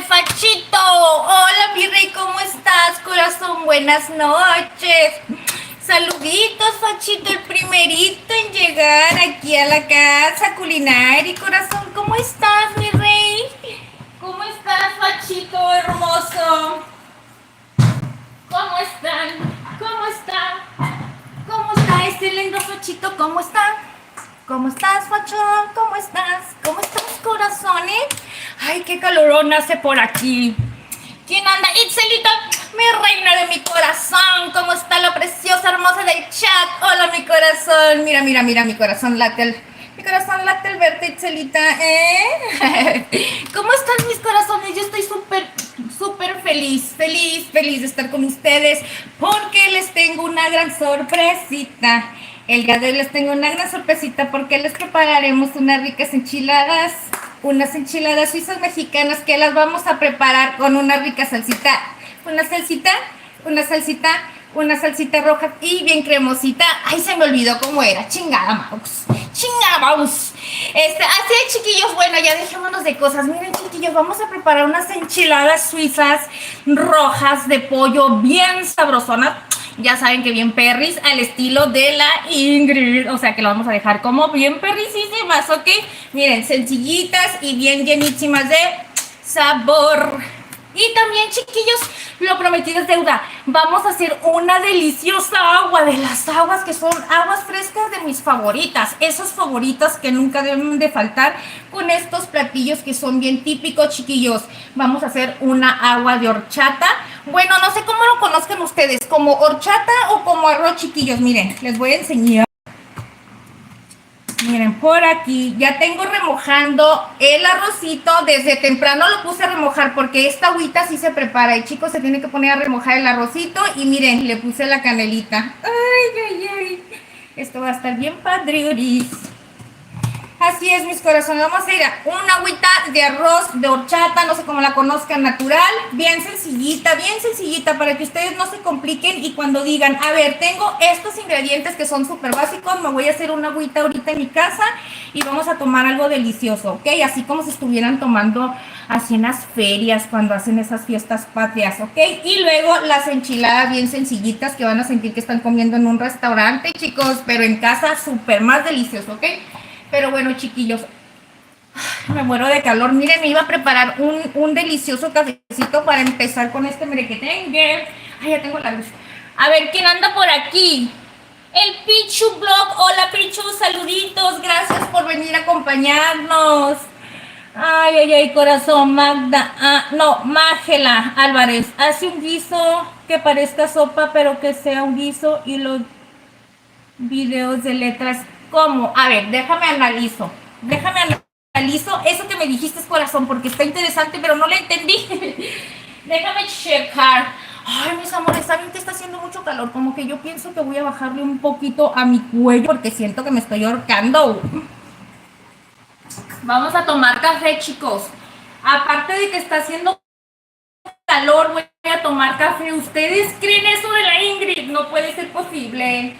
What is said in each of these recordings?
Fachito, hola mi rey, ¿cómo estás, corazón? Buenas noches. Saluditos, Fachito, el primerito en llegar aquí a la casa culinaria. Corazón, ¿cómo estás, mi rey? ¿Cómo estás, Fachito hermoso? ¿Cómo están? ¿Cómo están? ¿Cómo está este lindo Fachito? ¿Cómo está? ¿Cómo estás, Facho? ¿Cómo estás? ¿Cómo estás, corazones? Ay, qué calorón hace por aquí. ¿Quién anda? Itzelita, mi reina de mi corazón. ¿Cómo está la preciosa, hermosa del chat? Hola, mi corazón. Mira, mira, mira, mi corazón late. Mi corazón late al verte, Itzelita, ¿eh? ¿Cómo están mis corazones? Yo estoy súper feliz de estar con ustedes porque les tengo una gran sorpresita. El día de hoy les tengo una gran sorpresita porque les prepararemos unas ricas enchiladas, unas enchiladas suizas mexicanas que las vamos a preparar con una rica salsita, una salsita roja y bien cremosita. Ay, se me olvidó cómo era, chingada mouse. Así es, chiquillos, bueno, ya dejémonos de cosas. Miren, chiquillos, vamos a preparar unas enchiladas suizas rojas de pollo bien sabrosonas. Ya saben que bien perris, al estilo de la Ingrid. O sea que lo vamos a dejar como bien perrisísimas, ¿ok? Miren, sencillitas y bien llenísimas de sabor. Y también, chiquillos, lo prometido es deuda. Vamos a hacer una deliciosa agua, de las aguas que son aguas frescas de mis favoritas. Esas favoritas que nunca deben de faltar con estos platillos que son bien típicos, chiquillos. Vamos a hacer una agua de horchata. Bueno, no sé cómo lo conozcan ustedes, como horchata o como arroz, chiquillos. Miren, les voy a enseñar. Miren, por aquí ya tengo remojando el arrocito. Desde temprano lo puse a remojar porque esta agüita sí se prepara. Y chicos, se tiene que poner a remojar el arrocito. Y miren, le puse la canelita. Ay. Esto va a estar bien padriuris. Así es, mis corazones. Vamos a ir a una agüita de arroz de horchata, no sé cómo la conozcan, natural, bien sencillita, para que ustedes no se compliquen y cuando digan, a ver, tengo estos ingredientes que son súper básicos, me voy a hacer una agüita ahorita en mi casa y vamos a tomar algo delicioso, ¿ok? Así como si estuvieran tomando así en las ferias cuando hacen esas fiestas patrias, ¿ok? Y luego las enchiladas bien sencillitas que van a sentir que están comiendo en un restaurante, chicos, pero en casa súper más delicioso, ¿ok? Pero bueno, chiquillos, me muero de calor. Miren, me iba a preparar un delicioso cafecito para empezar con este merequetengue. Ay, ya tengo la luz. A ver, ¿quién anda por aquí? El Pichu Blog. Hola, Pichu, saluditos. Gracias por venir a acompañarnos. Ay, corazón, Magda. No, Mágela Álvarez. Hace un guiso que parezca sopa, pero que sea un guiso y los videos de letras. ¿Cómo? A ver, déjame analizo eso que me dijiste, corazón, porque está interesante, pero no le entendí. Déjame checar. Ay, mis amores, saben que está haciendo mucho calor, como que yo pienso que voy a bajarle un poquito a mi cuello porque siento que me estoy ahorcando. Vamos a tomar café, chicos. Aparte de que está haciendo calor, voy a tomar café. ¿Ustedes creen eso de la Ingrid? No puede ser posible.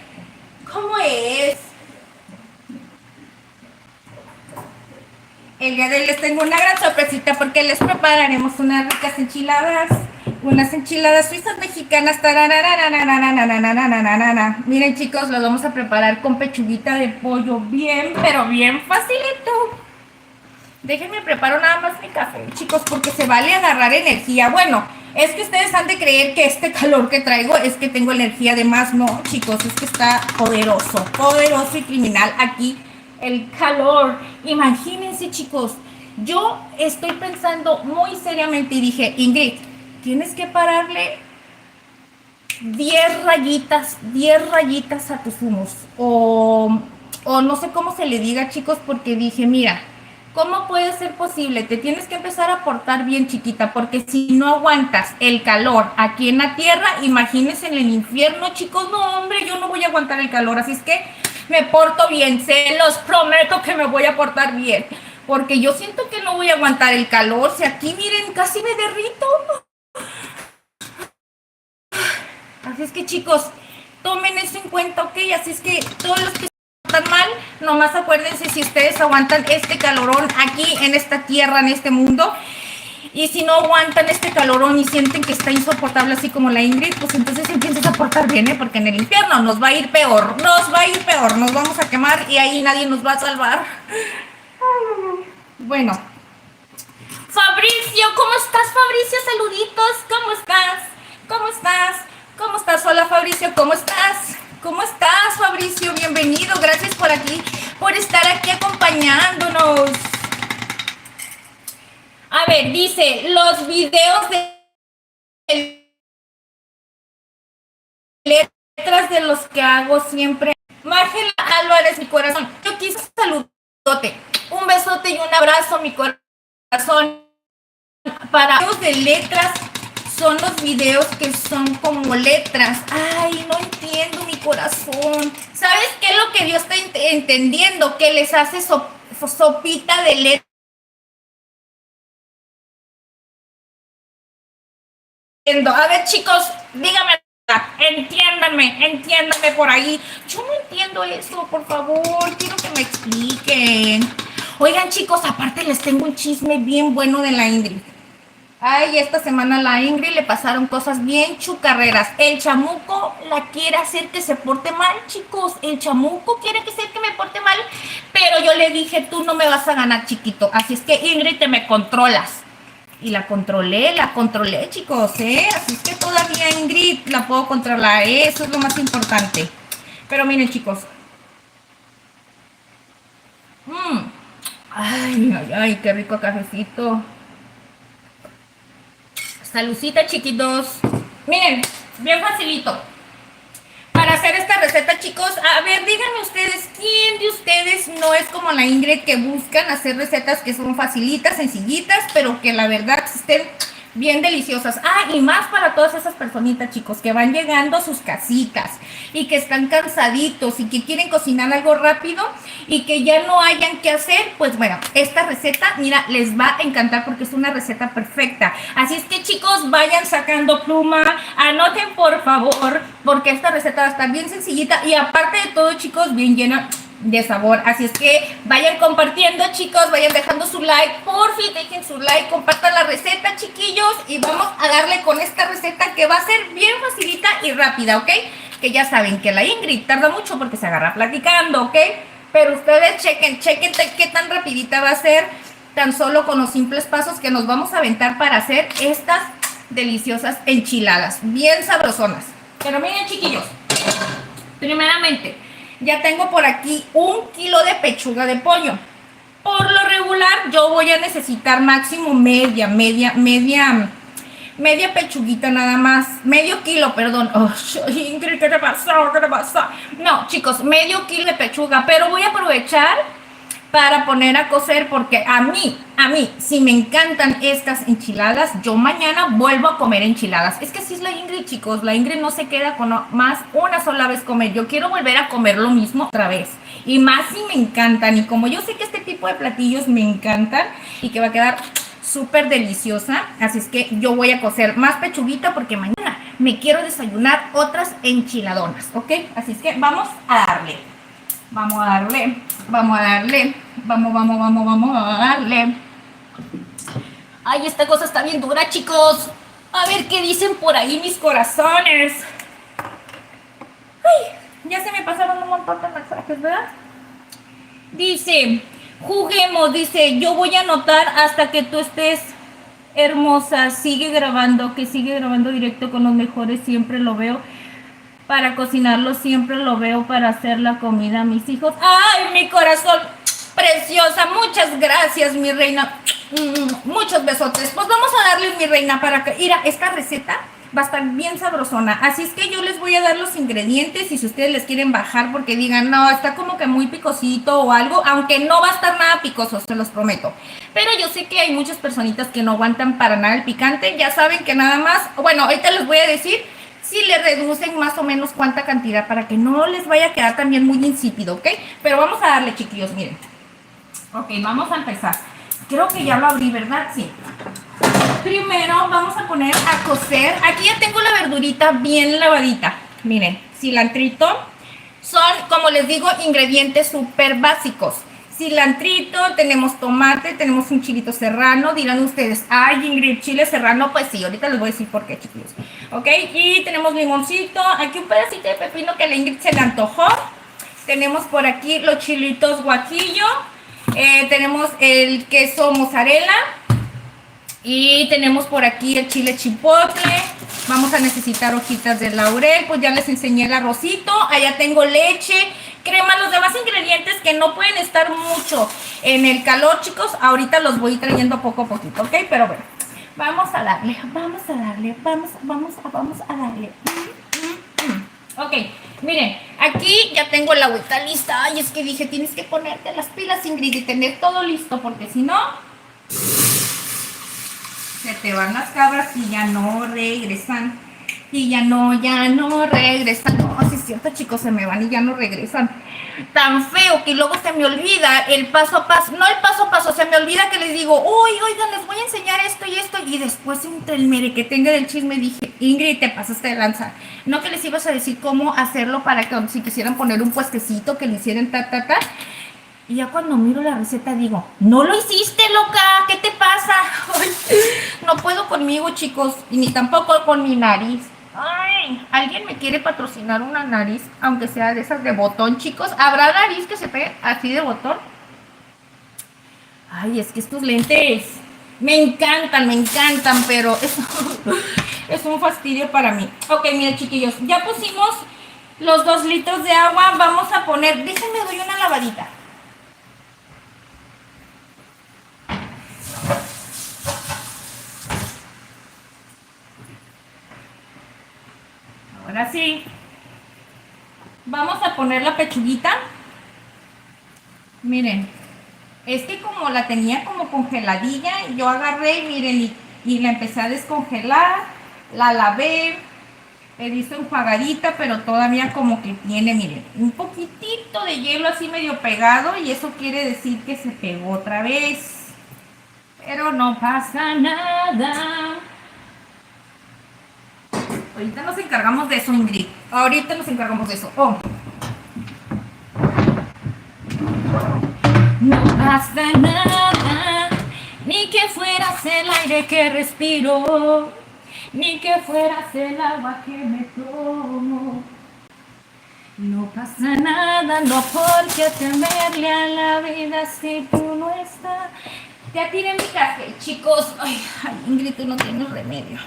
¿Cómo es? El día de hoy les tengo una gran sorpresita porque les prepararemos unas ricas enchiladas, unas enchiladas suizas mexicanas. Miren, chicos, las vamos a preparar con pechuguita de pollo bien, pero bien facilito. Déjenme preparo nada más mi café, chicos, porque se vale agarrar energía. Bueno, es que ustedes han de creer que este calor que traigo es que tengo energía de más. No, chicos, es que está poderoso y criminal aquí el calor. Imagínense, chicos, yo estoy pensando muy seriamente y dije, Ingrid, tienes que pararle 10 rayitas a tus humos. O no sé cómo se le diga, chicos, porque dije, mira, ¿cómo puede ser posible? Te tienes que empezar a portar bien, chiquita, porque si no aguantas el calor aquí en la tierra, imagínense en el infierno, chicos. No, hombre, yo no voy a aguantar el calor, así es que me porto bien, se los prometo que me voy a portar bien, porque yo siento que no voy a aguantar el calor. Si aquí, miren, casi me derrito. Así es que, chicos, tomen eso en cuenta, ¿ok? Así es que todos los que están mal, nomás acuérdense si ustedes aguantan este calorón aquí en esta tierra, en este mundo. Y si no aguantan este calorón y sienten que está insoportable así como la Ingrid, pues entonces empiecen a portar bien, ¿eh? Porque en el infierno nos va a ir peor, nos vamos a quemar y ahí nadie nos va a salvar. Bueno, Fabricio, ¿cómo estás, Fabricio? Saluditos, ¿cómo estás? ¿Cómo estás? ¿Cómo estás? Hola, Fabricio, ¿cómo estás? ¿Cómo estás, Fabricio? Bienvenido, gracias por aquí, por estar aquí acompañándonos. A ver, dice, los videos de letras de los que hago siempre. Margela Álvarez, mi corazón, yo quise saludote, un besote y un abrazo, mi corazón. Para videos de letras son los videos que son como letras. Ay, no entiendo, mi corazón. ¿Sabes qué es lo que Dios está entendiendo? Que les hace sopita de letras. A ver, chicos, díganme, entiéndanme por ahí. Yo no entiendo eso, por favor, quiero que me expliquen. Oigan, chicos, aparte les tengo un chisme bien bueno de la Ingrid. Ay, esta semana a la Ingrid le pasaron cosas bien chucarreras. El chamuco la quiere hacer que se porte mal, chicos. El chamuco quiere que me porte mal, pero yo le dije, tú no me vas a ganar, chiquito. Así es que, Ingrid, te me controlas. Y la controlé, chicos, ¿eh? Así es que todavía, Ingrid, la puedo controlar. Eso es lo más importante. Pero miren, chicos. Ay, qué rico cafecito. Salucita, chiquitos. Miren, bien facilito. Para hacer esta receta, chicos, a ver, díganme ustedes, ¿quién de ustedes no es como la Ingrid, que buscan hacer recetas que son facilitas, sencillitas, pero que la verdad estén bien deliciosas? Ah, y más para todas esas personitas, chicos, que van llegando a sus casitas y que están cansaditos y que quieren cocinar algo rápido y que ya no hayan que hacer. Pues bueno, esta receta, mira, les va a encantar porque es una receta perfecta. Así es que, chicos, vayan sacando pluma, anoten por favor, porque esta receta va a estar bien sencillita y aparte de todo, chicos, bien llena de sabor. Así es que vayan compartiendo, chicos, vayan dejando su like, porfi, dejen su like, compartan la receta, chiquillos, y vamos a darle con esta receta que va a ser bien facilita y rápida, ¿ok? Que ya saben que la Ingrid tarda mucho porque se agarra platicando, ¿ok? Pero ustedes chequen qué tan rapidita va a ser, tan solo con los simples pasos que nos vamos a aventar para hacer estas deliciosas enchiladas, bien sabrosonas. Pero miren, chiquillos, primeramente, ya tengo por aquí 1 kilo de pechuga de pollo. Por lo regular, yo voy a necesitar máximo media pechuguita nada más. Medio kilo, perdón. Oh, Ingrid, ¿qué te pasó? No, chicos, medio kilo de pechuga. Pero voy a aprovechar para poner a cocer porque a mí, si me encantan estas enchiladas, yo mañana vuelvo a comer enchiladas. Es que así es la Ingrid, chicos. La Ingrid no se queda con más una sola vez comer. Yo quiero volver a comer lo mismo otra vez. Y más si me encantan. Y como yo sé que este tipo de platillos me encantan y que va a quedar súper deliciosa, así es que yo voy a cocer más pechuguita porque mañana me quiero desayunar otras enchiladonas, ¿ok? Así es que vamos a darle. Vamos a darle. Vamos a darle. Ay, esta cosa está bien dura, chicos. A ver qué dicen por ahí mis corazones. Ay, ya se me pasaron un montón de mensajes, ¿verdad? Dice, juguemos, dice, yo voy a anotar hasta que tú estés hermosa. Sigue grabando directo con los mejores, siempre lo veo. Para cocinarlo siempre lo veo para hacer la comida a mis hijos. ¡Ay, mi corazón! Preciosa, muchas gracias, mi reina. Muchos besotes. Pues vamos a darle, mi reina, para que... Mira, esta receta Va a estar bien sabrosona. Así es que yo les voy a dar los ingredientes y si ustedes les quieren bajar porque digan, no, está como que muy picosito o algo, aunque no va a estar nada picoso, se los prometo. Pero yo sé que hay muchas personitas que no aguantan para nada el picante. Ya saben que nada más, bueno, ahorita les voy a decir si le reducen más o menos cuánta cantidad para que no les vaya a quedar también muy insípido, ¿ok? Pero vamos a darle, chiquillos, miren. Ok, vamos a empezar. Creo que ya lo abrí, ¿verdad? Sí. Primero vamos a poner a cocer. Aquí ya tengo la verdurita bien lavadita. Miren, cilantrito. Son, como les digo, ingredientes súper básicos. Cilantrito, tenemos tomate, tenemos un chilito serrano. Dirán ustedes, ay, Ingrid, chile serrano. Pues sí, ahorita les voy a decir por qué, chicos. Ok, y tenemos limoncito. Aquí un pedacito de pepino que a la Ingrid se le antojó. Tenemos por aquí los chilitos guajillo. Tenemos el queso mozzarella. Y tenemos por aquí el chile chipotle. Vamos a necesitar hojitas de laurel. Pues ya les enseñé el arrocito. Allá tengo leche, crema, los demás ingredientes que no pueden estar mucho en el calor, chicos. Ahorita los voy trayendo poco a poquito, ¿ok? Pero bueno, vamos a darle, vamos a darle, vamos a darle. Ok, miren, aquí ya tengo la agüita lista. Ay, es que dije, tienes que ponerte las pilas, Ingrid, y tener todo listo, porque si no se te van las cabras y ya no regresan. Y ya no regresan. No, sí es cierto, chicos, se me van y ya no regresan. Tan feo que luego se me olvida el paso a paso. No el paso a paso, se me olvida que les digo, uy, oigan, les voy a enseñar esto y esto. Y después entre el mere que tenga del chisme dije, Ingrid, te pasaste de lanza. No que les ibas a decir cómo hacerlo para que si quisieran poner un puestecito, que le hicieran ta. Y ya cuando miro la receta digo, no lo hiciste, loca, ¿qué te pasa? Ay, no puedo conmigo, chicos, y ni tampoco con mi nariz. Ay, ¿alguien me quiere patrocinar una nariz? Aunque sea de esas de botón, chicos. ¿Habrá nariz que se pegue así de botón? Ay, es que estos lentes me encantan, pero eso es un fastidio para mí. Ok, miren, chiquillos, ya pusimos los 2 litros de agua. Vamos a poner, déjenme doy una lavadita. Ahora sí, vamos a poner la pechuguita. Miren, es que como la tenía como congeladilla, yo agarré, miren, y la empecé a descongelar, la lavé, le di su enjuagadita, pero todavía como que tiene, miren, un poquitito de hielo así medio pegado, y eso quiere decir que se pegó otra vez. Pero no pasa nada. Ahorita nos encargamos de eso, Ingrid. Ahorita nos encargamos de eso. Oh. No pasa nada, ni que fueras el aire que respiro, ni que fueras el agua que me tomo. No pasa nada, no por qué temerle a la vida si tú no estás. Ya tiré mi café, chicos. Ay, Ingrid, tú no tienes remedio.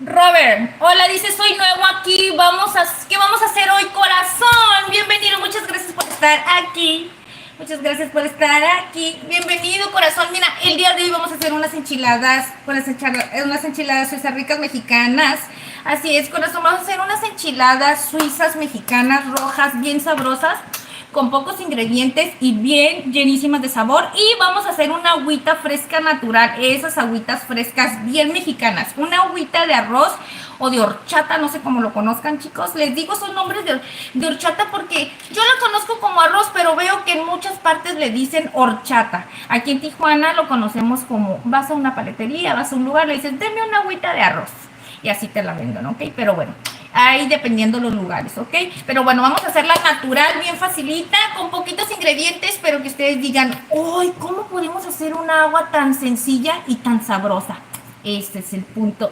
Robert, hola, dice, soy nuevo aquí, ¿qué vamos a hacer hoy, corazón? Bienvenido, muchas gracias por estar aquí. Muchas gracias por estar aquí. Bienvenido, corazón. Mira, el día de hoy vamos a hacer unas enchiladas suizas ricas mexicanas. Así es, corazón, vamos a hacer unas enchiladas suizas mexicanas rojas, bien sabrosas, con pocos ingredientes y bien llenísimas de sabor. Y vamos a hacer una agüita fresca natural, esas agüitas frescas bien mexicanas, una agüita de arroz o de horchata, no sé cómo lo conozcan, chicos. Les digo esos nombres de horchata porque yo la conozco como arroz, pero veo que en muchas partes le dicen horchata. Aquí en Tijuana lo conocemos como, vas a una paletería, vas a un lugar, le dices, deme una agüita de arroz, y así te la venden, ¿ok? Pero bueno, ahí dependiendo los lugares, ¿ok? Pero bueno, vamos a hacerla natural, bien facilita, con poquitos ingredientes, pero que ustedes digan, ¡ay! ¿Cómo podemos hacer una agua tan sencilla y tan sabrosa? Ese es el punto,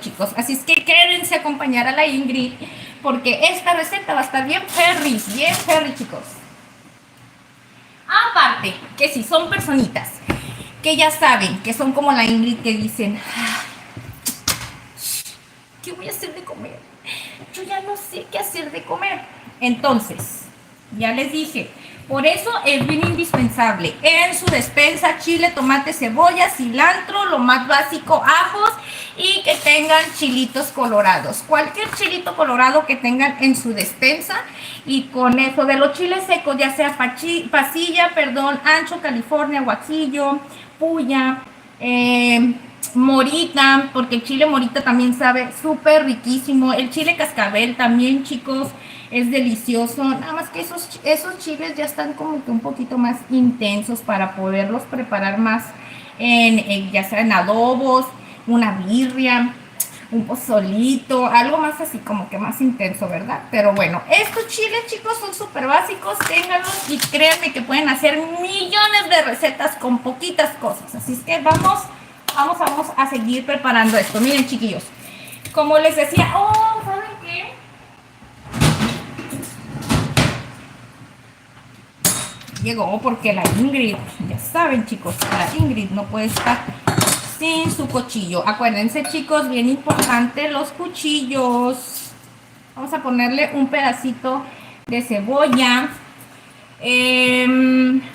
chicos. Así es que quédense a acompañar a la Ingrid, porque esta receta va a estar bien perry, chicos. Aparte, que si son personitas que ya saben que son como la Ingrid, que dicen, ¿qué voy a hacer de comer? Yo ya no sé qué hacer de comer. Entonces, ya les dije, Por eso es bien indispensable en su despensa chile, tomate, cebolla, cilantro, lo más básico, ajos y que tengan chilitos colorados. Cualquier chilito colorado que tengan en su despensa y con eso de los chiles secos, ya sea pasilla, ancho, California, guajillo, puya, morita, porque el chile morita también sabe súper riquísimo. El chile cascabel también, chicos, es delicioso. Nada más que esos chiles ya están como que un poquito más intensos para poderlos preparar más ya sea en adobos, una birria, un pozolito, algo más así como que más intenso, ¿verdad? Pero bueno, estos chiles, chicos, son súper básicos, ténganlos y créanme que pueden hacer millones de recetas con poquitas cosas. Así es que vamos a seguir preparando esto. Miren, chiquillos, como les decía, ¿saben qué? Llegó porque la Ingrid, ya saben, chicos, la Ingrid no puede estar sin su cuchillo. Acuérdense, chicos, bien importante los cuchillos. Vamos a ponerle un pedacito de cebolla.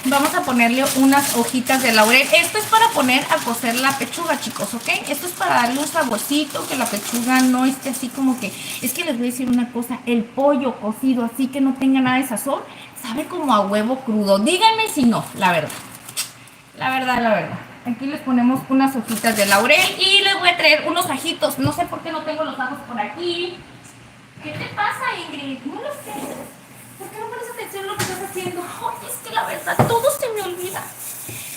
Vamos a ponerle unas hojitas de laurel. Esto es para poner a cocer la pechuga, chicos, ¿ok? Esto es para darle un saborcito, que la pechuga no esté así como que... Es que les voy a decir una cosa, el pollo cocido así que no tenga nada de sazón, sabe como a huevo crudo. Díganme si no, la verdad. La verdad. Aquí les ponemos unas hojitas de laurel y les voy a traer unos ajitos. No sé por qué no tengo los ajos por aquí. ¿Qué te pasa, Ingrid? No lo sé. ¿Por qué no pones atención a lo que estás haciendo? Ay, es que la verdad, todo se me olvida.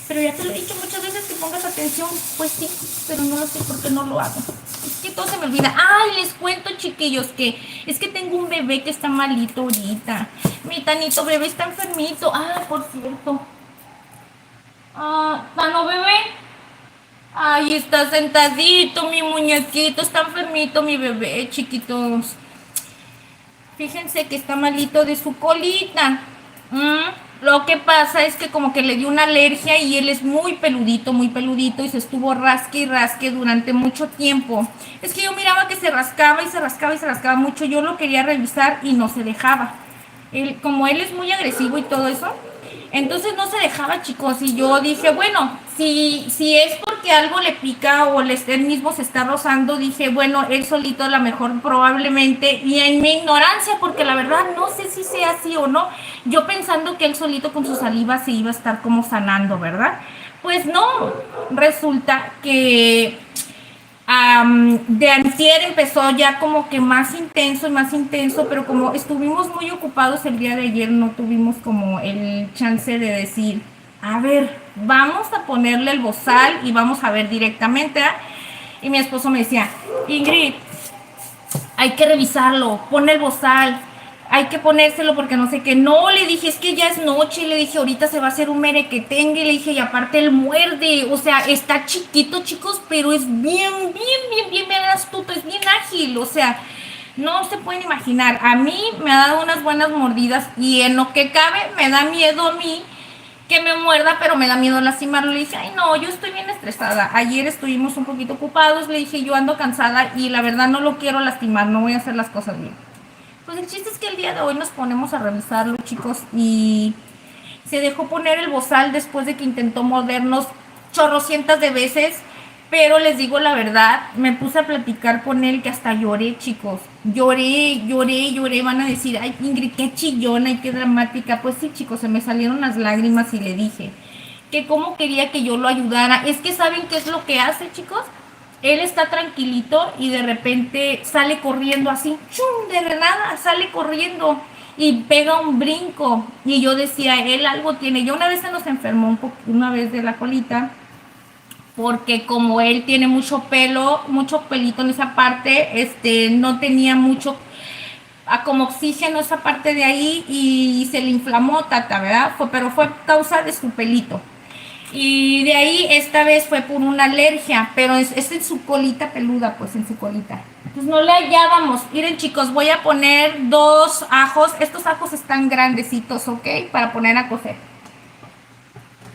Pero ya te lo he dicho muchas veces que pongas atención. Pues sí, pero no lo sé por qué no lo hago. Es que todo se me olvida. Ay, les cuento, chiquillos, que es que tengo un bebé que está malito ahorita. Mi tanito bebé está enfermito. Ah, por cierto. Tano bebé. Ay, está sentadito, mi muñequito. Está enfermito, mi bebé, chiquitos. Fíjense que está malito de su colita. Lo que pasa es que como que le dio una alergia y él es muy peludito y se estuvo rasque y rasque durante mucho tiempo. Es que yo miraba que se rascaba y se rascaba mucho. Yo lo quería revisar y no se dejaba. Como él es muy agresivo y todo eso, entonces no se dejaba, chicos. Y yo dije, bueno, si es porque algo le pica o él mismo se está rozando, dije, bueno, él solito a lo mejor probablemente, y en mi ignorancia, porque la verdad no sé si sea así o no, yo pensando que él solito con su saliva se iba a estar como sanando, ¿verdad? Pues no, resulta que de antier empezó ya como que más intenso, pero como estuvimos muy ocupados el día de ayer, no tuvimos como el chance de decir, a ver, vamos a ponerle el bozal y vamos a ver directamente, ¿eh? Y mi esposo me decía, Ingrid, hay que revisarlo, pon el bozal, hay que ponérselo porque no sé qué. No, le dije, es que ya es noche, le dije, ahorita se va a hacer un merequetengue, le dije, y aparte él muerde, o sea, está chiquito, chicos, pero es bien astuto, es bien ágil, o sea, no se pueden imaginar. A mí me ha dado unas buenas mordidas y en lo que cabe me da miedo a mí que me muerda, pero me da miedo lastimarlo. Le dije, ay no, yo estoy bien estresada. Ayer estuvimos un poquito ocupados, le dije, yo ando cansada y la verdad no lo quiero lastimar, no voy a hacer las cosas bien. Pues el chiste es que el día de hoy nos ponemos a revisarlo, chicos, y se dejó poner el bozal después de que intentó mordernos chorrocientas de veces, pero les digo la verdad, me puse a platicar con él que hasta lloré, chicos. Lloré, van a decir, ay Ingrid, qué chillona y qué dramática. Pues sí, chicos, se me salieron las lágrimas y le dije que cómo quería que yo lo ayudara. Es que ¿saben qué es lo que hace, chicos? Él está tranquilito y de repente sale corriendo así, ¡chum! De nada, sale corriendo y pega un brinco. Y yo decía, él algo tiene. Yo una vez se nos enfermó una vez de la colita, porque como él tiene mucho pelo, mucho pelito en esa parte, no tenía mucho como oxígeno esa parte de ahí y se le inflamó, tata, ¿verdad? Pero fue causa de su pelito. Y de ahí esta vez fue por una alergia, pero es en su colita peluda, pues en su colita. Pues no le hallábamos. Miren, chicos, voy a poner 2 ajos. Estos ajos están grandecitos, ¿ok? Para poner a cocer.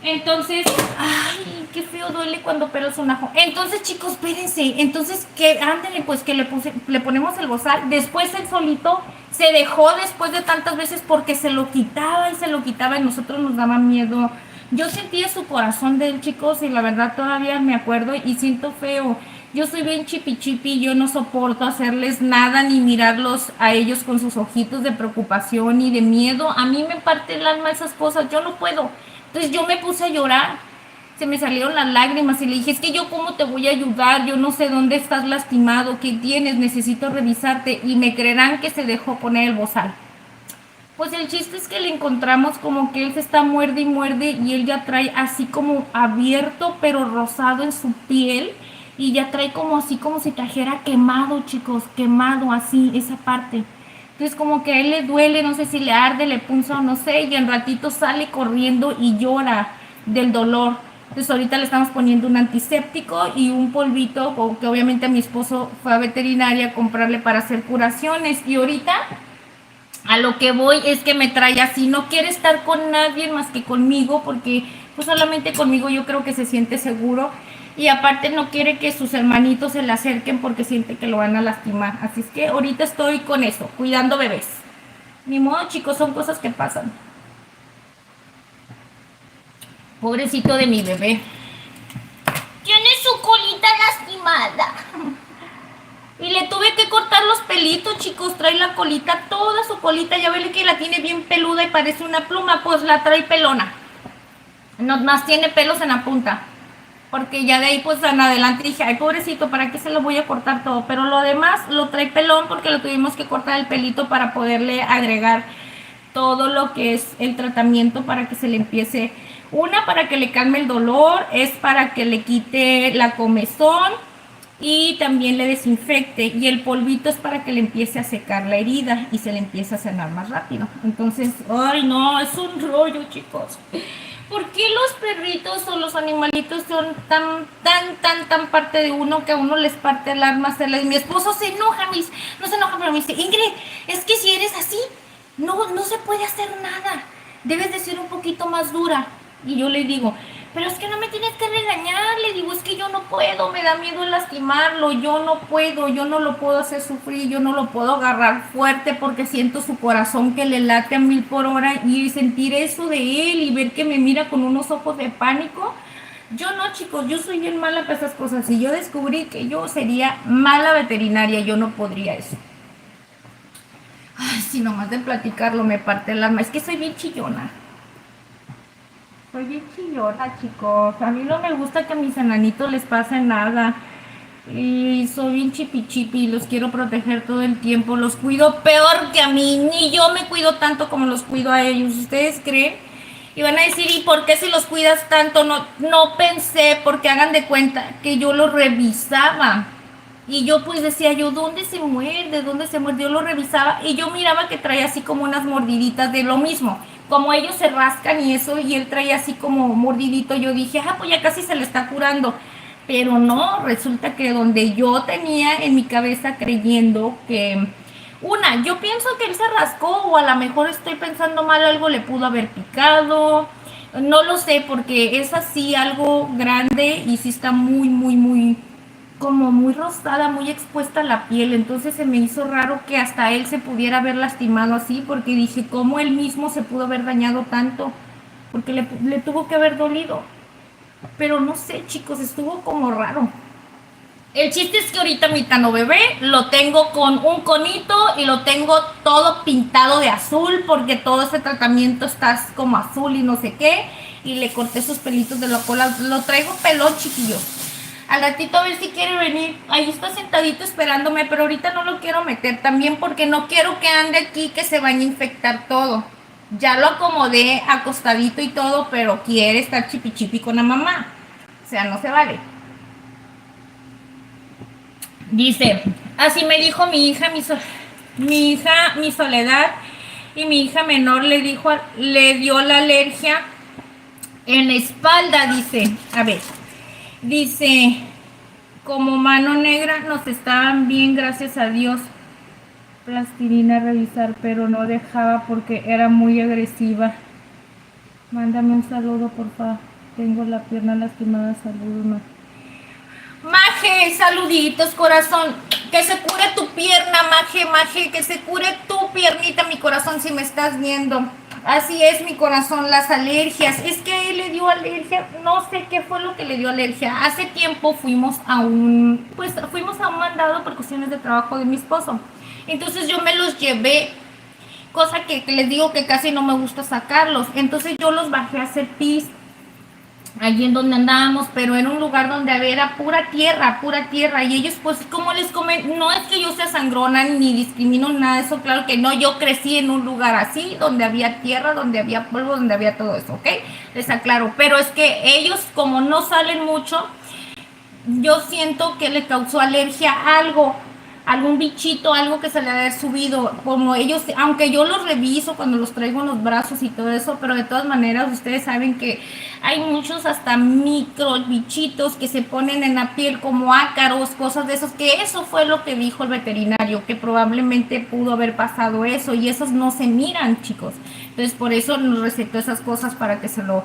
Entonces, ay, qué feo duele cuando pelas un ajo. Entonces, chicos, espérense. Entonces, que ándale, pues que le ponemos el bozal. Después él solito se dejó después de tantas veces porque se lo quitaba y se lo quitaba y nosotros nos daba miedo. Yo sentía su corazón de él, chicos, y la verdad todavía me acuerdo y siento feo. Yo soy bien chipi chipi, yo no soporto hacerles nada ni mirarlos a ellos con sus ojitos de preocupación y de miedo. A mí me parte el alma esas cosas, yo no puedo. Entonces yo me puse a llorar, se me salieron las lágrimas y le dije, es que yo cómo te voy a ayudar, yo no sé dónde estás lastimado, qué tienes, necesito revisarte. Y me creerán que se dejó poner el bozal. Pues el chiste es que le encontramos como que él se está muerde y muerde y él ya trae así como abierto pero rosado en su piel y ya trae como así como si trajera quemado, chicos, quemado así esa parte. Entonces como que a él le duele, no sé si le arde, le punza o no sé, y al ratito sale corriendo y llora del dolor. Entonces ahorita le estamos poniendo un antiséptico y un polvito, que obviamente mi esposo fue a veterinaria a comprarle para hacer curaciones y ahorita a lo que voy es que me trae así, no quiere estar con nadie más que conmigo, porque pues solamente conmigo yo creo que se siente seguro, y aparte no quiere que sus hermanitos se le acerquen porque siente que lo van a lastimar. Así es que ahorita estoy con eso, cuidando bebés. Ni modo, chicos, son cosas que pasan. Pobrecito de mi bebé. Tiene su colita lastimada. Y le tuve que cortar los pelitos, chicos. Trae la colita, toda su colita. Ya ven que la tiene bien peluda y parece una pluma. Pues la trae pelona. No más tiene pelos en la punta. Porque ya de ahí pues en adelante dije, ay pobrecito, ¿para qué se lo voy a cortar todo? Pero lo demás lo trae pelón porque lo tuvimos que cortar el pelito para poderle agregar todo lo que es el tratamiento para que se le empiece. Una, para que le calme el dolor, es para que le quite la comezón y también le desinfecte, y el polvito es para que le empiece a secar la herida y se le empiece a sanar más rápido. Entonces, ay no, es un rollo, chicos. ¿Por qué los perritos o los animalitos son tan parte de uno que a uno les parte el alma hacerles? Mi esposo se enoja, no se enoja, pero me dice, Ingrid, es que si eres así, no se puede hacer nada. Debes de ser un poquito más dura. Y yo le digo, pero es que no me tienes que regañar. Le digo, es que yo no puedo, me da miedo lastimarlo, yo no puedo, yo no lo puedo hacer sufrir, yo no lo puedo agarrar fuerte porque siento su corazón que le late a 1000 por hora, y sentir eso de él y ver que me mira con unos ojos de pánico. Yo no, chicos, yo soy bien mala para esas cosas. Si yo descubrí que yo sería mala veterinaria, yo no podría eso. Ay, si nomás de platicarlo me parte el alma. Es que soy bien chillona. Soy bien chillona, chicos. A mí no me gusta que a mis enanitos les pase nada. Y soy bien chipi chipi. Los quiero proteger todo el tiempo. Los cuido peor que a mí. Ni yo me cuido tanto como los cuido a ellos. ¿Ustedes creen? Y van a decir, ¿y por qué si los cuidas tanto? No pensé, porque hagan de cuenta que yo los revisaba. Y yo pues decía yo, ¿dónde se muerde? ¿Dónde se muerde? Yo lo revisaba y yo miraba que traía así como unas mordiditas de lo mismo. Como ellos se rascan y eso, y él traía así como mordidito, yo dije, pues ya casi se le está curando. Pero no, resulta que donde yo tenía en mi cabeza creyendo que... yo pienso que él se rascó, o a lo mejor estoy pensando mal, algo le pudo haber picado. No lo sé, porque es así algo grande y sí está muy como muy rosada, muy expuesta a la piel. Entonces se me hizo raro que hasta él se pudiera haber lastimado así, porque dije, ¿cómo él mismo se pudo haber dañado tanto? Porque le tuvo que haber dolido. Pero no sé, chicos, estuvo como raro. El chiste es que ahorita mi Tano bebé lo tengo con un conito y lo tengo todo pintado de azul, porque todo ese tratamiento está como azul y no sé qué. Y le corté sus pelitos de la cola. Lo traigo pelón, chiquillo. Al ratito a ver si quiere venir. Ahí está sentadito esperándome, pero ahorita no lo quiero meter también porque no quiero que ande aquí, que se vaya a infectar todo. Ya lo acomodé acostadito y todo, pero quiere estar chipi chipi con la mamá. O sea, no se vale. Dice, así me dijo mi hija, mi Soledad, y mi hija menor le dio la alergia en la espalda, dice. A ver. Dice, como mano negra nos estaban bien, gracias a Dios. Plastilina a revisar, pero no dejaba porque era muy agresiva. Mándame un saludo, por favor. Tengo la pierna lastimada, saludos, ma. Maje, saluditos, corazón. Que se cure tu pierna, Maje, Maje, que se cure tu piernita, mi corazón, si me estás viendo. Así es, mi corazón, las alergias. Es que a él le dio alergia, no sé qué fue lo que le dio alergia. Hace tiempo fuimos a un mandado por cuestiones de trabajo de mi esposo. Entonces yo me los llevé, cosa que les digo que casi no me gusta sacarlos. Entonces yo los bajé a hacer pis allí en donde andábamos, pero en un lugar donde era pura tierra, y ellos pues como les comen, no es que yo sea sangrona ni discrimino nada de eso, claro que no, yo crecí en un lugar así, donde había tierra, donde había polvo, donde había todo eso, ¿ok? Les aclaro, pero es que ellos como no salen mucho, yo siento que le causó alergia a algo, algún bichito, algo que se le había subido, como ellos, aunque yo los reviso cuando los traigo en los brazos y todo eso, pero de todas maneras ustedes saben que hay muchos hasta micro bichitos que se ponen en la piel como ácaros, cosas de esos, que eso fue lo que dijo el veterinario, que probablemente pudo haber pasado eso, y esos no se miran, chicos. Entonces por eso nos recetó esas cosas para que se lo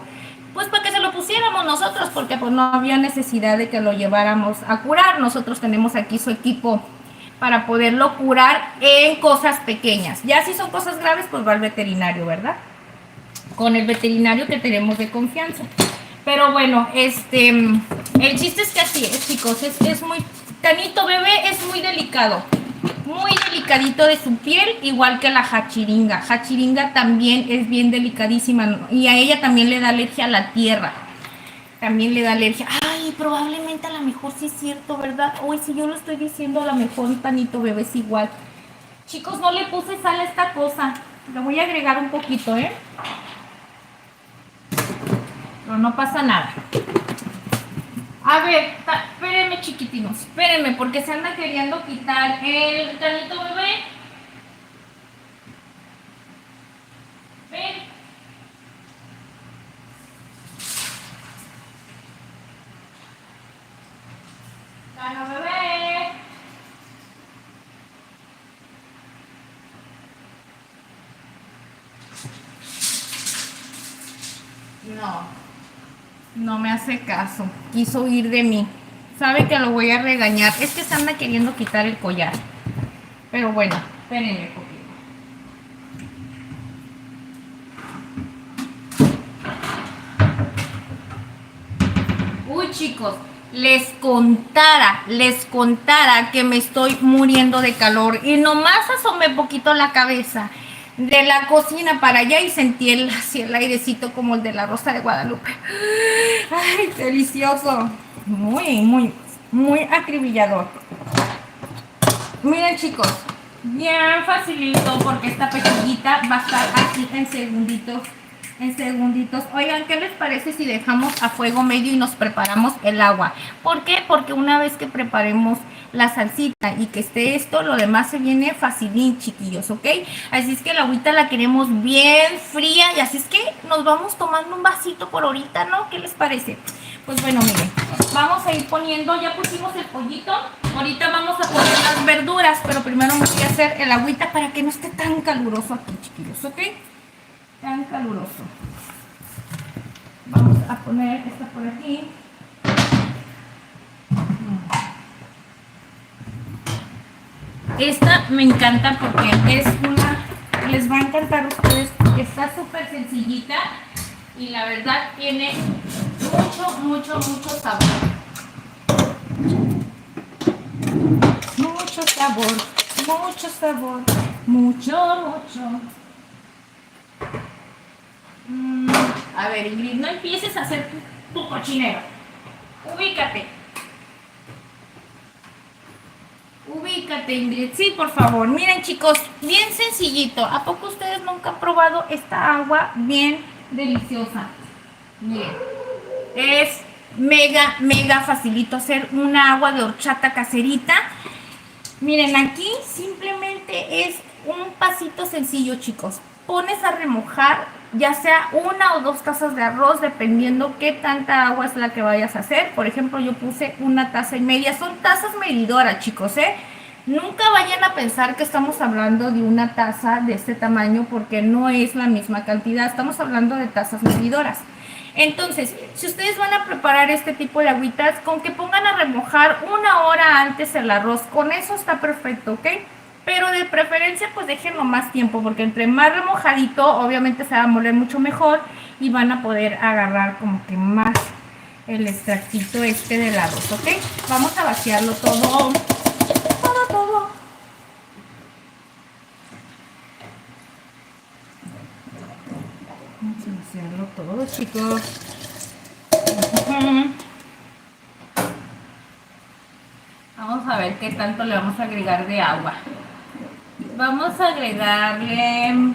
pusiéramos nosotros, porque pues no había necesidad de que lo lleváramos a curar. Nosotros tenemos aquí su equipo para poderlo curar en cosas pequeñas. Ya si son cosas graves, pues va al veterinario, ¿verdad? Con el veterinario que tenemos de confianza. Pero bueno, el chiste es que así es, chicos, es muy, Tanito bebé es muy delicado, muy delicadito de su piel, igual que la Hachiringa. Hachiringa también es bien delicadísima, y a ella también le da alergia a la tierra. También le da alergia. Ay, probablemente a lo mejor sí es cierto, ¿verdad? Hoy si yo lo estoy diciendo, a lo mejor Tanito bebé es igual. Chicos, no le puse sal a esta cosa. Le voy a agregar un poquito, ¿eh? Pero no pasa nada. A ver, espérenme, chiquitinos, espérenme, porque se anda queriendo quitar el Tanito bebé. Ven. Tano bebé. No me hace caso. Quiso huir de mí. Sabe que lo voy a regañar. Es que se anda queriendo quitar el collar. Pero bueno, espérenme poquito. Uy, chicos, les contara que me estoy muriendo de calor, y nomás asomé poquito la cabeza de la cocina para allá y sentí así el airecito como el de la Rosa de Guadalupe. Ay, delicioso. Muy acribillador. Miren, chicos, bien facilito, porque esta pechuguita va a estar así en segunditos. Oigan, ¿qué les parece si dejamos a fuego medio y nos preparamos el agua? ¿Por qué? Porque una vez que preparemos la salsita y que esté esto, lo demás se viene facilín, chiquillos, ¿ok? Así es que la agüita la queremos bien fría, y así es que nos vamos tomando un vasito por ahorita, ¿no? ¿Qué les parece? Pues bueno, miren, vamos a ir poniendo, ya pusimos el pollito, ahorita vamos a poner las verduras, pero primero me voy a hacer el agüita para que no esté tan caluroso aquí, chiquillos, ¿ok? Tan caluroso. Vamos a poner esta por aquí. Esta me encanta porque es les va a encantar a ustedes, porque está súper sencillita y la verdad tiene mucho sabor. Mucho sabor. Mucho. A ver, Ingrid, no empieces a hacer tu cochinero. Ubícate, Ingrid. Sí, por favor. Miren, chicos, bien sencillito. ¿A poco ustedes nunca han probado esta agua bien deliciosa? Miren, es mega facilito hacer una agua de horchata caserita. Miren, aquí simplemente es un pasito sencillo, chicos. Pones a remojar ya sea 1 o 2 tazas de arroz, dependiendo qué tanta agua es la que vayas a hacer. Por ejemplo, yo puse 1,5 tazas. Son tazas medidoras, chicos, Nunca vayan a pensar que estamos hablando de una taza de este tamaño, porque no es la misma cantidad. Estamos hablando de tazas medidoras. Entonces, si ustedes van a preparar este tipo de agüitas, con que pongan a remojar 1 hora antes el arroz, con eso está perfecto, ¿ok? Pero de preferencia, pues déjenlo más tiempo, porque entre más remojadito, obviamente se va a moler mucho mejor y van a poder agarrar como que más el extractito este del arroz, ¿ok? Vamos a vaciarlo todo, todo. Vamos a vaciarlo todo, chicos. Vamos a ver qué tanto le vamos a agregar de agua. Vamos a agregarle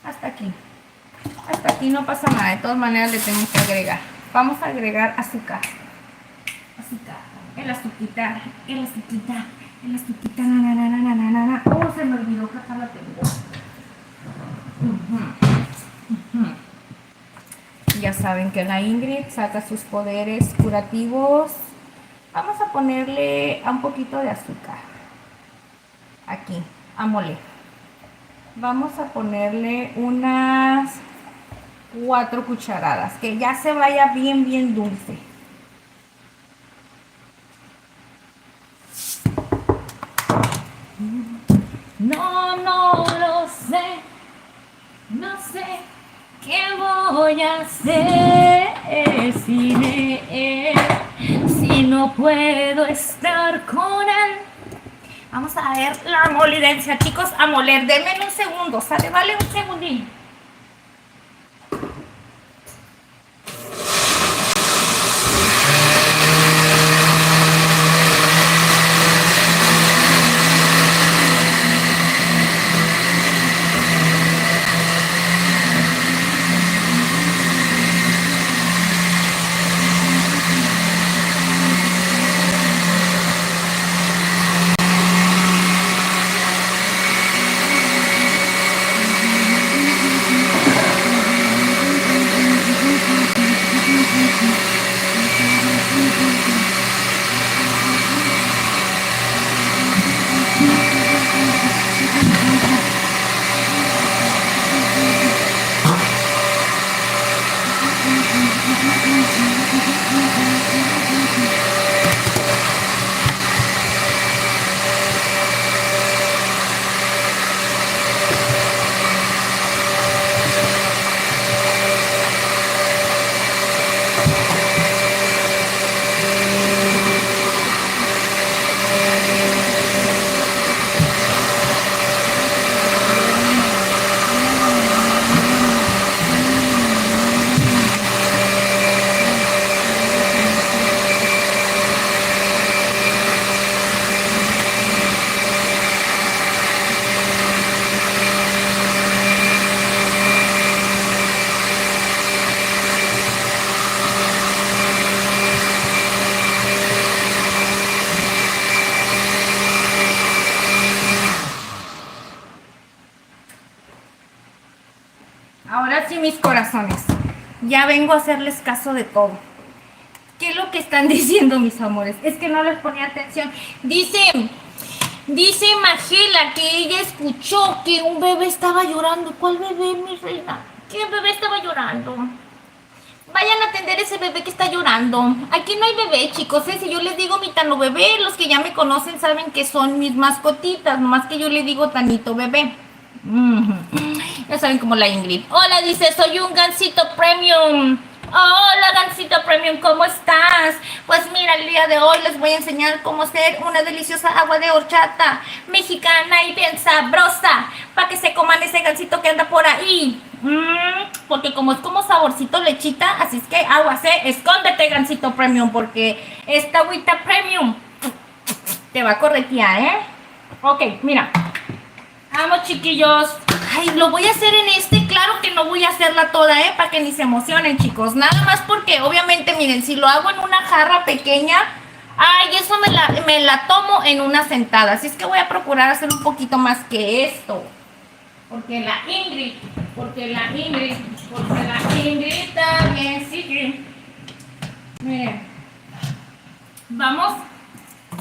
hasta aquí. Hasta aquí no pasa nada, de todas maneras le tenemos que agregar. Vamos a agregar azúcar. El azuquita, na. Oh, se me olvidó que acá la tengo. Ya saben que la Ingrid saca sus poderes curativos. Vamos a ponerle un poquito de azúcar. Aquí, a moler. Vamos a ponerle unas 4 cucharadas, que ya se vaya bien dulce. No lo sé, no sé qué voy a hacer sin él, si no puedo estar con él. Vamos a ver la molidencia, chicos, a moler. Denme un segundo, ¿sale? Vale, un segundín. Ahora sí, mis corazones, ya vengo a hacerles caso de todo. ¿Qué es lo que están diciendo, mis amores? Es que no les ponía atención. Dice Magela que ella escuchó que un bebé estaba llorando. ¿Cuál bebé, mi reina? ¿Qué bebé estaba llorando? Vayan a atender ese bebé que está llorando. Aquí no hay bebé, chicos, ¿eh? Si yo les digo mi Tano bebé, los que ya me conocen saben que son mis mascotitas. Nomás que yo le digo Tanito bebé. Ya saben como la Ingrid. Hola, dice, soy un Gansito Premium. Hola, Gansito Premium, ¿cómo estás? Pues mira, el día de hoy les voy a enseñar cómo hacer una deliciosa agua de horchata mexicana y bien sabrosa, para que se coman ese gansito que anda por ahí. Porque como es como saborcito lechita, así es que aguas, escóndete, Gansito Premium, porque esta agüita Premium te va a corretear, Ok, mira. Vamos, chiquillos. Ay, lo voy a hacer en este. Claro que no voy a hacerla toda, para que ni se emocionen, chicos. Nada más porque, obviamente, miren, si lo hago en una jarra pequeña, ay, eso me la tomo en una sentada. Así es que voy a procurar hacer un poquito más que esto. Porque la Ingrid también sigue. Miren. Vamos.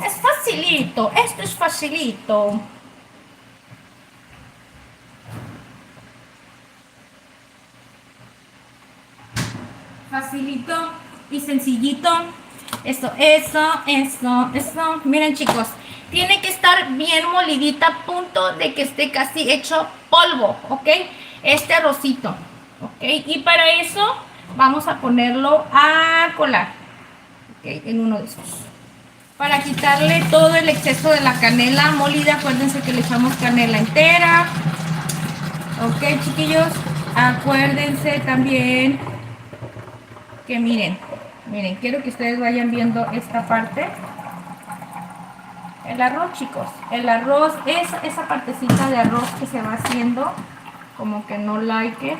Es facilito. Esto es facilito. facilito y sencillito. Eso. Miren, chicos, tiene que estar bien molidita a punto de que esté casi hecho polvo, ¿ok? Este arrocito, ¿ok? Y para eso vamos a ponerlo a colar, ¿ok? En uno de estos. Para quitarle todo el exceso de la canela molida, acuérdense que le echamos canela entera. Ok, chiquillos, acuérdense también que miren, quiero que ustedes vayan viendo esta parte. El arroz, chicos, el arroz es esa partecita de arroz que se va haciendo como que no like.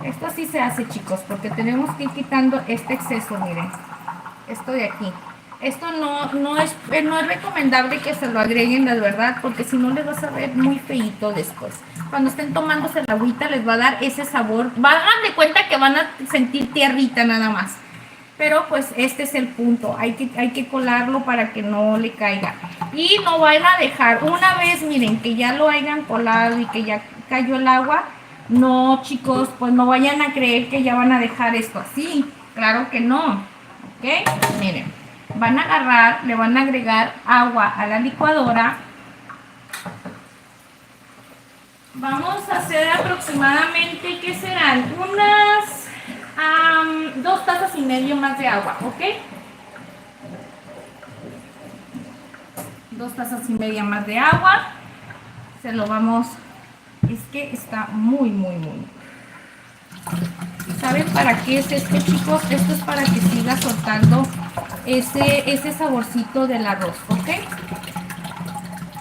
Esto sí se hace, chicos, porque tenemos que ir quitando este exceso, miren, esto de aquí. Esto no es recomendable que se lo agreguen, la verdad, porque si no les va a saber muy feíto después. Cuando estén tomándose la agüita les va a dar ese sabor. Hagan de cuenta que van a sentir tierrita nada más. Pero pues este es el punto. Hay que colarlo para que no le caiga. Y no vayan a dejar, una vez miren que ya lo hayan colado y que ya cayó el agua. No, chicos, pues no vayan a creer que ya van a dejar esto así. Claro que no. ¿Ok? Miren. Van a agarrar, le van a agregar agua a la licuadora. Vamos a hacer aproximadamente, ¿qué serán? Unas 2 tazas y medio más de agua, ¿ok? 2 tazas y media más de agua. Se lo vamos, es que está muy. ¿Saben para qué es esto, chicos? Esto es para que siga soltando ese saborcito del arroz, ¿ok?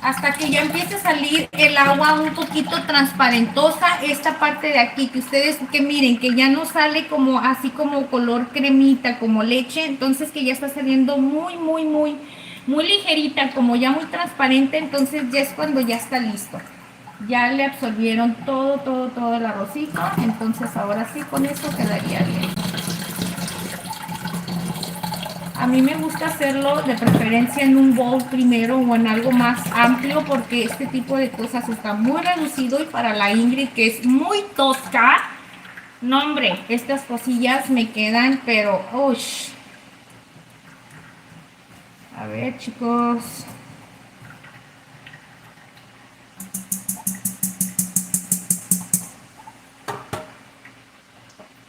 Hasta que ya empiece a salir el agua un poquito transparentosa, esta parte de aquí, que ustedes que miren, que ya no sale como así como color cremita, como leche, entonces que ya está saliendo muy ligerita, como ya muy transparente, entonces ya es cuando ya está listo. Ya le absorbieron todo el arrocito, entonces ahora sí con eso quedaría bien. A mí me gusta hacerlo de preferencia en un bowl primero o en algo más amplio porque este tipo de cosas está muy reducido y para la Ingrid que es muy tosca, no hombre, estas cosillas me quedan pero ush. A ver, chicos.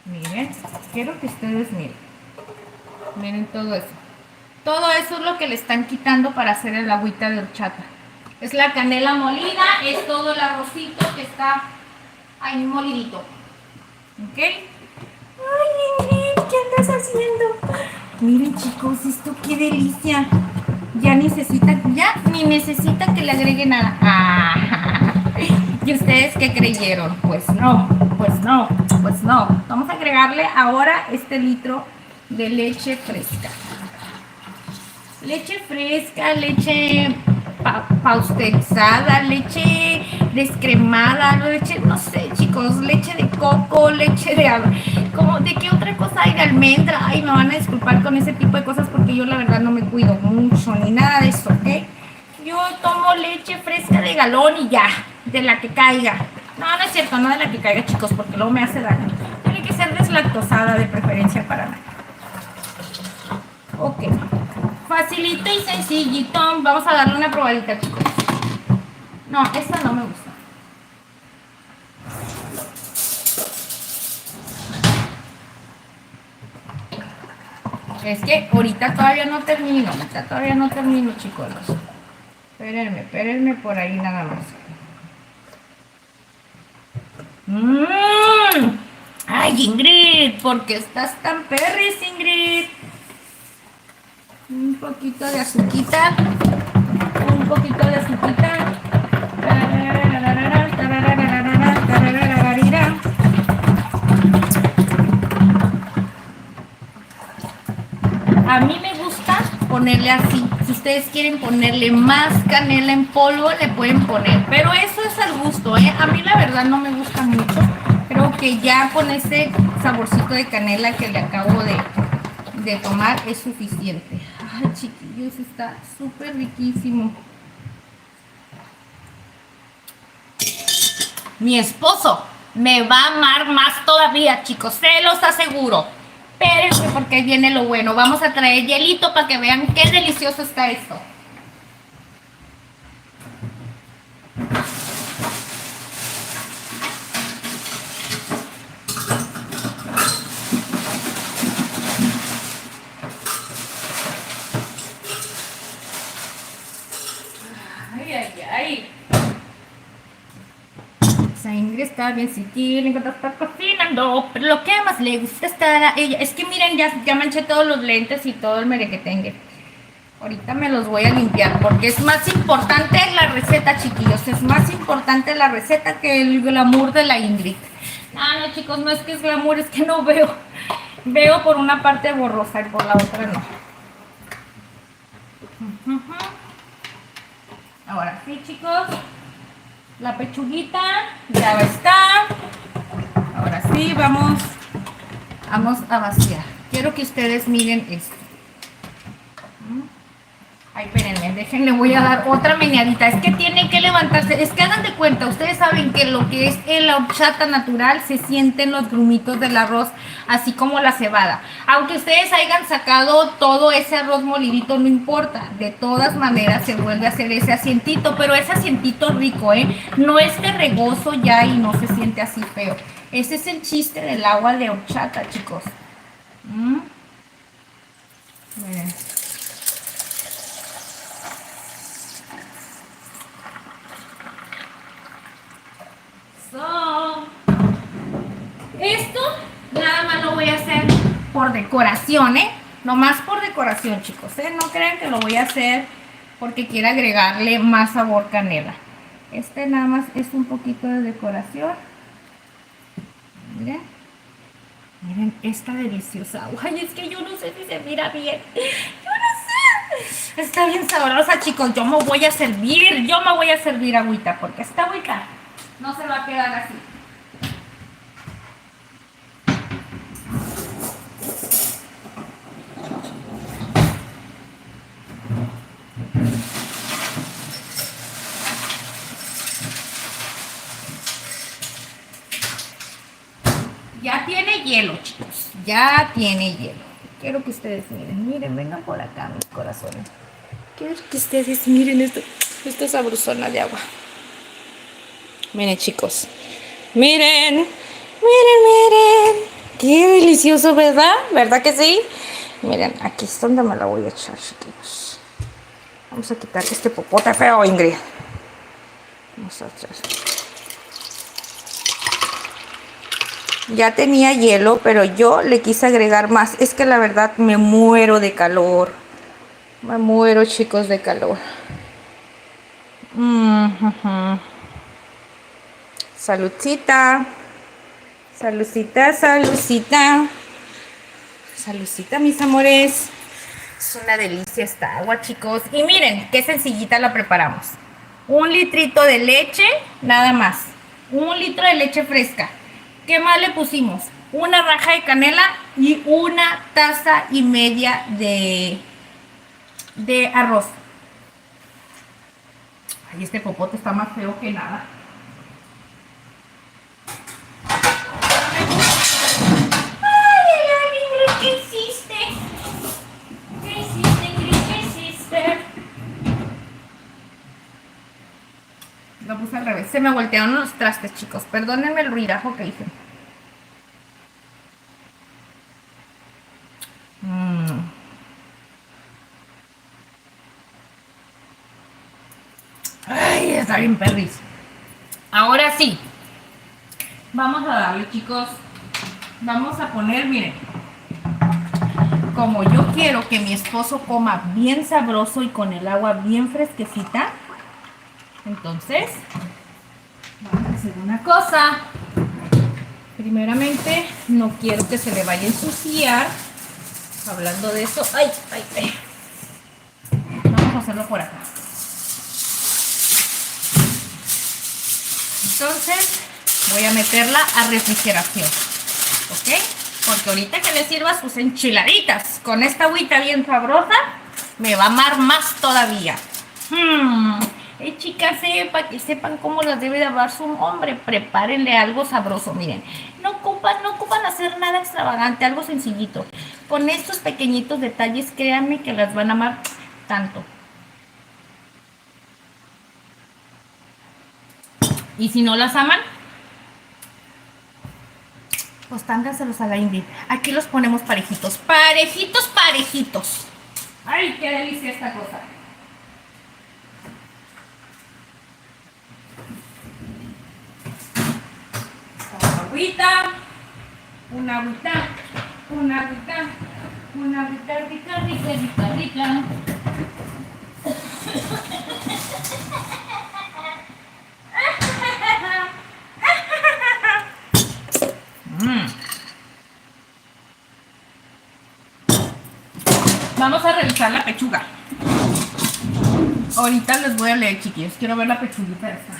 Miren, quiero que ustedes miren todo eso. Todo eso es lo que le están quitando para hacer el agüita de horchata. Es la canela molida, es todo el arrocito que está ahí molidito. ¿Ok? Ay, Ingrid, ¿qué andas haciendo? Miren, chicos, esto qué delicia. Ya ni necesita que le agreguen nada. Ah, ¿y ustedes qué creyeron? Pues no. Vamos a agregarle ahora este litro de leche fresca. Leche fresca, leche pasteurizada, leche descremada, leche, no sé, chicos, leche de coco, leche ¿de qué otra cosa hay? De almendra. Ay, me van a disculpar con ese tipo de cosas porque yo la verdad no me cuido mucho ni nada de eso, ¿ok? Yo tomo leche fresca de galón y ya, de la que caiga. No es cierto, no de la que caiga, chicos, porque luego me hace daño. Tiene que ser deslactosada de preferencia para nada. Ok. Facilito y sencillito. Vamos a darle una probadita, chicos. No, esta no me gusta. Es que ahorita todavía no termino, chicos. Espérenme por ahí nada más. Ay, Ingrid, ¿por qué estás tan perris, Ingrid? Un poquito de azuquita. A mí me gusta ponerle así. Si ustedes quieren ponerle más canela en polvo, le pueden poner. Pero eso es al gusto, ¿eh? A mí la verdad no me gusta mucho. Creo que ya con ese saborcito de canela que le acabo de tomar es suficiente. Ay, chiquillos, está súper riquísimo. mi esposo me va a amar más todavía, chicos, se los aseguro. Espérense porque ahí viene lo bueno. Vamos a traer hielito para que vean qué delicioso está esto. Ay, ay, ay. Esa Ingrid está bien siquiera cuando está cocinando, pero lo que más le gusta estar a ella es que miren, ya manché todos los lentes y todo el merequetengue. Ahorita me los voy a limpiar porque es más importante la receta, chiquillos. Es más importante la receta que el glamour de la Ingrid. No, chicos, no es que es glamour, es que no veo. Veo por una parte borrosa y por la otra no. Ahora sí, chicos. La pechuguita ya está. Ahora sí, vamos a vaciar. Quiero que ustedes miren esto. Ay, espérenme, déjenle, voy a dar otra meneadita. Es que tienen que levantarse. Es que hagan de cuenta, ustedes saben que lo que es la horchata natural se sienten los grumitos del arroz, así como la cebada. Aunque ustedes hayan sacado todo ese arroz molidito, no importa. De todas maneras se vuelve a hacer ese asientito, pero ese asientito rico, ¿eh? No este regoso ya y no se siente así feo. Ese es el chiste del agua de horchata, chicos. Miren. Esto nada más lo voy a hacer por decoración, nomás por decoración, chicos, no crean que lo voy a hacer porque quiero agregarle más sabor canela. Este nada más es un poquito de decoración. Miren esta deliciosa agua. Ay, es que yo no sé si se mira bien, yo no sé, está bien sabrosa, chicos. Yo me voy a servir agüita porque esta agüita no se va a quedar así. Ya tiene hielo, chicos. Ya tiene hielo. Quiero que ustedes miren, vengan por acá, mis corazones. Quiero que ustedes miren esta sabrosona de agua. Miren, chicos. Miren. Qué delicioso, ¿verdad? ¿Verdad que sí? Miren, aquí es donde me la voy a echar, chiquillos. Vamos a quitar este popote feo, Ingrid. Vamos a echar. Ya tenía hielo, pero yo le quise agregar más. Es que la verdad me muero de calor. Me muero, chicos, de calor. Saludcita. Saludcita, mis amores. Es una delicia esta agua, chicos. Y miren, qué sencillita la preparamos. 1 litrito de leche, nada más. 1 litro de leche fresca. ¿Qué más le pusimos? Una raja de canela y 1,5 tazas de arroz. Ay, este popote está más feo que nada. Ay, Ingrid, ¿qué hiciste? ¿Qué hiciste, Ingrid? ¿Qué hiciste? Lo puse al revés. Se me voltearon los trastes, chicos. Perdónenme el ruidajo que hice. Ay, está bien perris. Ahora sí. Vamos a darle, chicos. Vamos a poner, miren. Como yo quiero que mi esposo coma bien sabroso y con el agua bien fresquecita, entonces vamos a hacer una cosa. Primeramente, no quiero que se le vaya a ensuciar. Hablando de eso, ay. Vamos a hacerlo por acá. Entonces, voy a meterla a refrigeración, ¿ok? Porque ahorita que le sirva sus enchiladitas con esta agüita bien sabrosa, me va a amar más todavía. Chicas, para que sepan cómo las debe de lavar su hombre, prepárenle algo sabroso, miren. No ocupan hacer nada extravagante, algo sencillito. Con estos pequeñitos detalles, créanme que las van a amar tanto. Y si no las aman, pues tángaselos a la Ingrid. Aquí los ponemos parejitos. Parejitos, parejitos. ¡Ay, qué delicia esta cosa! Una agüita, una agüita rica, rica, rica, rica. Vamos a revisar la pechuga. Ahorita les voy a leer, chiquillos. Quiero ver la pechuguita esta.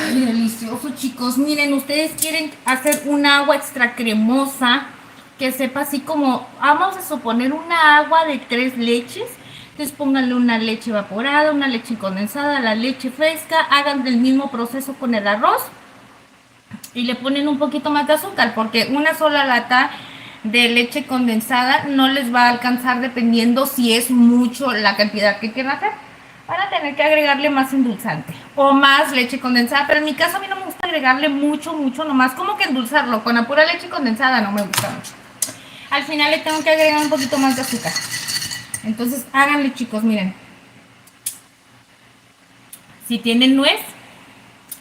Ay, delicioso, chicos. Miren, ustedes quieren hacer un agua extra cremosa que sepa así como, vamos a suponer una agua de 3 leches. Entonces pónganle una leche evaporada, una leche condensada, la leche fresca. Hagan el mismo proceso con el arroz y le ponen un poquito más de azúcar, porque una sola lata de leche condensada no les va a alcanzar, dependiendo si es mucho la cantidad que quieran hacer. Van a tener que agregarle más endulzante o más leche condensada, pero en mi caso a mí no me gusta agregarle mucho, nomás como que endulzarlo. Con la pura leche condensada no me gusta mucho. Al final le tengo que agregar un poquito más de azúcar. Entonces háganle, chicos, miren. Si tienen nuez,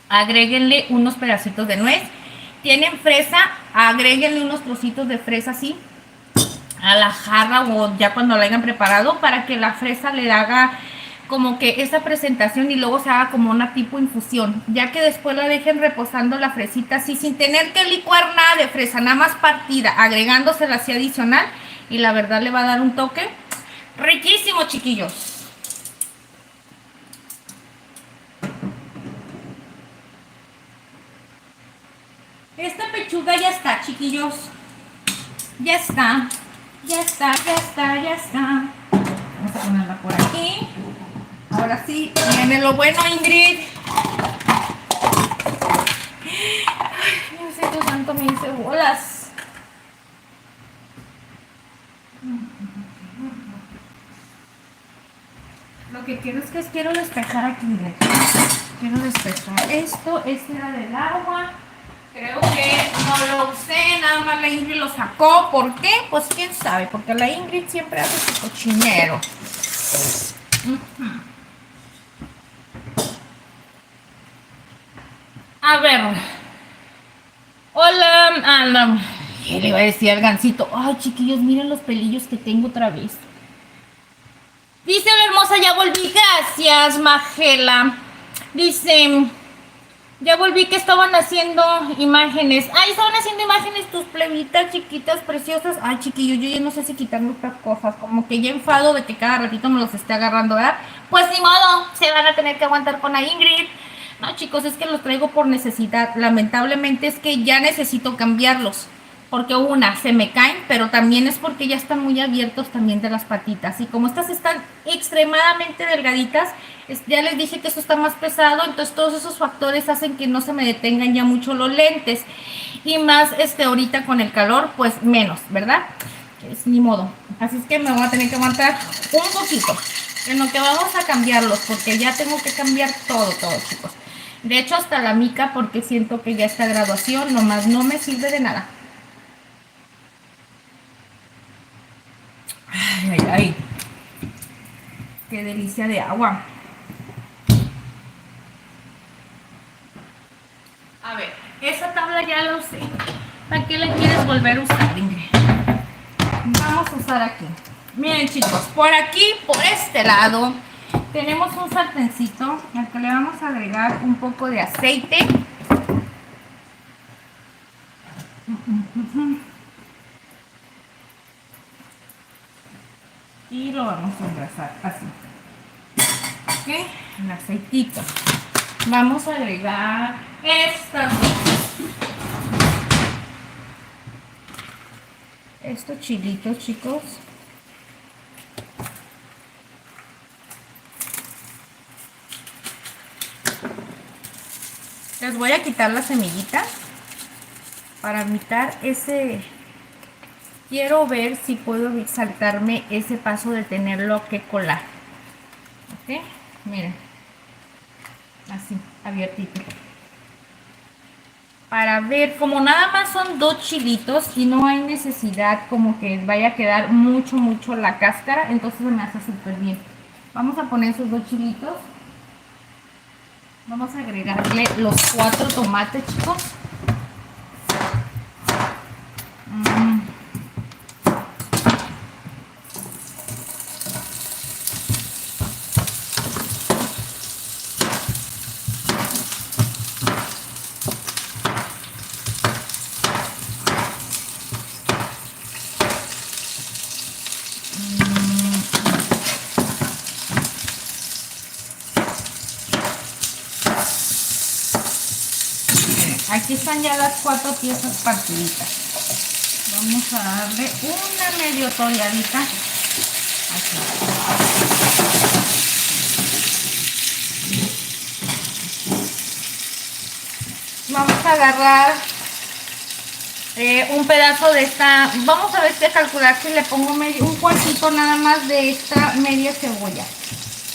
agréguenle unos pedacitos de nuez. Tienen fresa, agréguenle unos trocitos de fresa así a la jarra o ya cuando la hayan preparado, para que la fresa le haga como que esa presentación y luego se haga como una tipo infusión, ya que después la dejen reposando la fresita así sin tener que licuar nada de fresa, nada más partida, agregándosela así adicional, y la verdad le va a dar un toque riquísimo, chiquillos. Esta pechuga ya está, chiquillos. Ya está. Ya está, ya está, ya está. Vamos a ponerla por aquí. Ahora sí, viene lo bueno, Ingrid. Ay, Diosito santo, me hice bolas. Lo que quiero es que quiero despejar aquí, Ingrid. Quiero despejar esto. Este era del agua. Creo que no lo usé, nada más la Ingrid lo sacó. ¿Por qué? Pues quién sabe, porque la Ingrid siempre hace su cochinero. A ver. Hola, ¿qué le iba a decir al gansito? Ay, chiquillos, miren los pelillos que tengo otra vez. Dice la hermosa, ya volví. Gracias, Magela. Dice... Ya volví, que estaban haciendo imágenes. Ay, estaban haciendo imágenes tus plebitas chiquitas, preciosas. Ay, chiquillo, yo ya no sé si quitarme estas cosas. Como que ya enfado de que cada ratito me los esté agarrando, ¿verdad? Pues ni modo, se van a tener que aguantar con la Ingrid. No, chicos, es que los traigo por necesidad. Lamentablemente es que ya necesito cambiarlos. Porque una, se me caen, pero también es porque ya están muy abiertos también de las patitas. Y como estas están extremadamente delgaditas, ya les dije que esto está más pesado, entonces todos esos factores hacen que no se me detengan ya mucho los lentes. Y más ahorita con el calor, pues menos, ¿verdad? Es ni modo. Así es que me voy a tener que aguantar un poquito en lo que vamos a cambiarlos, porque ya tengo que cambiar todo, chicos. De hecho, hasta la mica, porque siento que ya esta graduación nomás no me sirve de nada. Ay, ay, ay. Qué delicia de agua. A ver, esa tabla ya la usé. ¿Para qué la quieres volver a usar, Ingrid? Vamos a usar aquí. Miren, chicos, por aquí, por este lado, tenemos un sartencito al que le vamos a agregar un poco de aceite. Y lo vamos a engrasar así. ¿Ok? El aceitito. Vamos a agregar estos chilitos, chicos. Les voy a quitar la semillita para evitar ese... Quiero ver si puedo saltarme ese paso de tenerlo que colar. ¿Ok? Miren. Así, abiertito. Para ver, como nada más son 2 chilitos y no hay necesidad como que vaya a quedar mucho la cáscara, entonces me hace súper bien. Vamos a poner esos 2 chilitos. Vamos a agregarle los 4 tomates, chicos. Aquí están ya las 4 piezas partiditas. Vamos a darle una medio toreadita aquí. Vamos a agarrar un pedazo de esta. Vamos a ver si calcular si le pongo un cuartito nada más de esta media cebolla.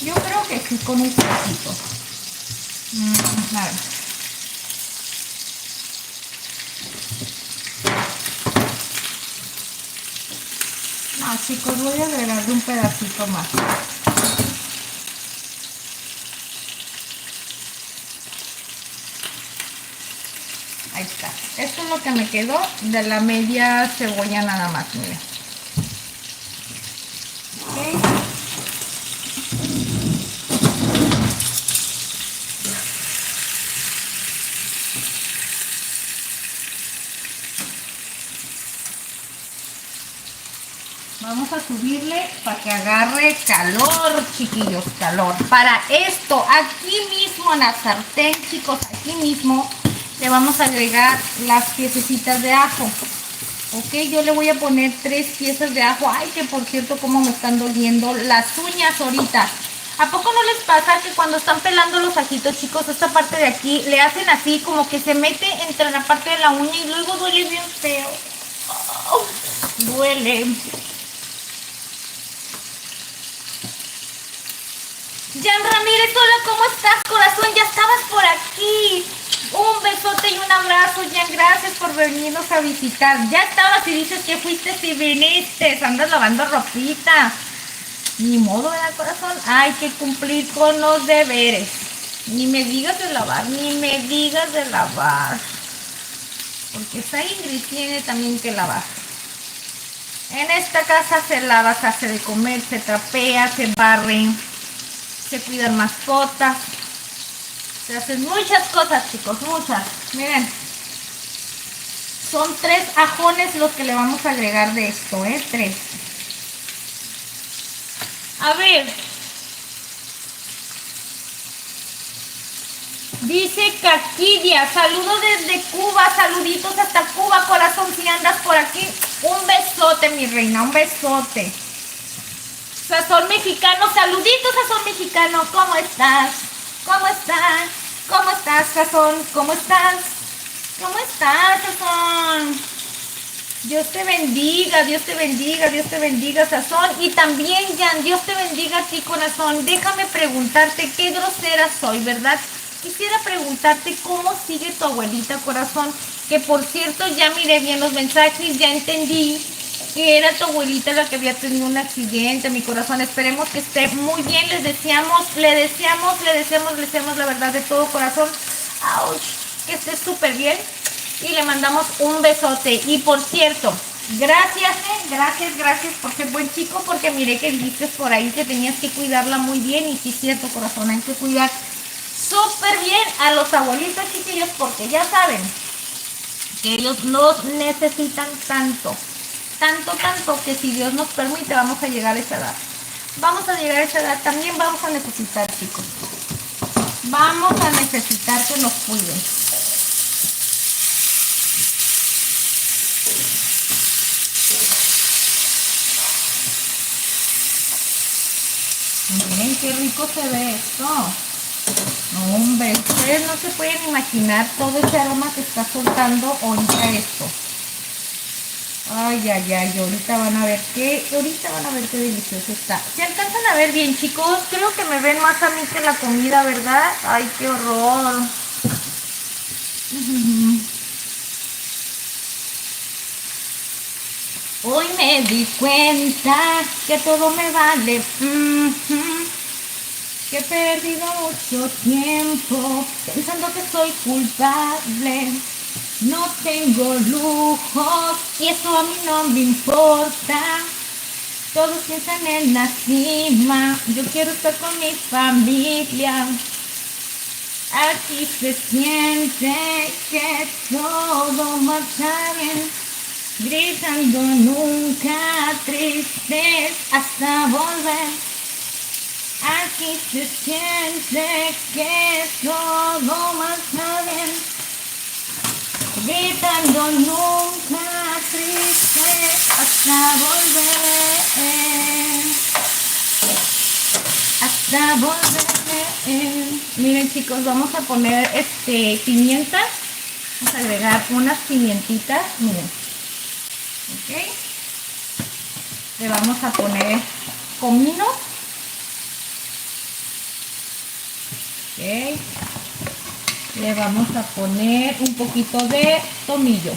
Yo creo que sí, con un cuartito. A ver. No, chicos, voy a agregarle un pedacito más. Ahí está. Esto es lo que me quedó de la media cebolla nada más, miren. Okay. Vamos a subirle para que agarre calor, chiquillos, calor. Para esto, aquí mismo en la sartén, chicos, aquí mismo le vamos a agregar las piececitas de ajo. Ok, yo le voy a poner 3 piezas de ajo. Ay, que por cierto, cómo me están doliendo las uñas ahorita. ¿A poco no les pasa que cuando están pelando los ajitos, chicos, esta parte de aquí, le hacen así, como que se mete entre la parte de la uña y luego duele bien feo? Oh, duele. Jan Ramírez, hola, ¿cómo estás, corazón? Ya estabas por aquí. Un besote y un abrazo, Jan, gracias por venirnos a visitar. Ya estabas y dices que fuiste y viniste, andas lavando ropita. Ni modo, ¿verdad, corazón? Hay que cumplir con los deberes. Ni me digas de lavar, ni me digas de lavar. Porque esa Ingrid tiene también que lavar. En esta casa se lava, se hace de comer, se trapea, se barre, se cuidan mascotas, se hacen muchas cosas, chicos, muchas. Miren, son 3 ajones los que le vamos a agregar de esto, 3. A ver, dice Caquidia, saludos desde Cuba, saluditos hasta Cuba, corazón, si andas por aquí, un besote, mi reina, un besote. Sazón mexicano, saluditos, Sazón mexicano, ¿cómo estás? ¿Cómo estás? ¿Cómo estás, Sazón? ¿Cómo estás? ¿Cómo estás, Sazón? Dios te bendiga, Dios te bendiga, Dios te bendiga, Sazón. Y también, Jan, Dios te bendiga a ti, corazón. Déjame preguntarte, qué grosera soy, ¿verdad? Quisiera preguntarte cómo sigue tu abuelita, corazón. Que por cierto, ya miré bien los mensajes, ya entendí que era tu abuelita la que había tenido un accidente, mi corazón. Esperemos que esté muy bien. Le deseamos la verdad de todo corazón. Ouch, que esté súper bien. Y le mandamos un besote. Y por cierto, gracias por ser buen chico, porque miré que dijiste por ahí que tenías que cuidarla muy bien. Y sí es cierto, corazón, hay que cuidar súper bien a los abuelitos, chiquillos, porque ya saben que ellos los necesitan tanto, que si Dios nos permite vamos a llegar a esa edad. También vamos a necesitar, chicos. Vamos a necesitar que nos cuiden. Miren qué rico se ve esto. No, hombre, Ustedes no se pueden imaginar todo ese aroma que está soltando ahorita esto. Ay, ay, ay, ahorita van a ver qué delicioso está. ¿Se alcanzan a ver bien, chicos? Creo que me ven más a mí que la comida, ¿verdad? Ay, qué horror. Hoy me di cuenta que todo me vale, que he perdido mucho tiempo pensando que soy culpable. No tengo lujos y eso a mí no me importa. Todos piensan en la cima, yo quiero estar con mi familia. Aquí se siente que todo marcha bien, gritando nunca tristes hasta volver. Aquí se siente que todo marcha bien, gritando nunca triste hasta volver, hasta volver. Miren, chicos, vamos a poner pimienta. Vamos a agregar unas pimientitas, miren. Ok. Le vamos a poner comino. Ok. Le vamos a poner un poquito de tomillo.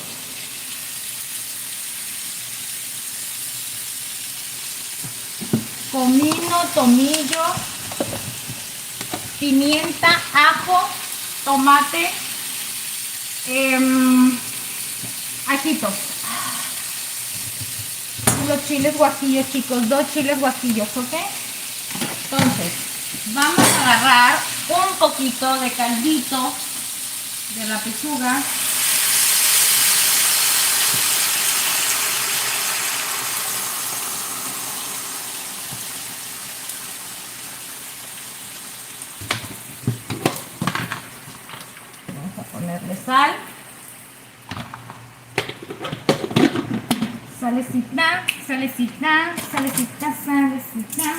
Comino, tomillo, pimienta, ajo, tomate, ajitos. Los chiles guajillos, chicos, 2 chiles guajillos, ¿ok? Entonces, vamos a agarrar un poquito de caldito de la pechuga. Vamos a ponerle sal. Salecita, salecita, salecita, salecita.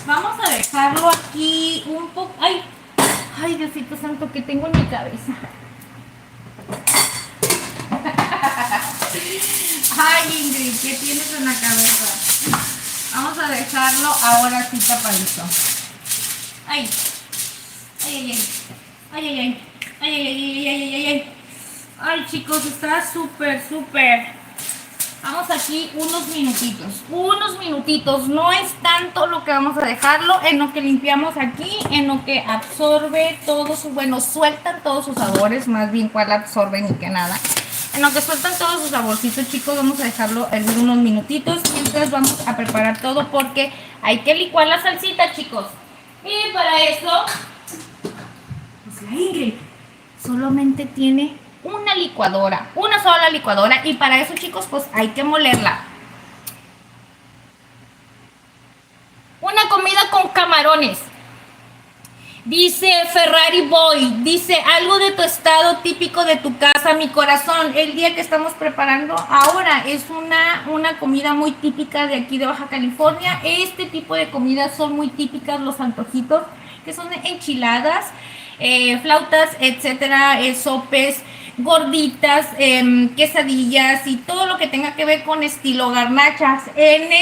Vamos a dejarlo aquí un poco. Ay, ay, Diosito santo, que tengo en mi cabeza. Ay, Ingrid, ¿qué tienes en la cabeza? Vamos a dejarlo ahora sí tapadito. Ay, ay, ay, ay, ay, ay, ay, ay, ay, ay, ay, ay. Ay, chicos, está súper, súper. Vamos aquí unos minutitos, no es tanto lo que vamos a dejarlo, en lo que limpiamos aquí, en lo que absorbe todos sus, bueno, sueltan todos sus sabores, más bien cuál absorben y que nada. En lo que sueltan todos sus saborcitos, chicos, vamos a dejarlo hervir unos minutitos, mientras vamos a preparar todo porque hay que licuar la salsita, chicos. Y para eso, pues la Ingrid solamente tiene una licuadora, una sola licuadora, y para eso, chicos, pues hay que molerla. Una comida con camarones. Dice Ferrari Boy, dice algo de tu estado típico de tu casa, mi corazón. El día que estamos preparando ahora es una comida muy típica de aquí de Baja California. Este tipo de comidas son muy típicas, los antojitos, que son enchiladas, flautas, etcétera, sopes, gorditas, quesadillas y todo lo que tenga que ver con estilo garnachas. En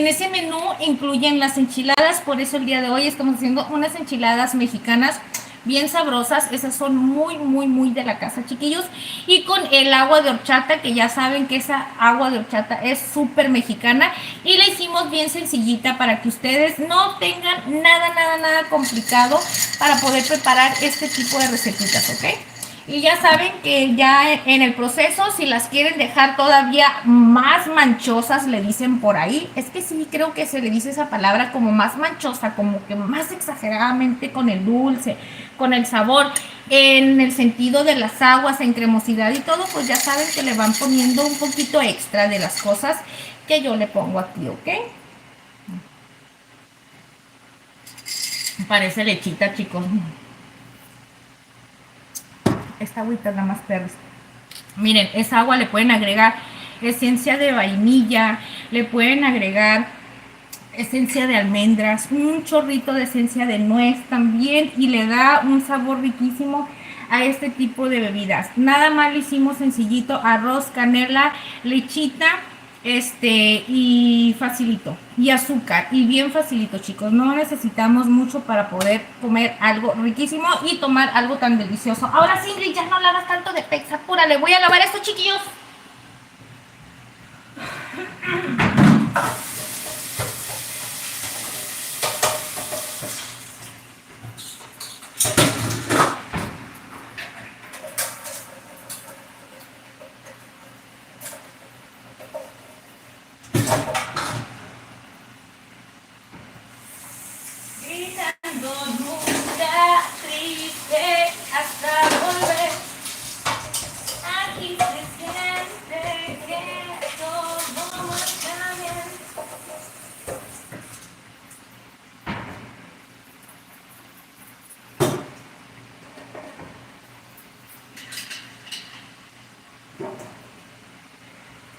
ese menú incluyen las enchiladas, por eso el día de hoy estamos haciendo unas enchiladas mexicanas bien sabrosas. Esas son muy, muy, muy de la casa, chiquillos. Y con el agua de horchata, que ya saben que esa agua de horchata es súper mexicana. Y la hicimos bien sencillita para que ustedes no tengan nada complicado para poder preparar este tipo de recetitas, ¿ok? Y ya saben que ya en el proceso, si las quieren dejar todavía más manchosas, le dicen por ahí. Es que sí, creo que se le dice esa palabra, como más manchosa, como que más exageradamente con el dulce, con el sabor, en el sentido de las aguas, en cremosidad y todo, pues ya saben que le van poniendo un poquito extra de las cosas que yo le pongo aquí, ¿ok? Parece lechita, chicos. Esta agüita es la más perra. Miren, esa agua le pueden agregar esencia de vainilla, le pueden agregar esencia de almendras, un chorrito de esencia de nuez también, y le da un sabor riquísimo a este tipo de bebidas. Nada más le hicimos sencillito: arroz, canela, lechita, y facilito, y azúcar, y bien facilito, chicos. No necesitamos mucho para poder comer algo riquísimo y tomar algo tan delicioso. Ahora sí, Ingrid, ya no la hagas tanto de pexa, apúrale, voy a lavar esto, chiquillos. Gritando nunca, triste hasta volver. Aquí se siente que todo está bien.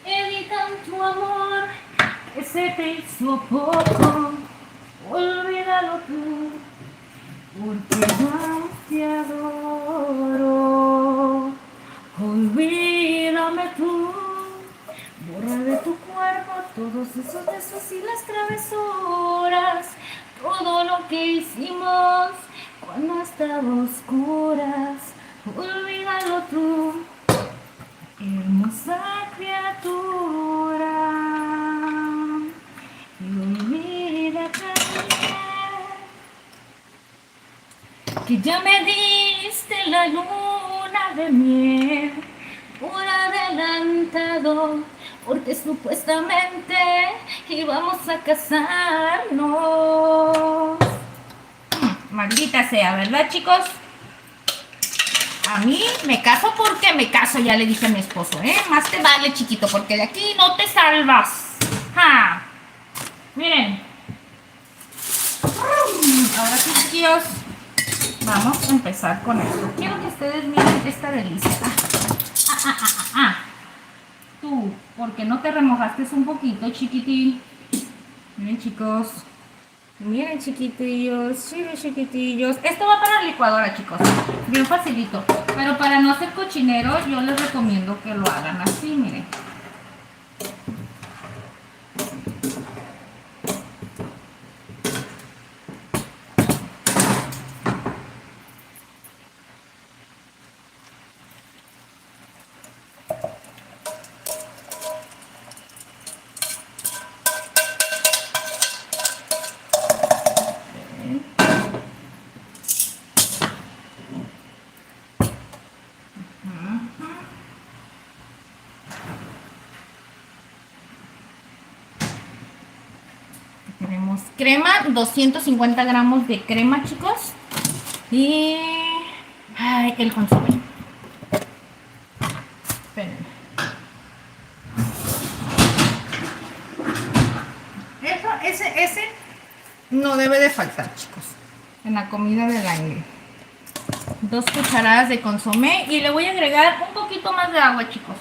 Evitan tu amor, que se te hizo poco. Olvídalo tú, porque más te adoro. Olvídame tú, borra de tu cuerpo todos esos besos y las travesuras, todo lo que hicimos cuando estaba a oscuras. Olvídalo tú, hermosa criatura, y olvida que ya me diste la luna de miel por adelantado, porque supuestamente íbamos a casarnos. Maldita sea, ¿verdad, chicos? A mí me caso porque me caso, ya le dije a mi esposo, ¿eh? Más te vale, chiquito, porque de aquí no te salvas. ¡Ja! Miren. Ahora sí, chiquillos, vamos a empezar con esto. Quiero que ustedes miren esta delicia. Tú, porque no te remojaste un poquito, chiquitín. Miren, chicos. Miren, chiquitillos, chiquitillos. Esto va para la licuadora, chicos. Bien facilito. Pero para no hacer cochinero, yo les recomiendo que lo hagan así, miren. Tenemos crema, 250 gramos de crema, chicos. Y ay, el consomé. Espérenme. Ese no debe de faltar, chicos, en la comida del aire. 2 cucharadas de consomé y le voy a agregar un poquito más de agua, chicos.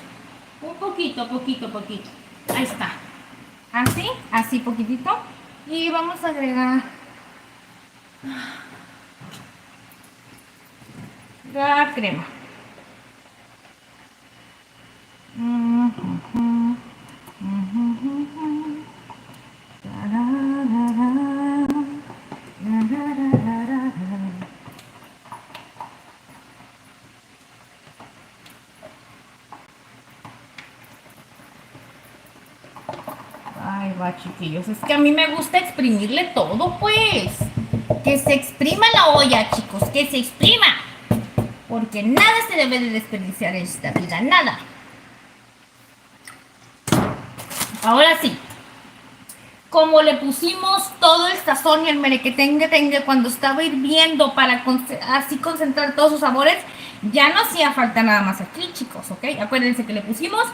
Un poquito. Ahí está. Así poquitito. Y vamos a agregar la crema. Ay, va, chiquillos. Es que a mí me gusta exprimirle todo, pues. Que se exprima la olla, chicos. Que se exprima. Porque nada se debe de desperdiciar en esta vida. Nada. Ahora sí. Como le pusimos todo el sazón y el merequetengue cuando estaba hirviendo para así concentrar todos sus sabores, ya no hacía falta nada más aquí, chicos, ¿ok? Acuérdense que le pusimos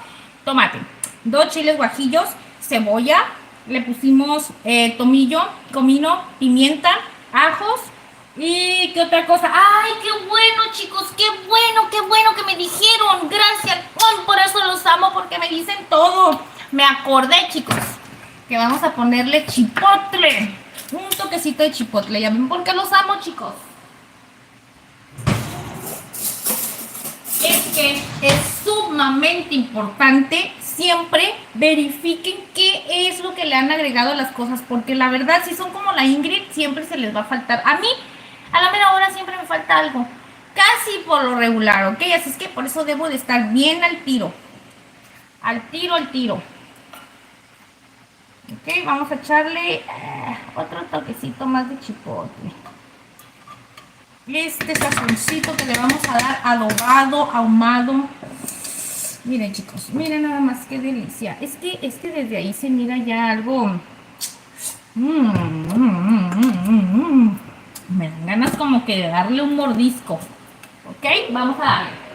tomate, 2 chiles guajillos, cebolla, le pusimos tomillo, comino, pimienta, ajos, ¿Y qué otra cosa? ¡Ay, qué bueno, chicos! Qué bueno que me dijeron! Gracias, por eso los amo, porque me dicen todo. Me acordé, chicos, que vamos a ponerle chipotle. Un toquecito de chipotle. ¿Ya ven por qué los amo, chicos? Es que es sumamente importante. Siempre verifiquen qué es lo que le han agregado a las cosas, porque la verdad, si son como la Ingrid, siempre se les va a faltar. A mí, a la mera hora siempre me falta algo, casi por lo regular, ¿ok? Así es que por eso debo de estar bien al tiro. Al tiro, al tiro. Ok, vamos a echarle otro toquecito más de chipotle. Este sazoncito que le vamos a dar adobado, ahumado. Miren, chicos, miren nada más qué delicia. Es que desde ahí se mira ya algo. Me dan ganas como que de darle un mordisco. Ok, vamos a darle.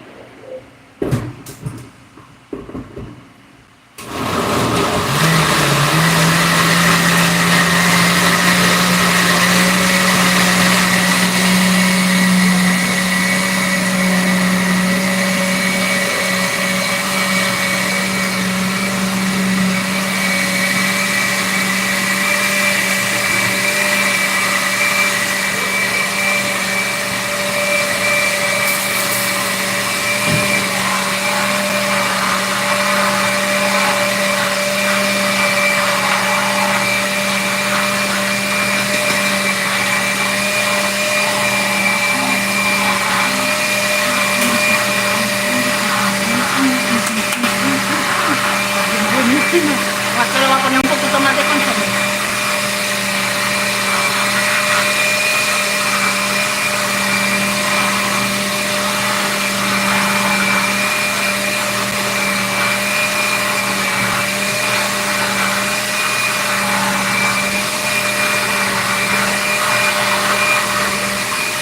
Buenísimo. Aquí le voy a poner un poquito más de consomé.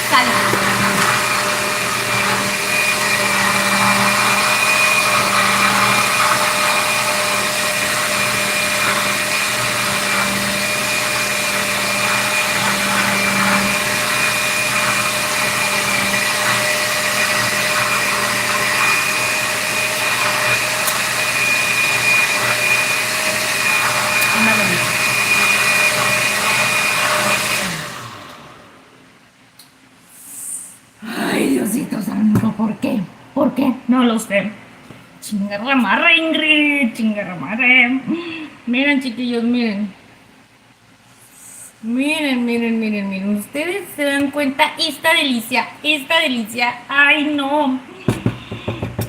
Sal. Una delicia. Ay, Diosito santo, ¿por qué? ¿Por qué? No lo sé. Chingarramarre, Ingrid, chingarramarre. Miren, chiquillos, miren. Miren. Ustedes se dan cuenta, esta delicia. Ay, no.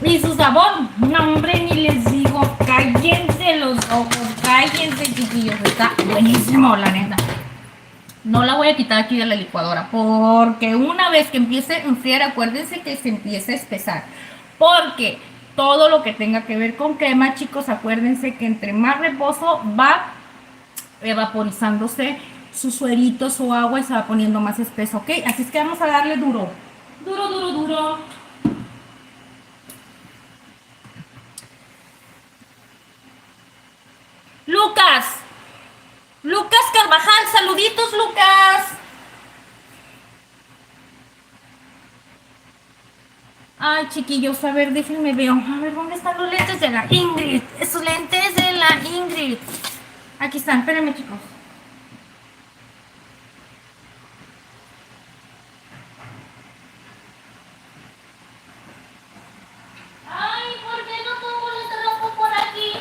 Y su sabor, no, hombre, ni les digo. Cállense los ojos, cállense, chiquillos. Está buenísimo, la neta. No la voy a quitar aquí de la licuadora, porque una vez que empiece a enfriar, acuérdense que se empieza a espesar. Porque todo lo que tenga que ver con crema, chicos, acuérdense que entre más reposo va evaporizándose su suerito, su agua, y se va poniendo más espeso, ¿ok? Así es que vamos a darle duro. Duro. Lucas Carvajal, saluditos, Lucas. Ay, chiquillos, a ver, déjenme ver. A ver, ¿dónde están los lentes de la Ingrid? Esos lentes de la Ingrid. Aquí están, espérenme, chicos. Ay, ¿por qué no pongo el rojo por aquí?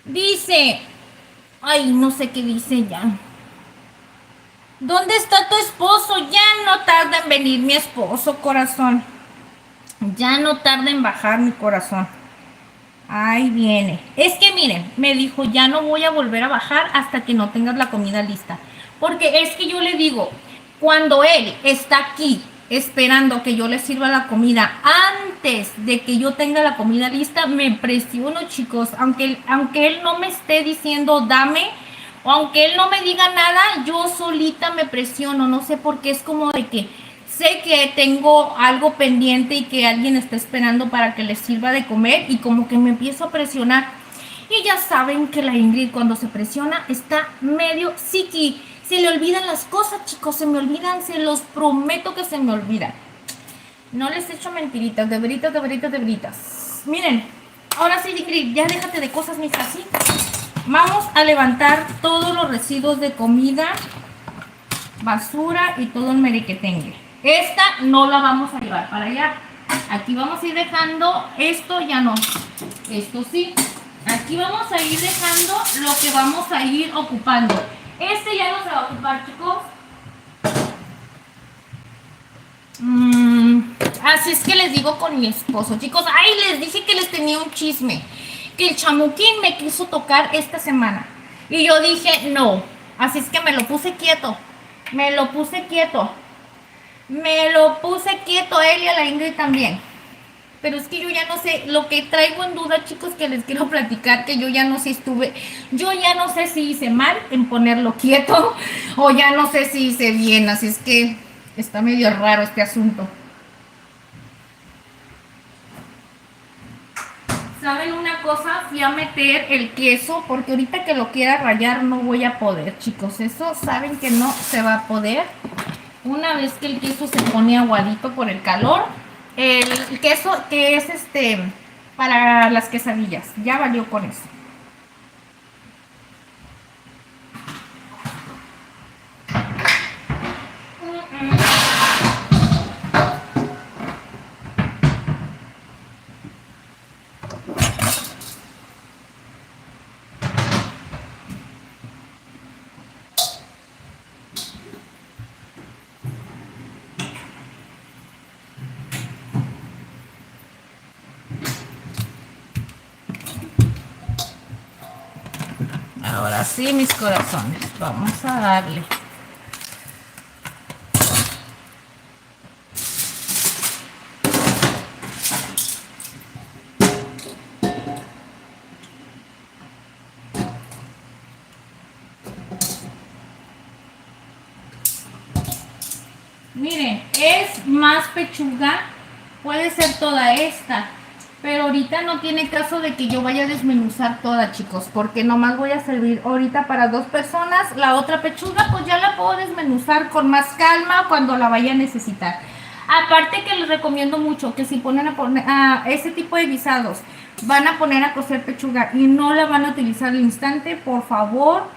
Dice, ay, no sé qué dice ya. ¿Dónde está tu esposo? Ya no tarda en venir mi esposo, corazón. Ya no tarda en bajar mi corazón. Ahí viene. Es que miren, me dijo, ya no voy a volver a bajar hasta que no tengas la comida lista. Porque es que yo le digo, cuando él está aquí esperando que yo le sirva la comida, antes de que yo tenga la comida lista, me presiono, chicos. Aunque él no me esté diciendo dame, o aunque él no me diga nada, yo solita me presiono. No sé por qué, es como de que sé que tengo algo pendiente y que alguien está esperando para que les sirva de comer, y como que me empiezo a presionar. Y ya saben que la Ingrid, cuando se presiona, está medio Se le olvidan las cosas, chicos, se me olvidan, se los prometo que se me olvidan. No les echo mentiritas, de veritas, de veritas, de veritas. Miren, ahora sí, Ingrid, ya déjate de cosas, mija, ¿sí? Vamos a levantar todos los residuos de comida, basura y todo el merequetengue. Esta no la vamos a llevar para allá. Aquí vamos a ir dejando, esto ya no, esto sí. Aquí vamos a ir dejando lo que vamos a ir ocupando. Este ya no se va a ocupar, chicos. Así es que les digo con mi esposo, chicos. Ay, les dije que les tenía un chisme. Que el chamuquín me quiso tocar esta semana. Y yo dije, no. Así es que me lo puse quieto. Me lo puse quieto. Me lo puse quieto, él y a la Ingrid también. Pero es que yo ya no sé, lo que traigo en duda, chicos, que les quiero platicar, que yo ya no sé yo ya no sé si hice mal en ponerlo quieto o ya no sé si hice bien, así es que está medio raro este asunto. ¿Saben una cosa? Fui a meter el queso porque ahorita que lo quiera rallar no voy a poder, chicos, eso saben que no se va a poder. Una vez que el queso se pone aguadito por el calor, el queso que es para las quesadillas, ya valió con eso. Ahora sí, mis corazones, vamos a darle. Miren, es más pechuga, puede ser toda esta, pero ahorita no tiene caso de que yo vaya a desmenuzar toda, chicos, porque nomás voy a servir ahorita para 2 personas. La otra pechuga pues ya la puedo desmenuzar con más calma cuando la vaya a necesitar. Aparte que les recomiendo mucho que si ponen a ese tipo de guisados, van a poner a cocer pechuga y no la van a utilizar al instante, por favor,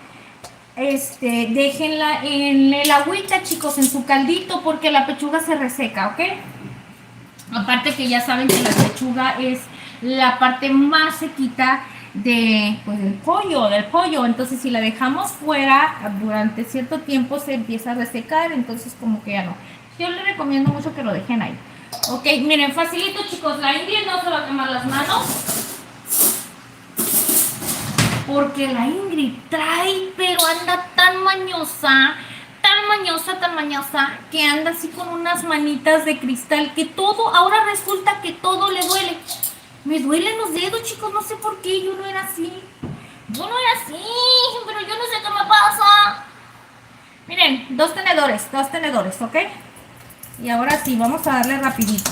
déjenla en el agüita, chicos, en su caldito, porque la pechuga se reseca, ¿ok? Aparte que ya saben que la pechuga es la parte más sequita del pollo. Entonces si la dejamos fuera durante cierto tiempo se empieza a resecar, entonces como que ya no. Yo les recomiendo mucho que lo dejen ahí. Ok, miren, facilito, chicos, la Ingrid no se va a quemar las manos. Porque la Ingrid trae, pero anda tan mañosa, que anda así con unas manitas de cristal, que todo, ahora resulta que todo le duele. Me duelen los dedos, chicos, no sé por qué, yo no era así. Yo no era así, pero yo no sé qué me pasa. Miren, 2 tenedores, ¿ok? Y ahora sí, vamos a darle rapidito.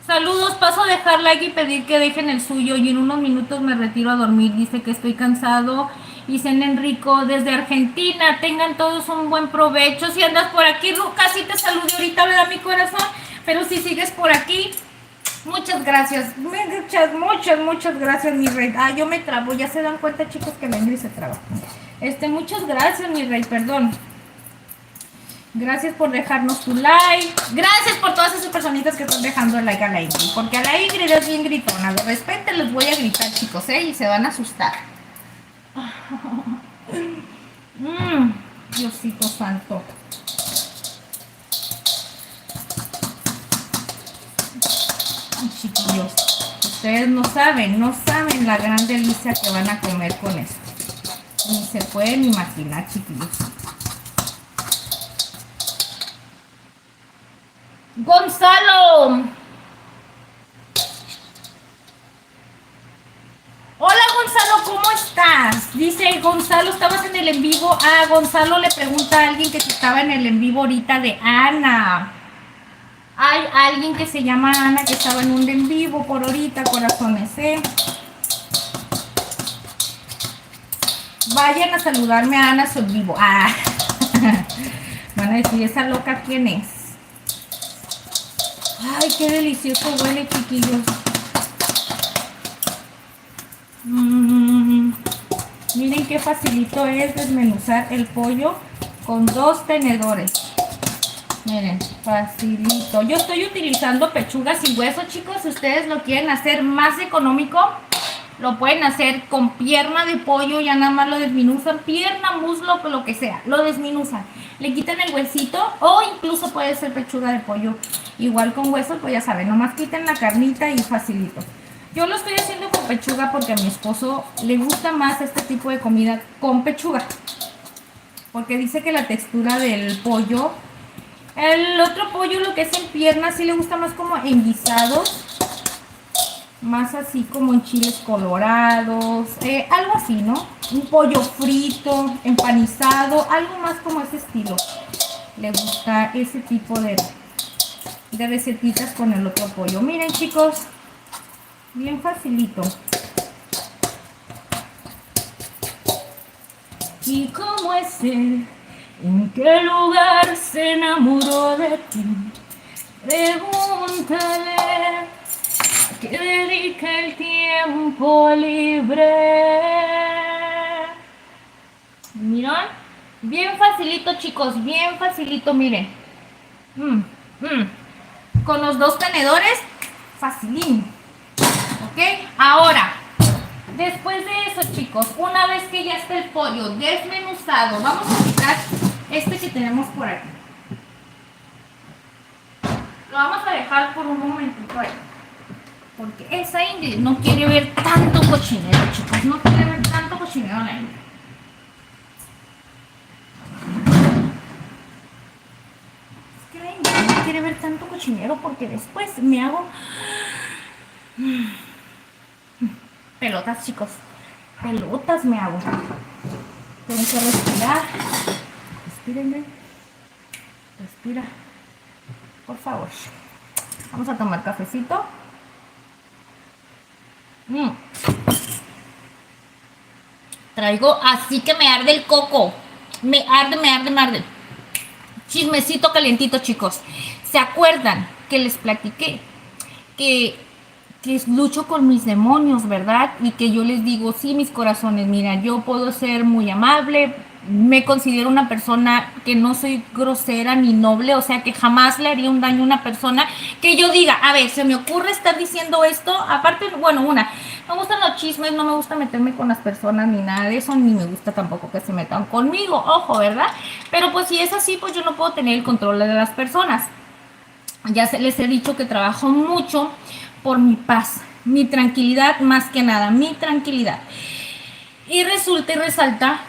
Saludos, paso a dejar like y pedir que dejen el suyo y en unos minutos me retiro a dormir. Dice que estoy cansado y cenen rico desde Argentina. Tengan todos un buen provecho. Si andas por aquí, casi te saludé ahorita, ¿verdad, mi corazón? Pero si sigues por aquí, muchas gracias. Muchas gracias, mi rey. Ah, yo me trabo. Ya se dan cuenta, chicos, que la Ingrid se traba. Muchas gracias, mi rey, perdón. Gracias por dejarnos tu like. Gracias por todas esas personitas que están dejando el like a la Ingrid. Porque a la Ingrid es bien gritona. De repente les voy a gritar, chicos, y se van a asustar. Diosito santo. Ay, chiquillos. Ustedes no saben la gran delicia que van a comer con esto. Ni se pueden imaginar, chiquillos. Gonzalo. Hola, Gonzalo, ¿cómo estás? Dice Gonzalo, ¿estabas en el en vivo? Ah, Gonzalo le pregunta a alguien que si estaba en el en vivo ahorita de Ana. Hay alguien que se llama Ana que estaba en un en vivo por ahorita, corazones, vayan a saludarme a Ana Soy Vivo. Ah. Van a decir, ¿esa loca quién es? Ay, qué delicioso huele, chiquillos. Miren qué facilito es desmenuzar el pollo con 2 tenedores. Miren, facilito. Yo estoy utilizando pechuga sin hueso, chicos. Si ustedes lo quieren hacer más económico, lo pueden hacer con pierna de pollo. Ya nada más lo desmenuzan. Pierna, muslo, lo que sea. Lo desmenuzan. Le quitan el huesito o incluso puede ser pechuga de pollo. Igual con hueso, pues ya saben. Nomás quiten la carnita y facilito. Yo lo estoy haciendo con pechuga porque a mi esposo le gusta más este tipo de comida con pechuga. Porque dice que la textura del pollo... El otro pollo, lo que es en pierna, sí le gusta más como en guisados. Más así como en chiles colorados. Algo así, ¿no? Un pollo frito, empanizado. Algo más como ese estilo. Le gusta ese tipo de recetitas con el otro pollo. Miren, chicos. Bien facilito. ¿Y cómo es él? ¿En qué lugar se enamoró de ti? Pregúntale a qué dedica el tiempo libre. ¿Miran? Bien facilito, chicos, bien facilito, miren. Con los 2 tenedores, facilín. ¿Ok? Ahora, después de eso, chicos, una vez que ya está el pollo desmenuzado, vamos a quitar este que tenemos por aquí. Lo vamos a dejar por un momentito ahí. Porque esa Ingrid no quiere ver tanto cochinero, chicos. No quiere ver tanto cochinero en la Ingrid. Es que la Ingrid no quiere ver tanto cochinero porque después me hago... pelotas, chicos. Pelotas me hago. Tengo que respirar. Respírenme. Respira. Por favor. Vamos a tomar cafecito. Traigo así que me arde el coco. Me arde. Chismecito calientito, chicos. ¿Se acuerdan que les platiqué que lucho con mis demonios, verdad? Y que yo les digo, sí, mis corazones, mira, yo puedo ser muy amable, me considero una persona que no soy grosera ni noble, o sea, que jamás le haría un daño a una persona que yo diga, a ver, se me ocurre estar diciendo esto, aparte, bueno, me gustan los chismes, no me gusta meterme con las personas ni nada de eso, ni me gusta tampoco que se metan conmigo, ojo, ¿verdad? Pero pues si es así, pues yo no puedo tener el control de las personas. Ya les he dicho que trabajo mucho por mi paz, mi tranquilidad, más que nada, mi tranquilidad. Y resulta y resalta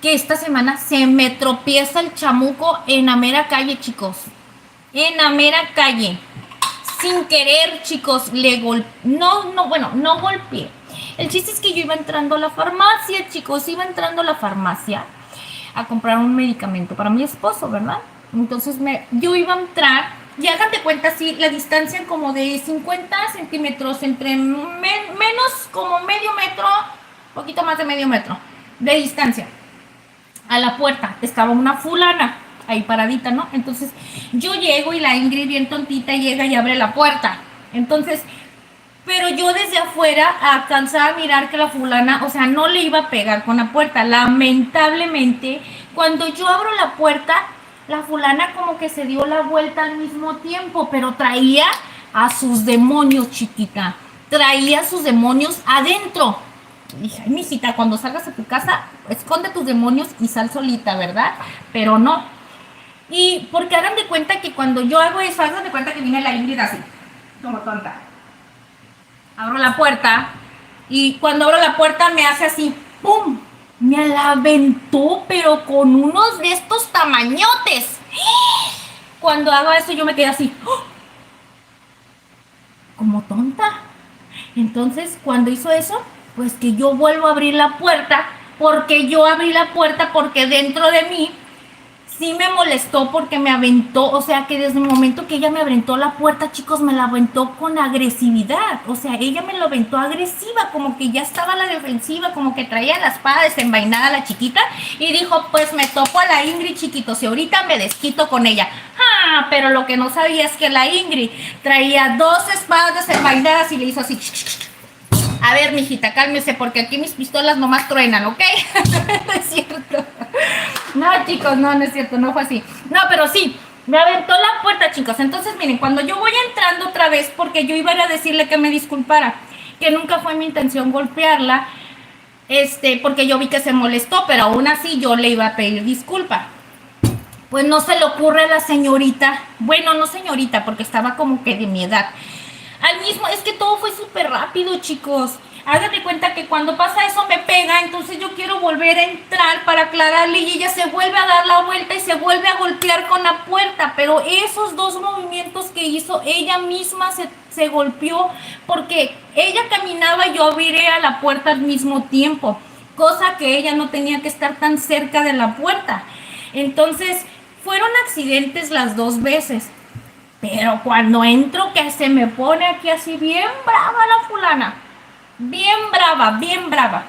que esta semana se me tropieza el chamuco en la mera calle, chicos. En la mera calle. Sin querer, chicos, no golpeé. El chiste es que yo iba entrando a la farmacia, chicos, a comprar un medicamento para mi esposo, ¿verdad? Entonces yo iba a entrar. Y hagan de cuenta, sí, la distancia como de 50 centímetros entre menos como medio metro, poquito más de medio metro de distancia. A la puerta estaba una fulana ahí paradita, ¿no? Entonces yo llego y la Ingrid bien tontita llega y abre la puerta. Entonces, pero yo desde afuera alcanzaba a mirar que la fulana, o sea, no le iba a pegar con la puerta. Lamentablemente, cuando yo abro la puerta, la fulana como que se dio la vuelta al mismo tiempo, pero traía a sus demonios, chiquita. Traía a sus demonios adentro. Dije, ay, mijita, cuando salgas a tu casa, esconde tus demonios y sal solita, ¿verdad? Pero no. Y porque hagan de cuenta que cuando yo hago eso, hagan de cuenta que viene la Ingrid así, como tonta. Abro la puerta y cuando abro la puerta me hace así, ¡pum! Me la aventó, pero con unos de estos tamañotes. Cuando hago eso yo me quedé así, ¡oh! Como tonta. Entonces, cuando hizo eso, pues que yo vuelvo a abrir la puerta, porque yo abrí la puerta porque dentro de mí sí me molestó porque me aventó, o sea, que desde el momento que ella me aventó la puerta, chicos, me la aventó con agresividad, o sea, ella me lo aventó agresiva, como que ya estaba a la defensiva, como que traía la espada desenvainada la chiquita, y dijo, pues me topo a la Ingrid, chiquitos, y ahorita me desquito con ella. Ah, pero lo que no sabía es que la Ingrid traía dos espadas desenvainadas y le hizo así. A ver, mijita, cálmese, porque aquí mis pistolas nomás truenan, ¿ok? No es cierto. No, chicos, no es cierto, no fue así. No, pero sí, me aventó la puerta, chicos. Entonces, miren, cuando yo voy entrando otra vez, porque yo iba a decirle que me disculpara, que nunca fue mi intención golpearla, porque yo vi que se molestó, pero aún así yo le iba a pedir disculpa. Pues no se le ocurre a la señorita, bueno, no señorita, porque estaba como que de mi edad. Al mismo, es que todo fue súper rápido, chicos. Hágate cuenta que cuando pasa eso me pega, entonces yo quiero volver a entrar para aclararle y ella se vuelve a dar la vuelta y se vuelve a golpear con la puerta. Pero esos dos movimientos que hizo, ella misma se golpeó porque ella caminaba y yo abriré a la puerta al mismo tiempo, cosa que ella no tenía que estar tan cerca de la puerta. Entonces, fueron accidentes las dos veces. Pero cuando entro que se me pone aquí así bien brava la fulana. Bien brava, bien brava.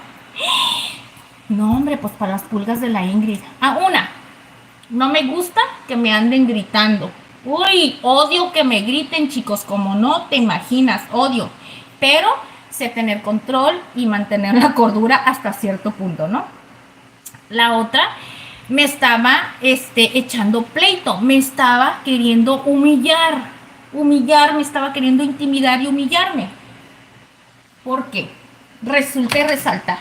No, hombre, pues para las pulgas de la Ingrid. No me gusta que me anden gritando. Uy, odio que me griten, chicos, como no te imaginas, odio. Pero sé tener control y mantener la cordura hasta cierto punto, ¿no? La otra me estaba echando pleito, me estaba queriendo humillar, me estaba queriendo intimidar y humillarme. ¿Por qué? Resulta y resalta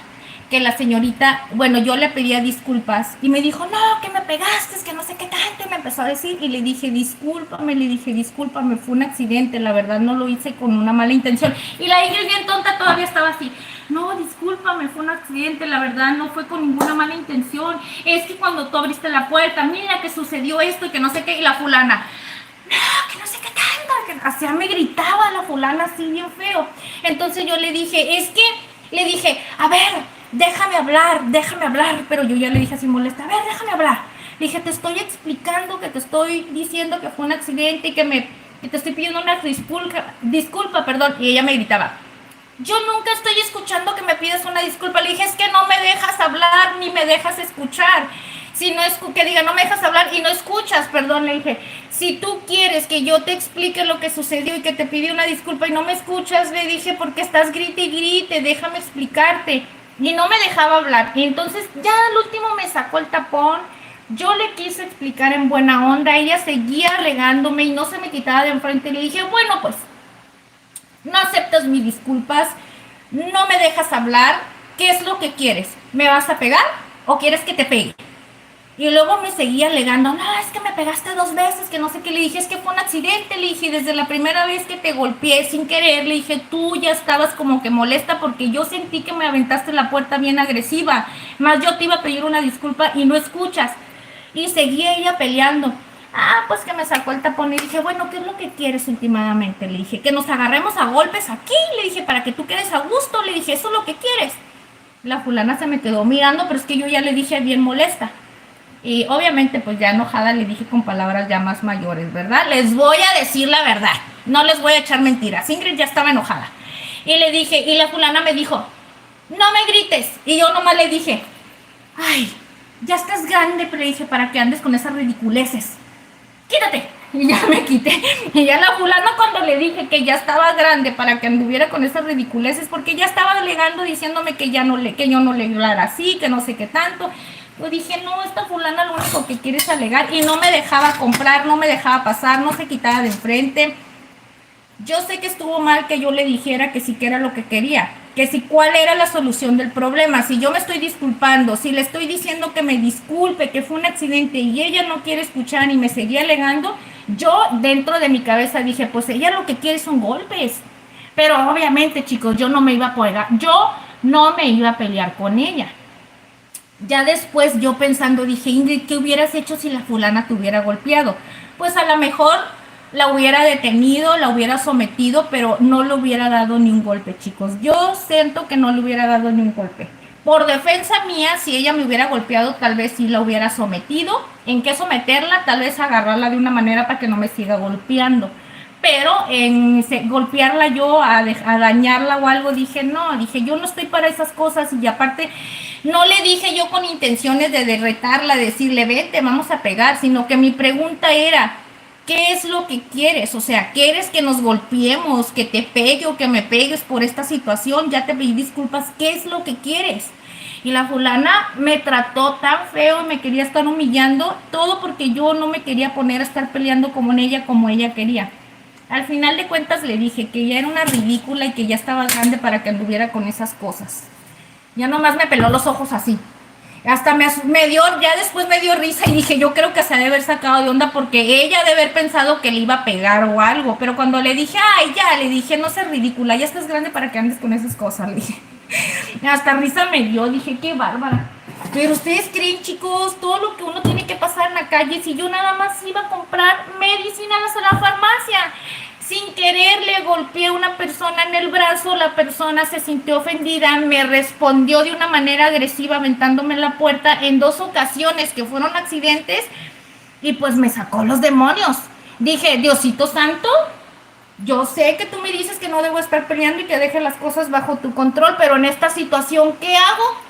que la señorita, bueno, yo le pedía disculpas y me dijo, no, que me pegaste, que no sé qué tanto, y me empezó a decir, y le dije, discúlpame, fue un accidente, la verdad no lo hice con una mala intención. Y la Ingrid bien tonta todavía estaba así, no, discúlpame, fue un accidente, la verdad no fue con ninguna mala intención, es que cuando tú abriste la puerta, mira que sucedió esto y que no sé qué, y la fulana, no, que no sé qué tanto, que así me gritaba la fulana así bien feo. Entonces yo le dije, a ver, déjame hablar, pero yo ya le dije así molesta, a ver, déjame hablar. Le dije, te estoy explicando, que te estoy diciendo que fue un accidente y que te estoy pidiendo una disculpa, perdón. Y ella me gritaba, yo nunca estoy escuchando que me pidas una disculpa. Le dije, es que no me dejas hablar ni me dejas escuchar. Si no es que diga, no me dejas hablar y no escuchas, perdón, le dije, si tú quieres que yo te explique lo que sucedió y que te pidí una disculpa y no me escuchas, le dije, porque estás grite y grite, déjame explicarte. Y no me dejaba hablar. Y entonces ya al último me sacó el tapón. Yo le quise explicar en buena onda, ella seguía alegándome y no se me quitaba de enfrente. Le dije, bueno, pues, no aceptas mis disculpas, no me dejas hablar, ¿qué es lo que quieres? ¿Me vas a pegar o quieres que te pegue? Y luego me seguía alegando, no, es que me pegaste 2 veces, que no sé qué. Le dije, es que fue un accidente, le dije, desde la primera vez que te golpeé sin querer, le dije, tú ya estabas como que molesta porque yo sentí que me aventaste la puerta bien agresiva, más yo te iba a pedir una disculpa y no escuchas. Y seguía ella peleando. Pues que me sacó el tapón y dije, bueno, ¿qué es lo que quieres últimamente? Le dije, que nos agarremos a golpes aquí, le dije, para que tú quedes a gusto, le dije, eso es lo que quieres. La fulana se me quedó mirando, pero es que yo ya le dije bien molesta. Y obviamente pues ya enojada le dije con palabras ya más mayores, ¿verdad? Les voy a decir la verdad, no les voy a echar mentiras. Ingrid ya estaba enojada. Y le dije, y la fulana me dijo, no me grites. Y yo nomás le dije, ay, ya estás grande, pero le dije, para que andes con esas ridiculeces. Quítate. Y ya me quité. Y ya la fulana cuando le dije que ya estaba grande para que anduviera con esas ridiculeces, porque ya estaba alegando diciéndome que yo no le hablara así, que no sé qué tanto. Yo dije, no, esta fulana lo único que quiere es alegar, y no me dejaba comprar, no me dejaba pasar, no se quitaba de enfrente. Yo sé que estuvo mal que yo le dijera que sí que era lo que quería, que sí cuál era la solución del problema. Si yo me estoy disculpando, si le estoy diciendo que me disculpe, que fue un accidente y ella no quiere escuchar y me seguía alegando, yo dentro de mi cabeza dije, pues ella lo que quiere son golpes. Pero obviamente, chicos, yo no me iba a pelear con ella. Ya después yo pensando dije, Ingrid, ¿qué hubieras hecho si la fulana te hubiera golpeado? Pues a lo mejor la hubiera detenido, la hubiera sometido, pero no le hubiera dado ni un golpe, chicos. Yo siento que no le hubiera dado ni un golpe. Por defensa mía, si ella me hubiera golpeado, tal vez sí la hubiera sometido. ¿En qué someterla? Tal vez agarrarla de una manera para que no me siga golpeando. Pero en golpearla yo, a dañarla o algo, dije, no, dije, yo no estoy para esas cosas. Y aparte, no le dije yo con intenciones de derretarla, decirle, vete, vamos a pegar, sino que mi pregunta era, ¿qué es lo que quieres? O sea, ¿quieres que nos golpeemos, que te pegue o que me pegues por esta situación? Ya te pedí disculpas, ¿qué es lo que quieres? Y la fulana me trató tan feo y me quería estar humillando, todo porque yo no me quería poner a estar peleando con ella como ella quería. Al final de cuentas le dije que ella era una ridícula y que ya estaba grande para que anduviera con esas cosas. Ya nomás me peló los ojos así. Hasta me dio, ya después me dio risa y dije, yo creo que se ha de haber sacado de onda porque ella debe haber pensado que le iba a pegar o algo. Pero cuando le dije, ay, ya, le dije, no seas ridícula, ya estás grande para que andes con esas cosas, le dije. Hasta risa me dio, dije, qué bárbara. Pero ustedes creen, chicos, todo lo que uno tiene que pasar en la calle. Si yo nada más iba a comprar medicinas a la farmacia, sin querer le golpeé a una persona en el brazo, la persona se sintió ofendida, me respondió de una manera agresiva aventándome en la puerta en 2 ocasiones que fueron accidentes y pues me sacó los demonios. Dije, Diosito Santo, yo sé que tú me dices que no debo estar peleando y que deje las cosas bajo tu control, pero en esta situación, ¿qué hago?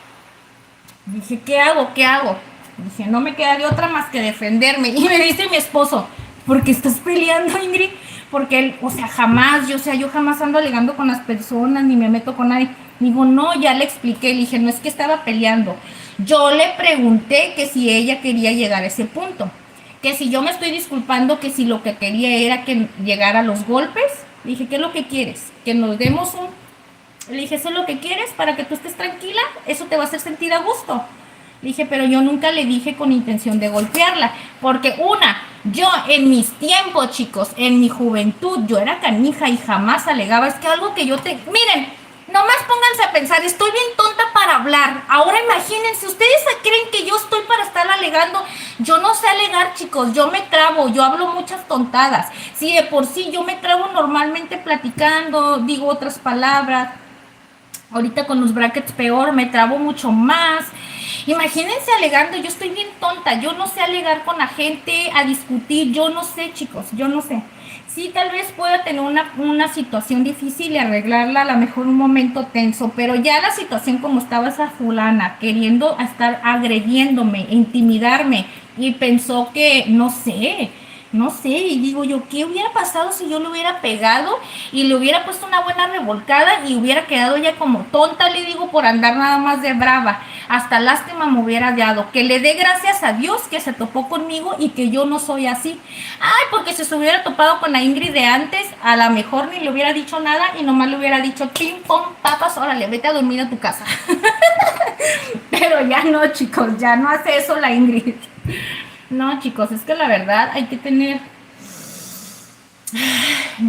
Dije, ¿qué hago? ¿Qué hago? Dije, no me queda de otra más que defenderme. Y me dice mi esposo, ¿por qué estás peleando, Ingrid? Porque él, o sea, jamás, yo jamás ando alegando con las personas, ni me meto con nadie. Digo, no, ya le expliqué, le dije, no es que estaba peleando. Yo le pregunté que si ella quería llegar a ese punto. Que si yo me estoy disculpando, que si lo que quería era que llegara a los golpes. Le dije, ¿qué es lo que quieres? Que nos demos un... Le dije, ¿eso es lo que quieres para que tú estés tranquila? Eso te va a hacer sentir a gusto. Le dije, pero yo nunca le dije con intención de golpearla. Porque yo en mis tiempos, chicos, en mi juventud, yo era canija y jamás alegaba. Es que algo que yo te... Miren, nomás pónganse a pensar, estoy bien tonta para hablar. Ahora imagínense, ustedes creen que yo estoy para estar alegando. Yo no sé alegar, chicos, yo me trabo, yo hablo muchas tontadas. Si de por sí yo me trabo normalmente platicando, digo otras palabras. Ahorita con los brackets peor, me trabo mucho más. Imagínense alegando, yo estoy bien tonta, yo no sé alegar con la gente, a discutir, yo no sé, chicos, yo no sé. Sí, tal vez pueda tener una situación difícil y arreglarla, a lo mejor un momento tenso, pero ya la situación como estaba esa fulana, queriendo estar agrediéndome, intimidarme, y pensó que, no sé, y digo yo, ¿qué hubiera pasado si yo le hubiera pegado y le hubiera puesto una buena revolcada y hubiera quedado ya como tonta, le digo, por andar nada más de brava? Hasta lástima me hubiera dado. Que le dé gracias a Dios que se topó conmigo y que yo no soy así. Ay, porque si se hubiera topado con la Ingrid de antes, a lo mejor ni le hubiera dicho nada y nomás le hubiera dicho, pim, pom, papas, órale, vete a dormir a tu casa. Pero ya no, chicos, ya no hace eso la Ingrid. No, chicos, es que la verdad hay que tener...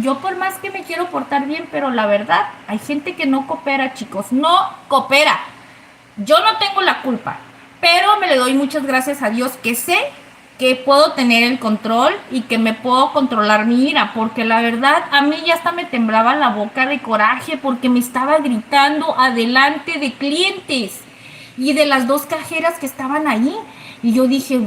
Yo por más que me quiero portar bien, pero la verdad, hay gente que no coopera, chicos, no coopera. Yo no tengo la culpa, pero me le doy muchas gracias a Dios que sé que puedo tener el control y que me puedo controlar mi ira, porque la verdad a mí ya hasta me temblaba la boca de coraje porque me estaba gritando adelante de clientes y de las 2 cajeras que estaban ahí. Y yo dije,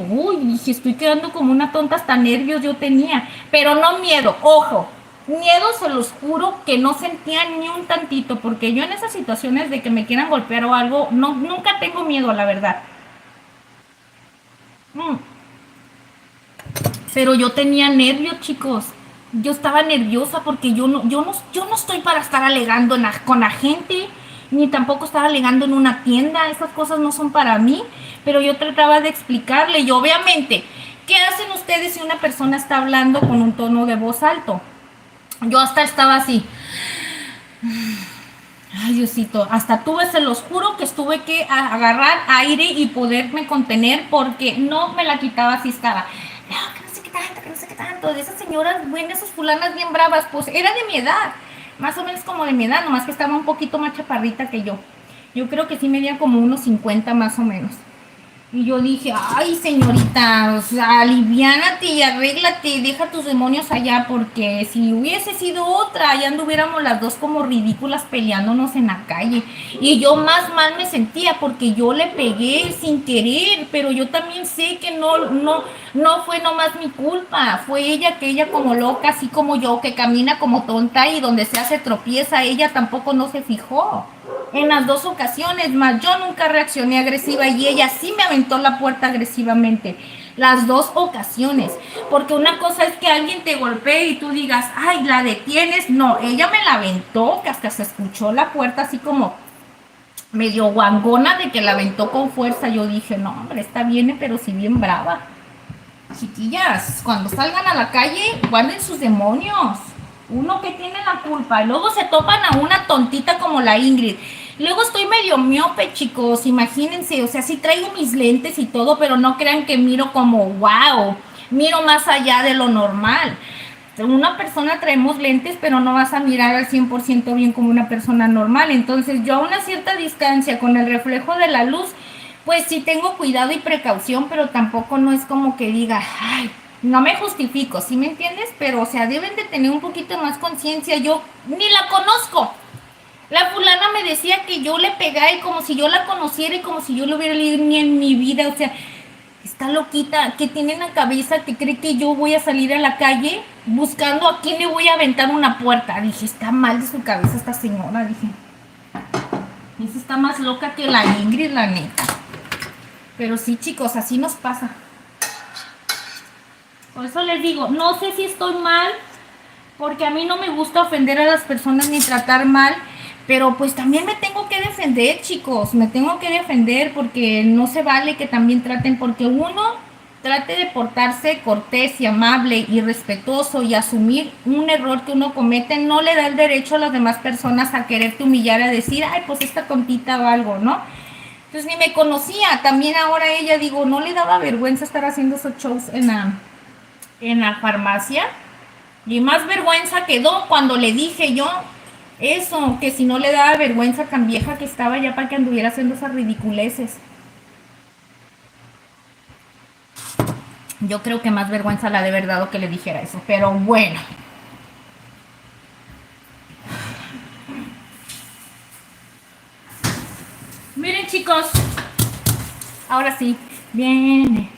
estoy quedando como una tonta, hasta nervios yo tenía. Pero no miedo, ojo, miedo se los juro que no sentía ni un tantito, porque yo en esas situaciones de que me quieran golpear o algo, no, nunca tengo miedo, la verdad. Pero yo tenía nervios, chicos. Yo estaba nerviosa porque yo no estoy para estar alegando con la gente, ni tampoco estar alegando en una tienda. Esas cosas no son para mí. Pero yo trataba de explicarle, y obviamente, ¿qué hacen ustedes si una persona está hablando con un tono de voz alto? Yo hasta estaba así. Ay, Diosito, hasta se los juro que tuve que agarrar aire y poderme contener porque no me la quitaba así estaba. No, que no sé qué tanto, de esas señoras, bueno, esas fulanas bien bravas, pues era de mi edad, más o menos como de mi edad, nomás que estaba un poquito más chaparrita que yo. Yo creo que sí medía como unos 50 más o menos. Y yo dije, ay, señorita, o sea, aliviánate y arréglate, deja tus demonios allá, porque si hubiese sido otra, ya anduviéramos las dos como ridículas peleándonos en la calle. Y yo más mal me sentía porque yo le pegué sin querer, pero yo también sé que no fue nomás mi culpa, fue ella, que ella como loca, así como yo, que camina como tonta y donde se hace tropieza, ella tampoco no se fijó en las dos ocasiones, más yo nunca reaccioné agresiva y ella sí me aventó la puerta agresivamente. Las dos ocasiones. Porque una cosa es que alguien te golpee y tú digas, ay, la detienes. No, ella me la aventó, que hasta se escuchó la puerta así como medio guangona de que la aventó con fuerza. Yo dije, no, hombre, esta viene, pero si bien brava. Chiquillas, cuando salgan a la calle, guarden sus demonios. Uno que tiene la culpa. Y luego se topan a una tontita como la Ingrid. Luego estoy medio miope, chicos. Imagínense, o sea, sí traigo mis lentes y todo, pero no crean que miro como wow. Miro más allá de lo normal. Una persona traemos lentes, pero no vas a mirar al 100% bien como una persona normal. Entonces, yo a una cierta distancia, con el reflejo de la luz, pues sí tengo cuidado y precaución, pero tampoco no es como que diga, ay, no me justifico, ¿sí me entiendes? Pero, o sea, deben de tener un poquito más conciencia. Yo ni la conozco. La fulana me decía que yo le pegaba y como si yo la conociera y como si yo lo hubiera leído ni en mi vida. O sea, está loquita, que tiene en la cabeza que cree que yo voy a salir a la calle buscando a quién le voy a aventar una puerta. Dije, está mal de su cabeza esta señora. Dije, esa está más loca que la Ingrid, la neta. Pero sí, chicos, así nos pasa. Por eso les digo, no sé si estoy mal, porque a mí no me gusta ofender a las personas ni tratar mal, pero pues también me tengo que defender, chicos, me tengo que defender porque no se vale que también traten, porque uno trate de portarse cortés y amable y respetuoso y asumir un error que uno comete, no le da el derecho a las demás personas a quererte humillar, a decir, ay, pues esta tontita o algo, ¿no? Entonces ni me conocía, también ahora ella, digo, no le daba vergüenza estar haciendo esos shows en la farmacia. Y más vergüenza quedó cuando le dije yo eso, que si no le daba vergüenza tan vieja que estaba ya para que anduviera haciendo esas ridiculeces. Yo creo que más vergüenza la de haber dado que le dijera eso, pero bueno. Miren, chicos, ahora sí, viene.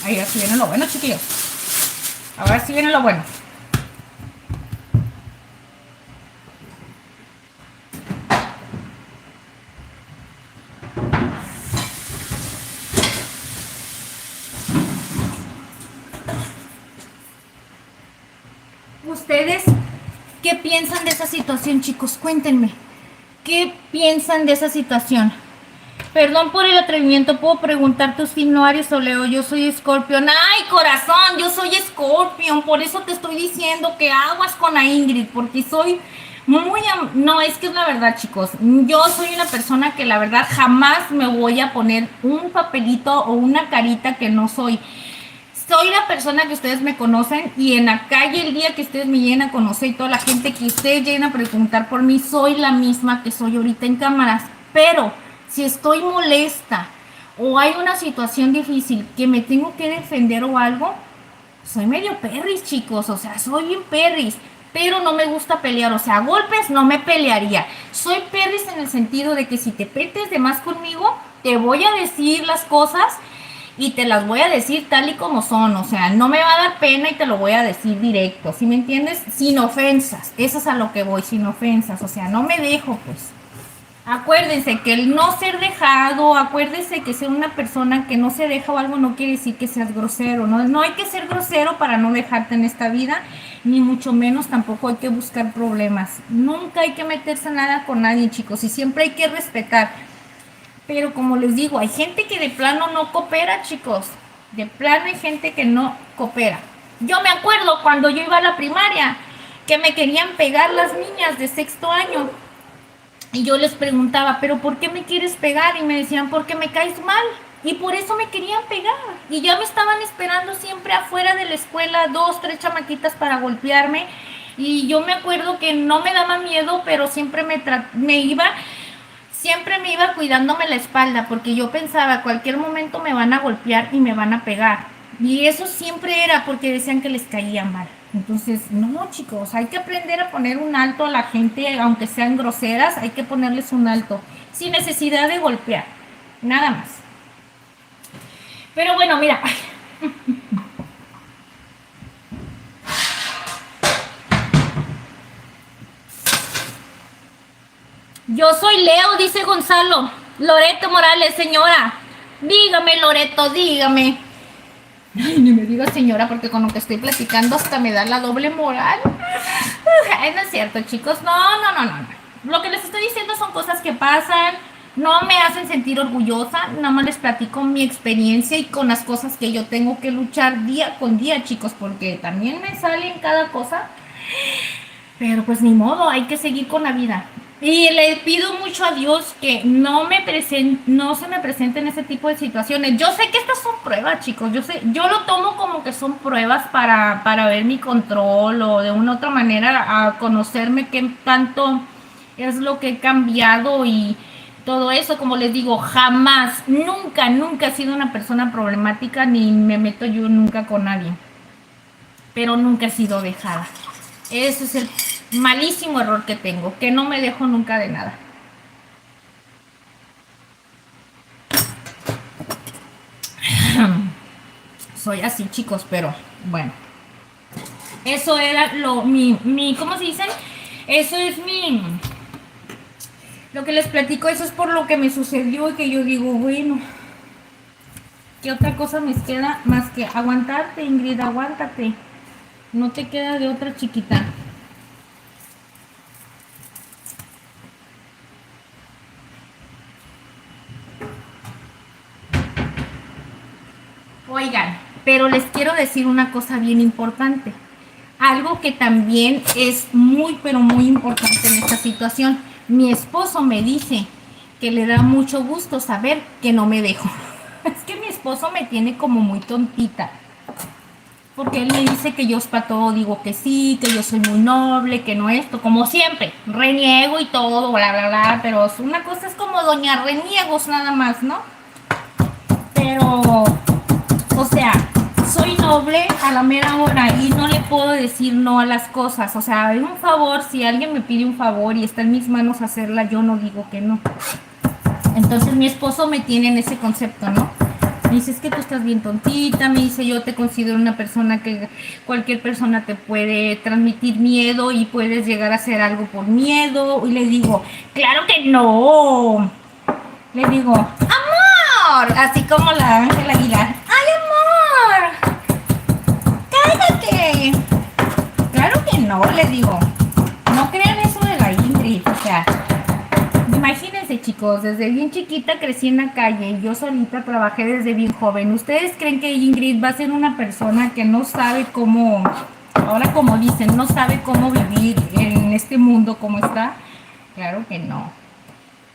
Ahí sí viene lo bueno, chiquillos. Ahora sí viene lo bueno. ¿Ustedes qué piensan de esa situación, chicos? Cuéntenme. ¿Qué piensan de esa situación? Perdón por el atrevimiento, puedo preguntar tu signo Aries o Leo. Yo soy Escorpión. Ay, corazón, yo soy Escorpión. Por eso te estoy diciendo que aguas con la Ingrid, porque soy muy... No, es que es la verdad, chicos. Yo soy una persona que la verdad jamás me voy a poner un papelito o una carita que no soy. Soy la persona que ustedes me conocen y en la calle el día que ustedes me lleguen a conocer y toda la gente que ustedes lleguen a preguntar por mí, soy la misma que soy ahorita en cámaras. Pero si estoy molesta o hay una situación difícil que me tengo que defender o algo, soy medio perris, chicos, o sea, soy bien perris, pero no me gusta pelear, o sea, a golpes no me pelearía. Soy perris en el sentido de que si te petes de más conmigo, te voy a decir las cosas y te las voy a decir tal y como son, o sea, no me va a dar pena y te lo voy a decir directo, ¿sí me entiendes? Sin ofensas, eso es a lo que voy, sin ofensas, o sea, no me dejo, pues. Acuérdense que el no ser dejado, acuérdense que ser una persona que no se deja o algo no quiere decir que seas grosero, ¿no? No hay que ser grosero para no dejarte en esta vida, ni mucho menos tampoco hay que buscar problemas. Nunca hay que meterse en nada con nadie, chicos, y siempre hay que respetar. Pero como les digo, hay gente que de plano no coopera, chicos. De plano hay gente que no coopera. Yo me acuerdo cuando yo iba a la primaria, que me querían pegar las niñas de sexto año. Y yo les preguntaba, ¿pero por qué me quieres pegar? Y me decían, porque me caes mal. Y por eso me querían pegar. Y ya me estaban esperando siempre afuera de la escuela, 2, 3 chamaquitas para golpearme. Y yo me acuerdo que no me daba miedo, pero siempre me iba siempre me iba cuidándome la espalda porque yo pensaba, cualquier momento me van a golpear y me van a pegar. Y eso siempre era porque decían que les caía mal. Entonces, no, chicos, hay que aprender a poner un alto a la gente, aunque sean groseras, hay que ponerles un alto, sin necesidad de golpear, nada más. Pero bueno, mira, yo soy Leo, dice Gonzalo. Loreto Morales, señora. Dígame, Loreto, dígame. Ay, ni me diga señora, porque con lo que estoy platicando hasta me da la doble moral. Ay, no es cierto, chicos. No. Lo que les estoy diciendo son cosas que pasan. No me hacen sentir orgullosa. Nada más les platico mi experiencia y con las cosas que yo tengo que luchar día con día, chicos, porque también me salen cada cosa. Pero pues ni modo, hay que seguir con la vida. Y le pido mucho a Dios que no se me presenten ese tipo de situaciones. Yo sé que estas son pruebas, chicos. Yo lo tomo como que son pruebas para ver mi control o de una u otra manera a conocerme qué tanto es lo que he cambiado y todo eso. Como les digo, jamás, nunca he sido una persona problemática ni me meto yo nunca con nadie. Pero nunca he sido dejada. Ese es el malísimo error que tengo, que no me dejo nunca de nada. Soy así, chicos, pero bueno. Eso era ¿cómo se dice? Eso es lo que les platico, eso es por lo que me sucedió y que yo digo, bueno, ¿qué otra cosa me queda más que aguantarte, Ingrid? Aguántate. No te queda de otra, chiquita. Oigan, pero les quiero decir una cosa bien importante. Algo que también es muy, pero muy importante en esta situación. Mi esposo me dice que le da mucho gusto saber que no me dejo. Es que mi esposo me tiene como muy tontita. Porque él me dice que yo para todo digo que sí, que yo soy muy noble, que no esto, como siempre. Reniego y todo, bla, bla, bla. Pero una cosa es como doña reniegos nada más, ¿no? Pero, o sea, soy noble a la mera hora y no le puedo decir no a las cosas. O sea, es un favor, si alguien me pide un favor y está en mis manos hacerla, yo no digo que no. Entonces mi esposo me tiene en ese concepto, ¿no? Me dice, es que tú estás bien tontita, me dice, yo te considero una persona que cualquier persona te puede transmitir miedo y puedes llegar a hacer algo por miedo. Y le digo, claro que no. Le digo, amor, así como la Ángela Aguilar. ¡Ay, amor! ¡Cállate! Claro que no, le digo. No crean eso de la Ingrid, o sea, imagínense, chicos, desde bien chiquita crecí en la calle y yo solita trabajé desde bien joven. ¿Ustedes creen que Ingrid va a ser una persona que no sabe cómo, ahora como dicen, no sabe cómo vivir en este mundo como está? Claro que no.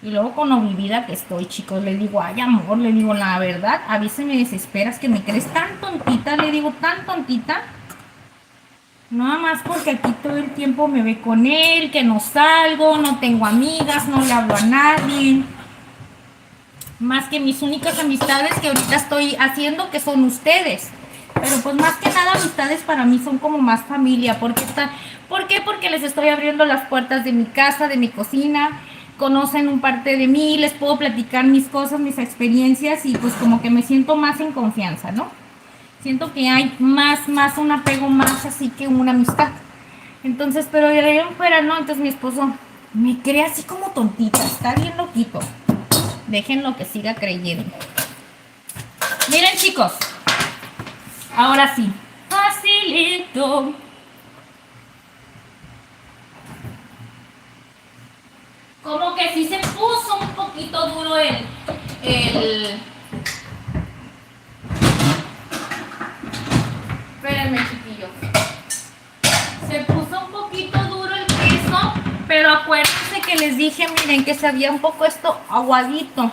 Y luego con lo vivida que estoy, chicos, le digo, ay, amor, le digo, la verdad, a veces me desesperas que me crees tan tontita, le digo, tan tontita. Nada más porque aquí todo el tiempo me ve con él, que no salgo, no tengo amigas, no le hablo a nadie. Más que mis únicas amistades que ahorita estoy haciendo, que son ustedes. Pero pues más que nada amistades para mí son como más familia. ¿Por qué? Porque les estoy abriendo las puertas de mi casa, de mi cocina. Conocen un parte de mí, les puedo platicar mis cosas, mis experiencias y pues como que me siento más en confianza, ¿no? Siento que hay más un apego más así que una amistad. Entonces, pero de ahí en fuera, ¿no? Entonces mi esposo me cree así como tontita, está bien loquito. Déjenlo que siga creyendo. Miren, chicos, ahora sí, facilito. Como que sí se puso un poquito duro Espérenme, chiquillos. Se puso un poquito duro el queso, pero acuérdense que les dije, miren, que sabía un poco esto aguadito.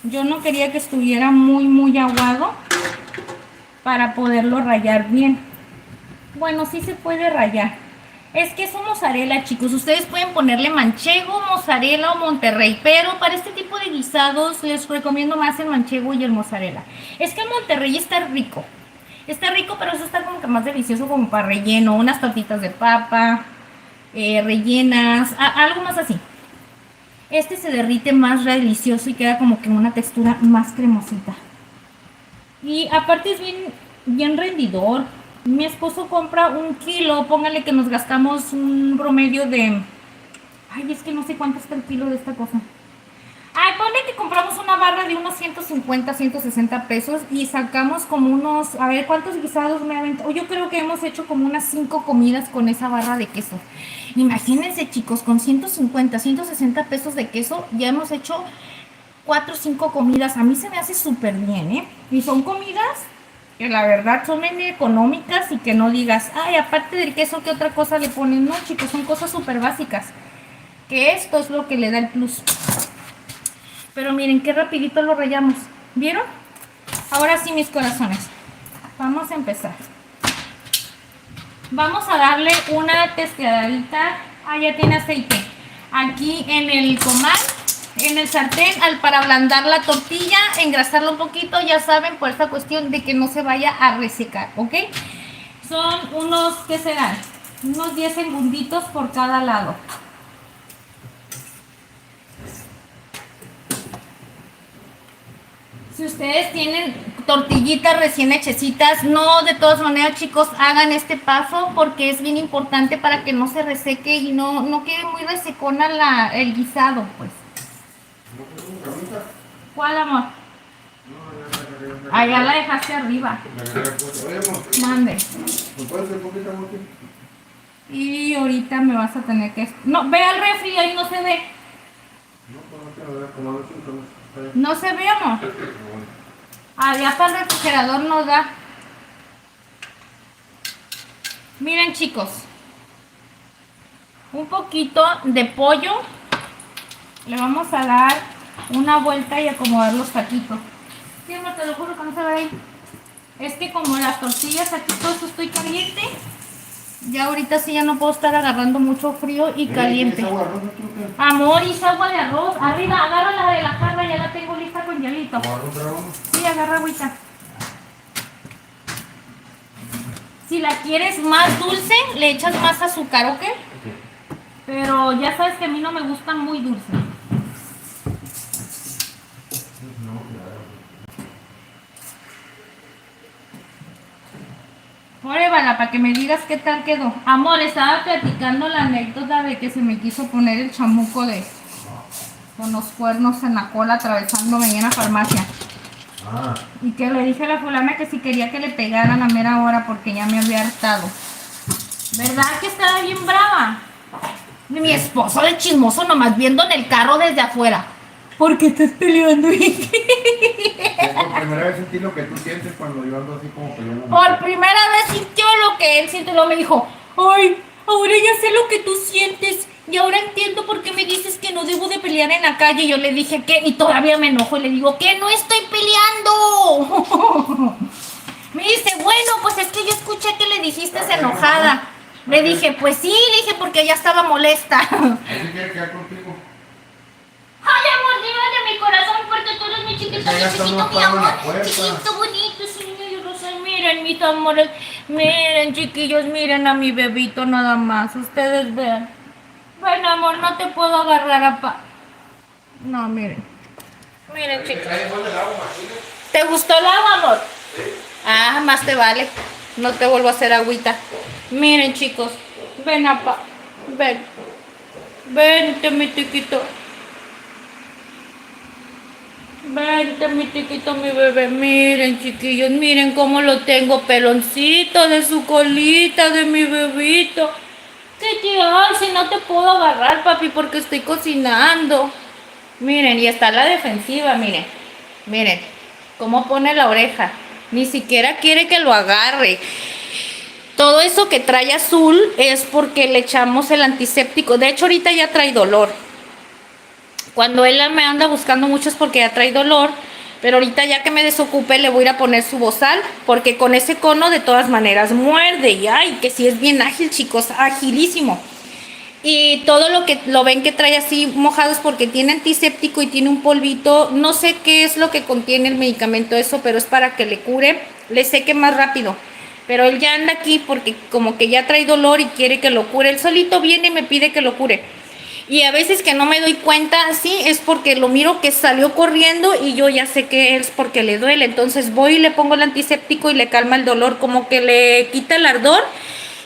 Yo no quería que estuviera muy aguado para poderlo rallar bien. Bueno, sí se puede rallar. Es queso mozzarella, chicos. Ustedes pueden ponerle manchego, mozzarella o Monterrey, pero para este tipo de guisados les recomiendo más el manchego y el mozzarella. Es que el Monterrey está rico. Está rico, pero eso está como que más delicioso como para relleno. Unas tortitas de papa, rellenas, algo más así. Este se derrite más delicioso y queda como que una textura más cremosita. Y aparte es bien rendidor. Mi esposo compra 1 kilo, póngale que nos gastamos un promedio de... Ay, es que no sé cuánto está el kilo de esta cosa. Ay, ponle que compramos una barra de unos 150, 160 pesos y sacamos como unos, a ver, ¿cuántos guisados me aventó? Yo creo que hemos hecho como unas 5 comidas con esa barra de queso. Imagínense, chicos, con 150, 160 pesos de queso ya hemos hecho 4 o 5 comidas. A mí se me hace súper bien, ¿eh? Y son comidas que la verdad son bien económicas y que no digas, ay, aparte del queso, ¿qué otra cosa le ponen? No, chicos, son cosas súper básicas. Que esto es lo que le da el plus. Pero miren qué rapidito lo rallamos. ¿Vieron? Ahora sí, mis corazones. Vamos a empezar. Vamos a darle una testeadita. Ah, ya tiene aceite. Aquí en el comal, en el sartén, para ablandar la tortilla, engrasarla un poquito, ya saben, por esta cuestión de que no se vaya a resecar, ¿ok? Son unos, ¿qué serán? Unos 10 segunditos por cada lado. Si ustedes tienen tortillitas recién hechecitas, no, de todas maneras, chicos, hagan este paso porque es bien importante para que no se reseque y no quede muy resecona el guisado, pues. ¿Cuál, amor? Allá la dejaste arriba. Mande. Y ahorita me vas a tener que... No, ve al refri, ahí no se ve. No se ve, amor. Allá para el refrigerador no da. Miren, chicos. Un poquito de pollo. Le vamos a dar una vuelta y acomodar los taquitos. Sí, amor, te lo juro que no se ve ahí. Es que como las tortillas aquí todo esto estoy caliente. Ya ahorita sí ya no puedo estar agarrando mucho frío y caliente. Amor, hice agua de arroz. Arriba, agarra la de la jarra, ya la tengo lista con hielito. Sí, agarra agüita. Si la quieres más dulce, le echas más azúcar, ¿ok? Pero ya sabes que a mí no me gustan muy dulces. Pruébala para que me digas qué tal quedó. Amor, estaba platicando la anécdota de que se me quiso poner el chamuco con los cuernos en la cola atravesándome en la farmacia. Y que le dije a la fulana que si quería que le pegaran a mera hora porque ya me había hartado. ¿Verdad que estaba bien brava? Mi esposo de chismoso nomás viendo en el carro desde afuera. ¿Por qué estás peleando? Por primera vez sentí lo que tú sientes cuando yo ando así como peleando. Por primera vez sintió lo que él siente. Luego me dijo, ay, ahora ya sé lo que tú sientes. Y ahora entiendo por qué me dices que no debo de pelear en la calle. Yo le dije que, y todavía me enojo y le digo que no estoy peleando. Me dice, bueno, pues es que yo escuché que le dijiste enojada. Le dije, pues sí, le dije porque ella estaba molesta. ¿Así quiere quedar contigo? Ay, amor, llévame a mi corazón porque tú eres mi chiquito, mi amor. Chiquito, bonito, sí, yo lo sé. Miren, mis amores. Miren, chiquillos, miren a mi bebito nada más. Ustedes vean. Bueno, amor, no te puedo agarrar a No, miren. Miren, chicos. ¿Te gustó el agua, amor? Sí. Ah, más te vale. No te vuelvo a hacer agüita. Miren, chicos. Ven, apa. Ven. Vente, mi chiquito. Vente, mi chiquito, mi bebé. Miren, chiquillos, miren cómo lo tengo peloncito de su colita, de mi bebito. ¿Qué te hace? No te puedo agarrar, papi, porque estoy cocinando. Miren, y está la defensiva, miren. Miren, cómo pone la oreja. Ni siquiera quiere que lo agarre. Todo eso que trae azul es porque le echamos el antiséptico. De hecho, ahorita ya trae dolor. Cuando él me anda buscando mucho es porque ya trae dolor, Pero ahorita ya que me desocupe le voy a ir a poner su bozal, porque con ese cono de todas maneras muerde. Y ay, que sí es bien ágil, chicos, agilísimo. Y todo lo que lo ven que trae así mojado es porque tiene antiséptico y tiene un polvito. No sé qué es lo que contiene el medicamento eso, pero es para que le cure, le seque más rápido. Pero él ya anda aquí porque como que ya trae dolor y quiere que lo cure. Él solito viene y me pide que lo cure. Y a veces que no me doy cuenta, sí, es porque lo miro que salió corriendo y yo ya sé que es porque le duele. Entonces voy y le pongo el antiséptico y le calma el dolor, como que le quita el ardor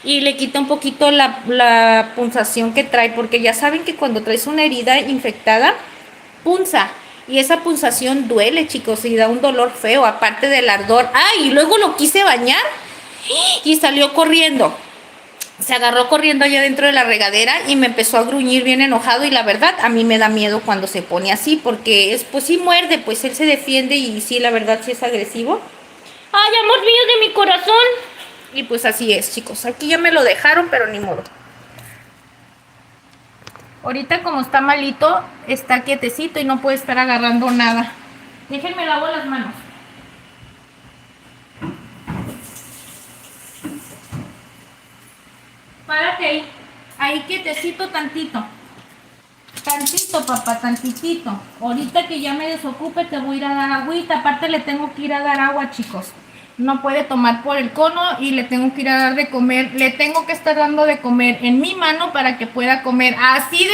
y le quita un poquito la punzación que trae, porque ya saben que cuando traes una herida infectada, punza. Y esa punzación duele, chicos, y da un dolor feo, aparte del ardor. ¡Ay! Y luego lo quise bañar y salió corriendo. Se agarró corriendo allá dentro de la regadera y me empezó a gruñir bien enojado. Y la verdad, a mí me da miedo cuando se pone así, porque es, pues sí muerde, pues él se defiende y sí, la verdad, sí es agresivo. ¡Ay, amor mío de mi corazón! Y pues así es, chicos. Aquí ya me lo dejaron, pero ni modo. Ahorita como está malito, está quietecito y no puede estar agarrando nada. Déjenme lavo las manos. Párate ahí. Ahí quietecito tantito. Tantito, papá, tantitito. Ahorita que ya me desocupe te voy a ir a dar agüita. Aparte le tengo que ir a dar agua, chicos. No puede tomar por el cono y le tengo que ir a dar de comer. Le tengo que estar dando de comer en mi mano para que pueda comer. Así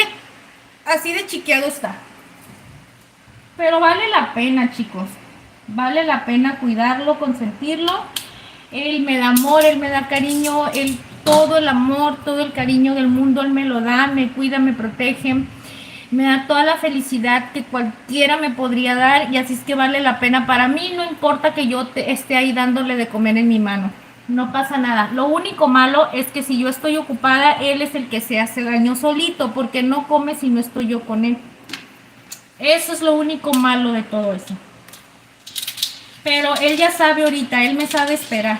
de chiqueado está. Pero vale la pena, chicos. Vale la pena cuidarlo, consentirlo. Él me da amor, él me da cariño, él todo el amor, todo el cariño del mundo, él me lo da, me cuida, me protege. Me da toda la felicidad que cualquiera me podría dar y así es que vale la pena. Para mí no importa que yo esté ahí dándole de comer en mi mano. No pasa nada. Lo único malo es que si yo estoy ocupada, él es el que se hace daño solito porque no come si no estoy yo con él. Eso es lo único malo de todo eso. Pero él ya sabe ahorita, él me sabe esperar.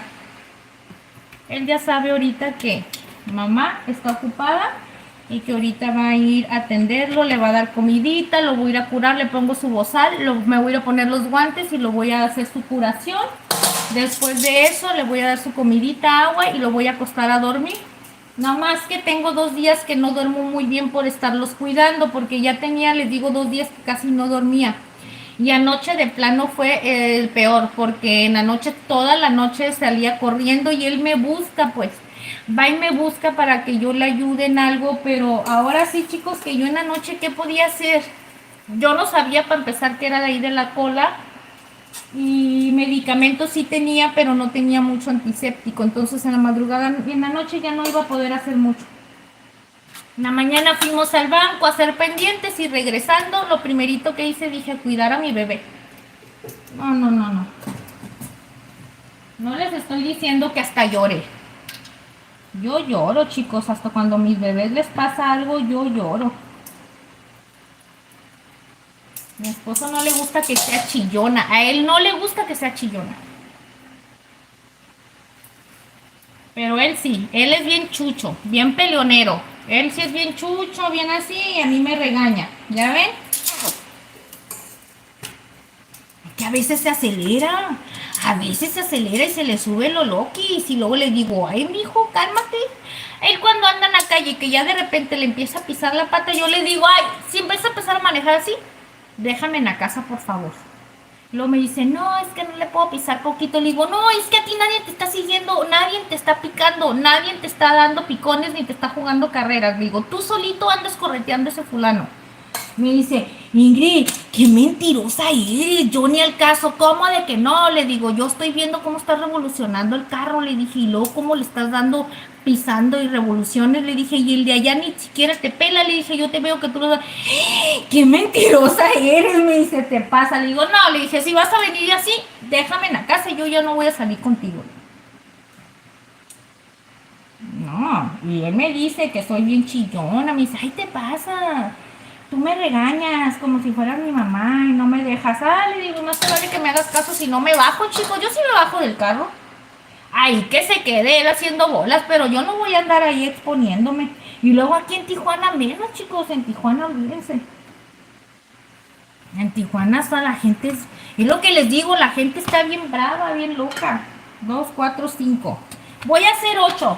Él ya sabe ahorita que mamá está ocupada y que ahorita va a ir a atenderlo, le va a dar comidita, lo voy a ir a curar, le pongo su bozal, me voy a ir a poner los guantes y lo voy a hacer su curación. Después de eso le voy a dar su comidita, agua y lo voy a acostar a dormir. Nada más que tengo 2 días que no duermo muy bien por estarlos cuidando, porque ya tenía, les digo, 2 días que casi no dormía. Y anoche de plano fue el peor, porque en la noche, toda la noche salía corriendo y él me busca, pues. Va y me busca para que yo le ayude en algo, pero ahora sí, chicos, que yo en la noche, ¿qué podía hacer? Yo no sabía para empezar que era de ahí de la cola. Y medicamentos sí tenía, pero no tenía mucho antiséptico. Entonces en la madrugada y en la noche ya no iba a poder hacer mucho. En la mañana fuimos al banco a hacer pendientes y regresando, lo primerito que hice, dije, cuidar a mi bebé. No. No les estoy diciendo que hasta llore. Yo lloro, chicos, hasta cuando a mis bebés les pasa algo, yo lloro. Mi esposo no le gusta que sea chillona. A él no le gusta que sea chillona. Pero él sí. Él es bien chucho, bien peleonero. Él sí es bien chucho, bien así, y a mí me regaña. ¿Ya ven? Que a veces se acelera. A veces se acelera y se le sube lo loquis. Y luego le digo, ay, mijo, cálmate. Él cuando anda en la calle, que ya de repente le empieza a pisar la pata, yo le digo, ay, si empieza a empezar a manejar así, déjame en la casa, por favor. Luego me dice, no, es que no le puedo pisar poquito. Le digo, no, es que a ti nadie te está siguiendo, nadie te está picando, nadie te está dando picones ni te está jugando carreras. Le digo, tú solito andas correteando a ese fulano. Me dice, Ingrid, qué mentirosa eres, yo ni al caso. ¿Cómo de que no? Le digo, yo estoy viendo cómo estás revolucionando el carro. Le dije, y luego cómo le estás dando, pisando y revoluciones. Le dije, y el de allá ni siquiera te pela. Le dije, yo te veo que tú lo das. ¡Qué mentirosa eres! Me dice, te pasa. Le digo, no, le dije, si vas a venir así, déjame en la casa y yo ya no voy a salir contigo. No, y él me dice que soy bien chillona. Me dice, ay, te pasa. Tú me regañas como si fueras mi mamá y no me dejas. Ah, le digo, no se vale que me hagas caso si no me bajo, chicos. Yo sí me bajo del carro. Ay, que se quede él haciendo bolas, pero yo no voy a andar ahí exponiéndome. Y luego aquí en Tijuana menos, chicos. En Tijuana, olvídense. En Tijuana hasta la gente Es lo que les digo, la gente está bien brava, bien loca. 2, 4, 5. Voy a hacer 8.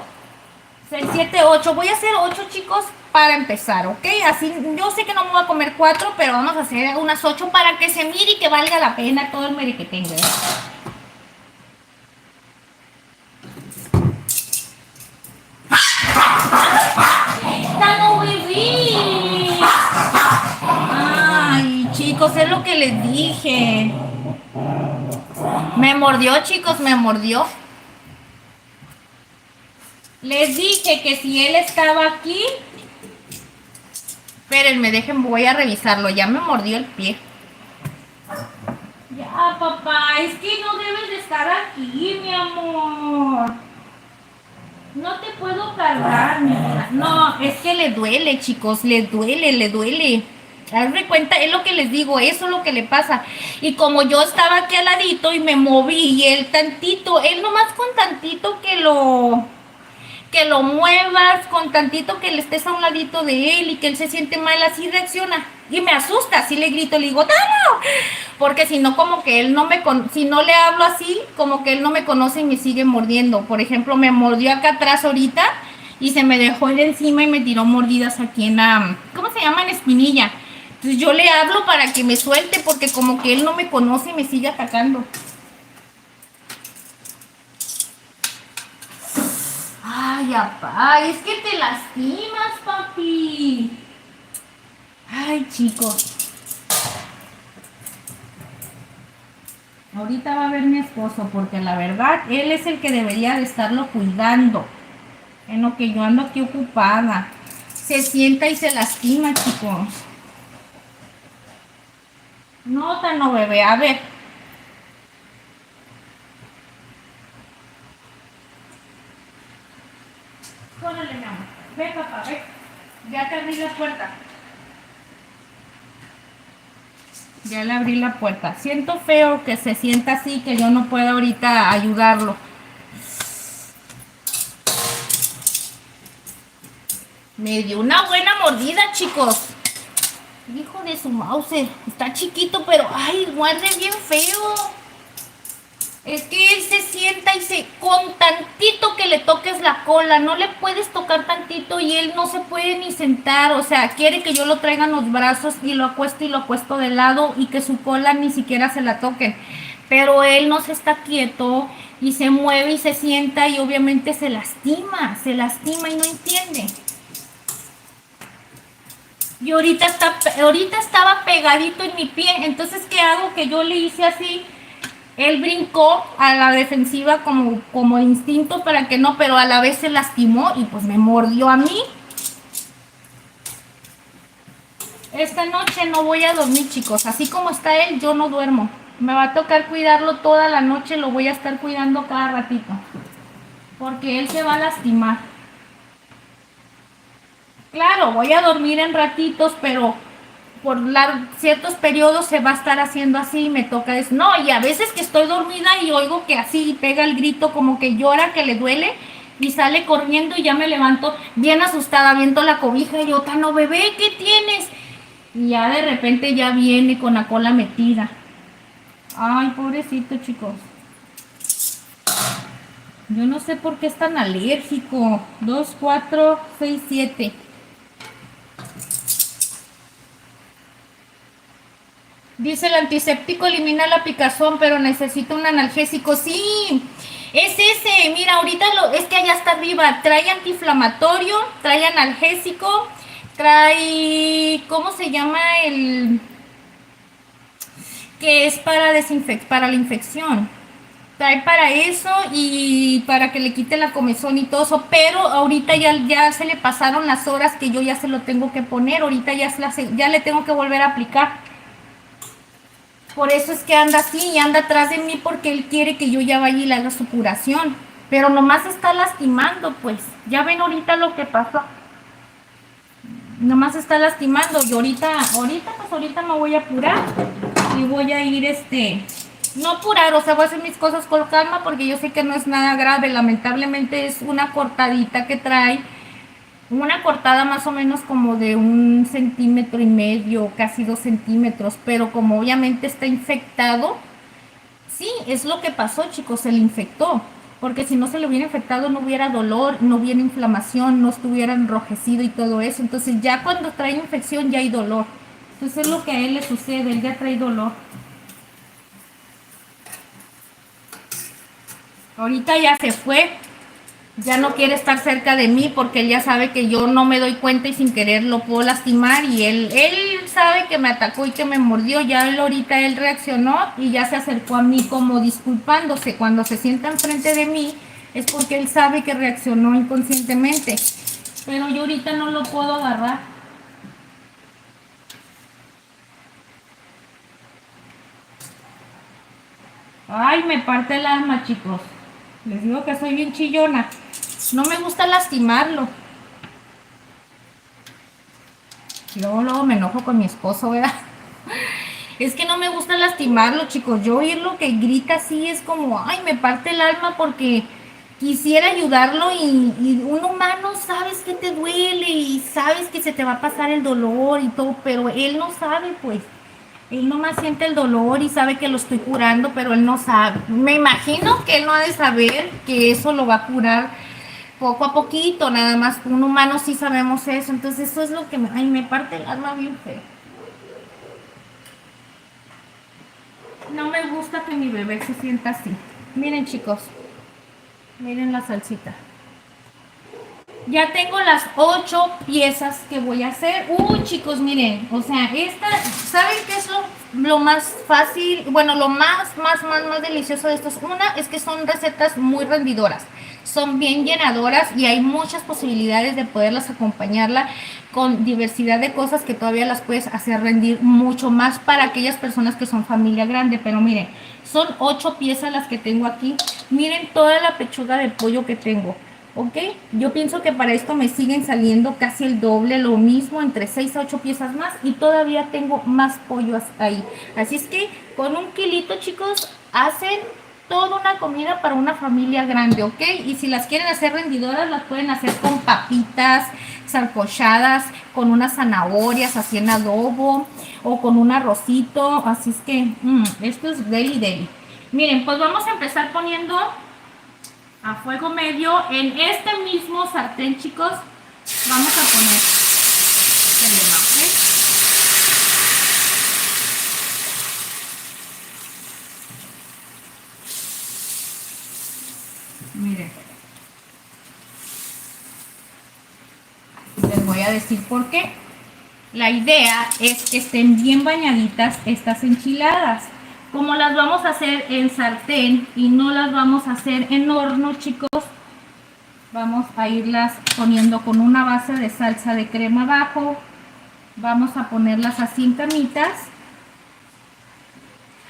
6, 7, 8. Voy a hacer 8, chicos, para empezar, ¿ok? Así, yo sé que no me voy a comer 4, pero vamos a hacer unas 8 para que se mire y que valga la pena todo el merequetengue, ¿eh? ¡Están bebé! Ay, chicos, es lo que les dije. Me mordió, chicos, me mordió. Les dije que si él estaba aquí... Espérenme, déjenme, voy a revisarlo. Ya me mordió el pie. Ya, papá, es que no debes de estar aquí, mi amor. No te puedo cargar, mi vida. No, es que le duele, chicos, le duele, le duele. Hazme cuenta, es lo que les digo, eso es lo que le pasa. Y como yo estaba aquí al ladito y me moví y él tantito, él nomás con tantito que lo muevas, con tantito que le estés a un ladito de él y que él se siente mal, así reacciona. Y me asusta, así le grito, le digo, ¡no! Porque si no, como que él no me si no le hablo así, como que él no me conoce y me sigue mordiendo. Por ejemplo, me mordió acá atrás ahorita y se me dejó él encima y me tiró mordidas aquí en la, ¿cómo se llama? En espinilla. Entonces yo le hablo para que me suelte porque como que él no me conoce y me sigue atacando. Ay, papá, es que te lastimas, papi. Ay, chicos. Ahorita va a ver mi esposo porque la verdad, él es el que debería de estarlo cuidando. En lo que yo ando aquí ocupada. Se sienta y se lastima, chicos. No, no, bebé, a ver. Córrele, mi amor. Ve, papá, ve. Ya te abrí la puerta. Ya le abrí la puerta. Siento feo que se sienta así, que yo no pueda ahorita ayudarlo. Me dio una buena mordida, chicos. Hijo de su mouse. Está chiquito, pero ay, muerde bien feo. Es que él se sienta y con tantito que le toques la cola, no le puedes tocar tantito y él no se puede ni sentar, o sea, quiere que yo lo traiga en los brazos y lo acuesto de lado y que su cola ni siquiera se la toquen. Pero él no se está quieto y se mueve y se sienta y obviamente se lastima y no entiende. Y ahorita estaba pegadito en mi pie, entonces ¿qué hago? Que yo le hice así. Él brincó a la defensiva como instinto para que no, pero a la vez se lastimó y pues me mordió a mí. Esta noche no voy a dormir, chicos. Así como está él, yo no duermo. Me va a tocar cuidarlo toda la noche, lo voy a estar cuidando cada ratito. Porque él se va a lastimar. Claro, voy a dormir en ratitos, pero por ciertos periodos se va a estar haciendo así y me toca eso. No, y a veces que estoy dormida y oigo que así pega el grito, como que llora, que le duele y sale corriendo y ya me levanto bien asustada, viento la cobija y yo, no, bebé, ¿qué tienes? Y ya de repente ya viene con la cola metida. Ay, pobrecito, chicos. Yo no sé por qué es tan alérgico. 2, 4, 6, 7. Dice el antiséptico elimina la picazón, pero necesito un analgésico. Sí, es ese. Mira, ahorita es que allá está arriba. Trae antiinflamatorio, trae analgésico, trae, ¿cómo se llama? El que es para la infección. Trae para eso y para que le quite la comezón y todo eso. Pero ahorita ya se le pasaron las horas que yo ya se lo tengo que poner. Ahorita ya le tengo que volver a aplicar. Por eso es que anda así y anda atrás de mí porque él quiere que yo ya vaya y le haga su curación. Pero nomás está lastimando, pues. Ya ven ahorita lo que pasó. Nomás está lastimando y ahorita me voy a apurar y voy a ir no apurar, o sea, voy a hacer mis cosas con calma porque yo sé que no es nada grave. Lamentablemente es una cortadita que trae. Una cortada más o menos como de 1,5 centímetros, casi 2 centímetros, pero como obviamente está infectado, Sí, es lo que pasó, chicos, se le infectó. Porque si no se le hubiera infectado, no hubiera dolor, no hubiera inflamación, no estuviera enrojecido y todo eso. Entonces, ya cuando trae infección, ya hay dolor. Entonces, es lo que a él le sucede, él ya trae dolor. Ahorita ya se fue, ya no quiere estar cerca de mí porque él ya sabe que yo no me doy cuenta y sin querer lo puedo lastimar y él sabe que me atacó y que me mordió. Ya él ahorita él reaccionó y ya se acercó a mí como disculpándose. Cuando se sienta enfrente de mí es porque él sabe que reaccionó inconscientemente, pero yo ahorita no lo puedo agarrar. Ay, me parte el alma, chicos. Les digo que soy bien chillona. No me gusta lastimarlo. Luego me enojo con mi esposo, ¿verdad? Es que no me gusta lastimarlo, chicos. Yo oír lo que grita así es como, ay, me parte el alma porque quisiera ayudarlo y un humano sabes que te duele y sabes que se te va a pasar el dolor y todo, pero él no sabe, pues. Él nomás siente el dolor y sabe que lo estoy curando, pero él no sabe. Me imagino que él no ha de saber que eso lo va a curar poco a poquito, nada más. Un humano sí sabemos eso, entonces eso es lo que ay, me parte el alma bien feo. No me gusta que mi bebé se sienta así. Miren, chicos, miren la salsita. Ya tengo las 8 piezas que voy a hacer. Uy, chicos, miren, o sea, ¿saben qué es lo más fácil? Bueno, lo más delicioso de estos. Una es que son recetas muy rendidoras. Son bien llenadoras y hay muchas posibilidades de poderlas acompañarla con diversidad de cosas que todavía las puedes hacer rendir mucho más para aquellas personas que son familia grande. Pero miren, son 8 piezas las que tengo aquí. Miren toda la pechuga de pollo que tengo. ¿Ok? Yo pienso que para esto me siguen saliendo casi el doble, lo mismo, entre 6 a 8 piezas más y todavía tengo más pollo ahí. Así es que con un kilito, chicos, hacen toda una comida para una familia grande, ¿ok? Y si las quieren hacer rendidoras, las pueden hacer con papitas sancochadas, con unas zanahorias así en adobo o con un arrocito. Así es que esto es deli deli. Miren, pues vamos a empezar poniendo a fuego medio en este mismo sartén, chicos. Vamos a poner crema, ¿ok? Miren, les voy a decir por qué. La idea es que estén bien bañaditas estas enchiladas. Como las vamos a hacer en sartén y no las vamos a hacer en horno, chicos, vamos a irlas poniendo con una base de salsa de crema abajo. Vamos a ponerlas así en camitas.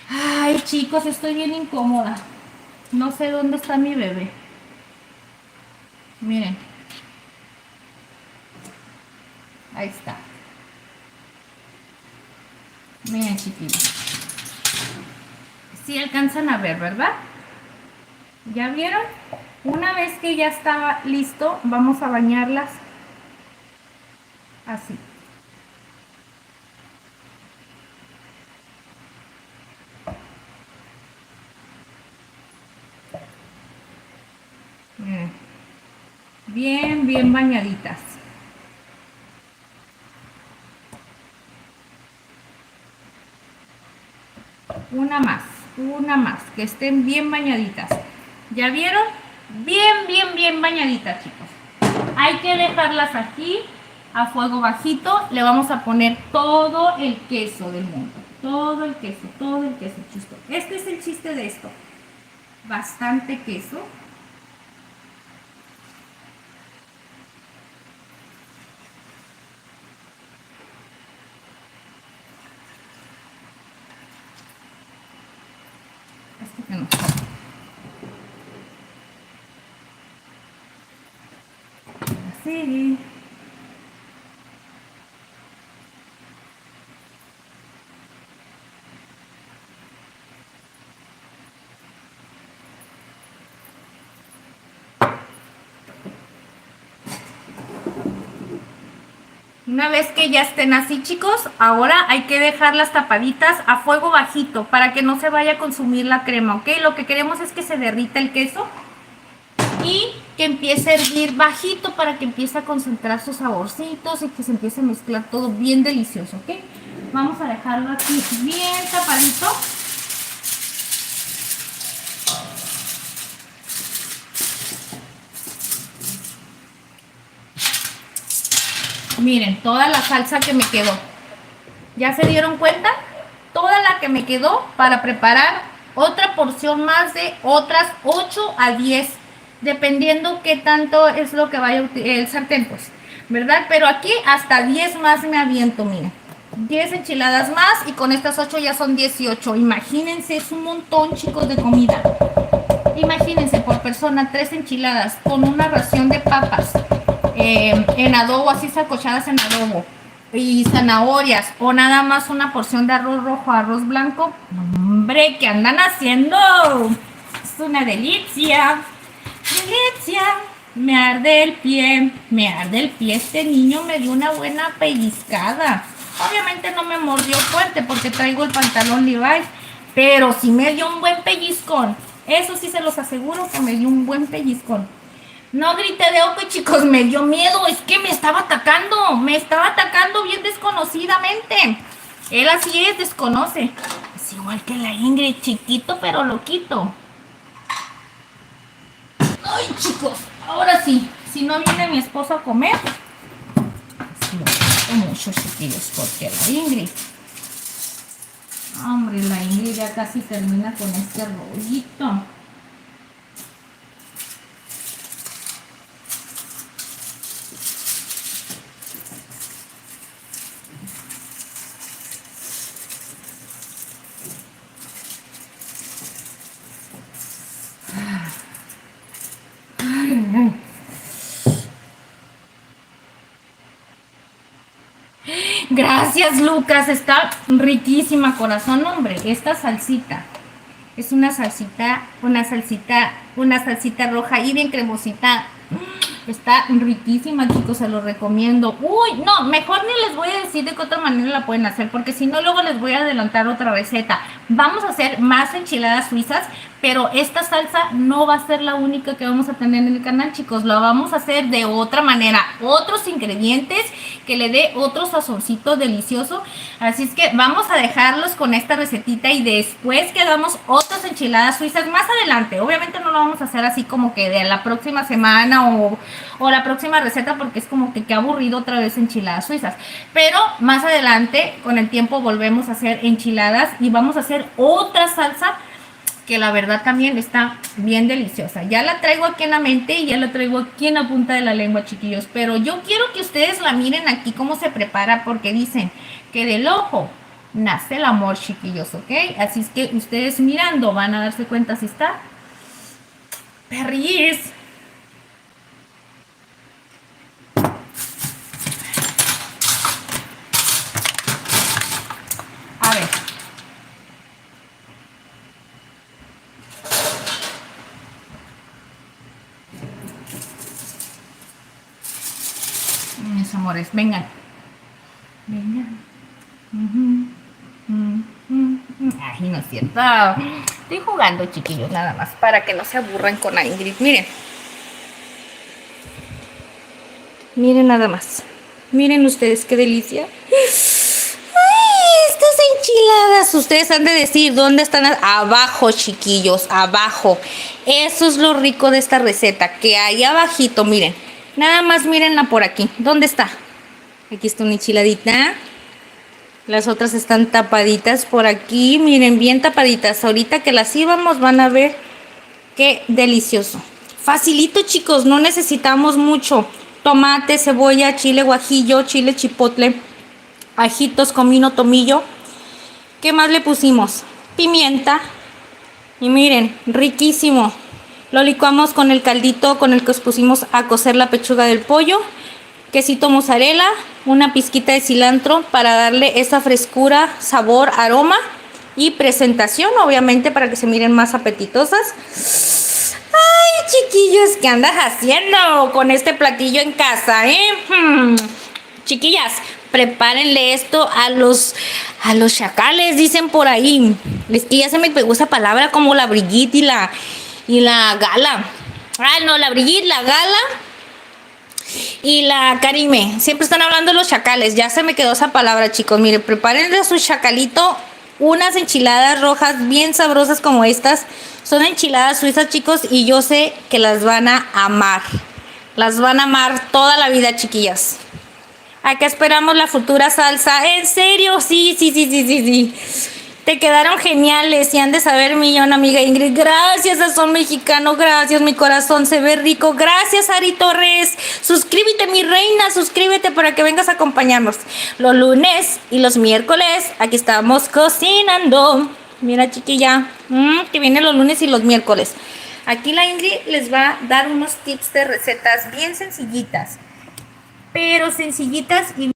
Ay, chicos, estoy bien incómoda. No sé dónde está mi bebé. Miren. Ahí está. Miren, chiquillos. Sí alcanzan a ver, ¿verdad? ¿Ya vieron? Una vez que ya estaba listo, vamos a bañarlas así. Miren. Bien bañaditas. Una más, que estén bien bañaditas. ¿Ya vieron? Bien bañaditas, chicos. Hay que dejarlas aquí a fuego bajito. Le vamos a poner todo el queso del mundo. Todo el queso, chicos. Este es el chiste de esto. Bastante queso. Este que nos falta. Así. Una vez que ya estén así, chicos, ahora hay que dejarlas tapaditas a fuego bajito para que no se vaya a consumir la crema, ¿ok? Lo que queremos es que se derrita el queso y que empiece a hervir bajito para que empiece a concentrar sus saborcitos y que se empiece a mezclar todo bien delicioso, ¿ok? Vamos a dejarlo aquí bien tapadito. Miren, toda la salsa que me quedó. ¿Ya se dieron cuenta? Toda la que me quedó para preparar otra porción más de otras 8 a 10, dependiendo qué tanto es lo que vaya el sartén, pues, ¿verdad? Pero aquí hasta 10 más me aviento, miren. 10 enchiladas más y con estas 8 ya son 18. Imagínense, es un montón, chicos, de comida. Imagínense, por persona, 3 enchiladas con una ración de papas en adobo, así sacochadas en adobo, y zanahorias, o nada más una porción de arroz rojo, arroz blanco. ¡Hombre, qué andan haciendo! Es una delicia. ¡Delicia! Me arde el pie, me arde el pie. Este niño me dio una buena pellizcada. Obviamente no me mordió fuerte porque traigo el pantalón Levi's, pero sí me dio un buen pellizcón. Eso sí se los aseguro que me dio un buen pellizcón. No grité de ojo, chicos, me dio miedo. Es que me estaba atacando bien desconocidamente. Él así es, desconoce. Es igual que la Ingrid, chiquito pero loquito. Ay, chicos, ahora sí, si no viene mi esposo a comer, sí, lo siento mucho, chiquillos, porque la Ingrid, hombre, la Ingrid ya casi termina con este rollito. Gracias, Lucas, está riquísima, corazón, hombre. Esta salsita es una salsita roja y bien cremosita. Está riquísima, chicos, se lo recomiendo. Uy, no, mejor ni les voy a decir de qué otra manera la pueden hacer, porque si no luego les voy a adelantar otra receta. Vamos a hacer más enchiladas suizas, pero esta salsa no va a ser la única que vamos a tener en el canal, chicos. La vamos a hacer de otra manera, otros ingredientes que le dé otro sazoncito delicioso. Así es que vamos a dejarlos con esta recetita y después que hagamos otras enchiladas suizas más adelante. Obviamente no lo vamos a hacer así como que de la próxima semana o la próxima receta, porque es como que qué aburrido otra vez enchiladas suizas. Pero más adelante, con el tiempo, volvemos a hacer enchiladas y vamos a hacer otra salsa que la verdad también está bien deliciosa. Ya la traigo aquí en la mente y ya la traigo aquí en la punta de la lengua, chiquillos. Pero yo quiero que ustedes la miren aquí cómo se prepara, porque dicen que del ojo nace el amor, chiquillos, ¿ok? Así es que ustedes mirando van a darse cuenta si está perris. A ver. Mis amores, vengan. Vengan. Ay, no es cierto. Estoy jugando, chiquillos, nada más, para que no se aburran con la Ingrid. Miren. Miren nada más. Miren ustedes qué delicia. ¡Ay, estas enchiladas! Ustedes han de decir, ¿dónde están? Abajo, chiquillos, abajo. Eso es lo rico de esta receta, que ahí abajito, miren. Nada más mírenla por aquí. ¿Dónde está? Aquí está una enchiladita. Las otras están tapaditas por aquí. Miren, bien tapaditas. Ahorita que las íbamos van a ver qué delicioso. Facilito, chicos. No necesitamos mucho. Tomate, cebolla, chile guajillo, chile chipotle, ajitos, comino, tomillo. ¿Qué más le pusimos? Pimienta. Y miren, riquísimo. Lo licuamos con el caldito con el que os pusimos a cocer la pechuga del pollo. Quesito mozzarella, una pizquita de cilantro para darle esa frescura, sabor, aroma y presentación, obviamente, para que se miren más apetitosas. ¡Ay, chiquillos! ¿Qué andas haciendo con este platillo en casa, Chiquillas, prepárenle esto a los chacales, dicen por ahí. Es que ya se me pegó esa palabra como la Brigitte y la Gala. Ah, no, la Brigitte, la Gala y la Karime. Siempre están hablando de los chacales. Ya se me quedó esa palabra, chicos. Miren, prepárenle a su chacalito unas enchiladas rojas bien sabrosas como estas. Son enchiladas suizas, chicos, y yo sé que las van a amar. Las van a amar toda la vida, chiquillas. Acá esperamos la futura salsa. ¿En serio? Sí, sí, sí, sí, sí, sí. Te quedaron geniales y han de saber millón, amiga Ingrid. Gracias a Son Mexicano, gracias, mi corazón se ve rico. Gracias, Ari Torres. Suscríbete, mi reina, suscríbete para que vengas a acompañarnos. Los lunes y los miércoles, aquí estamos cocinando. Mira, chiquilla, que vienen los lunes y los miércoles. Aquí la Ingrid les va a dar unos tips de recetas bien sencillitas, pero sencillitas y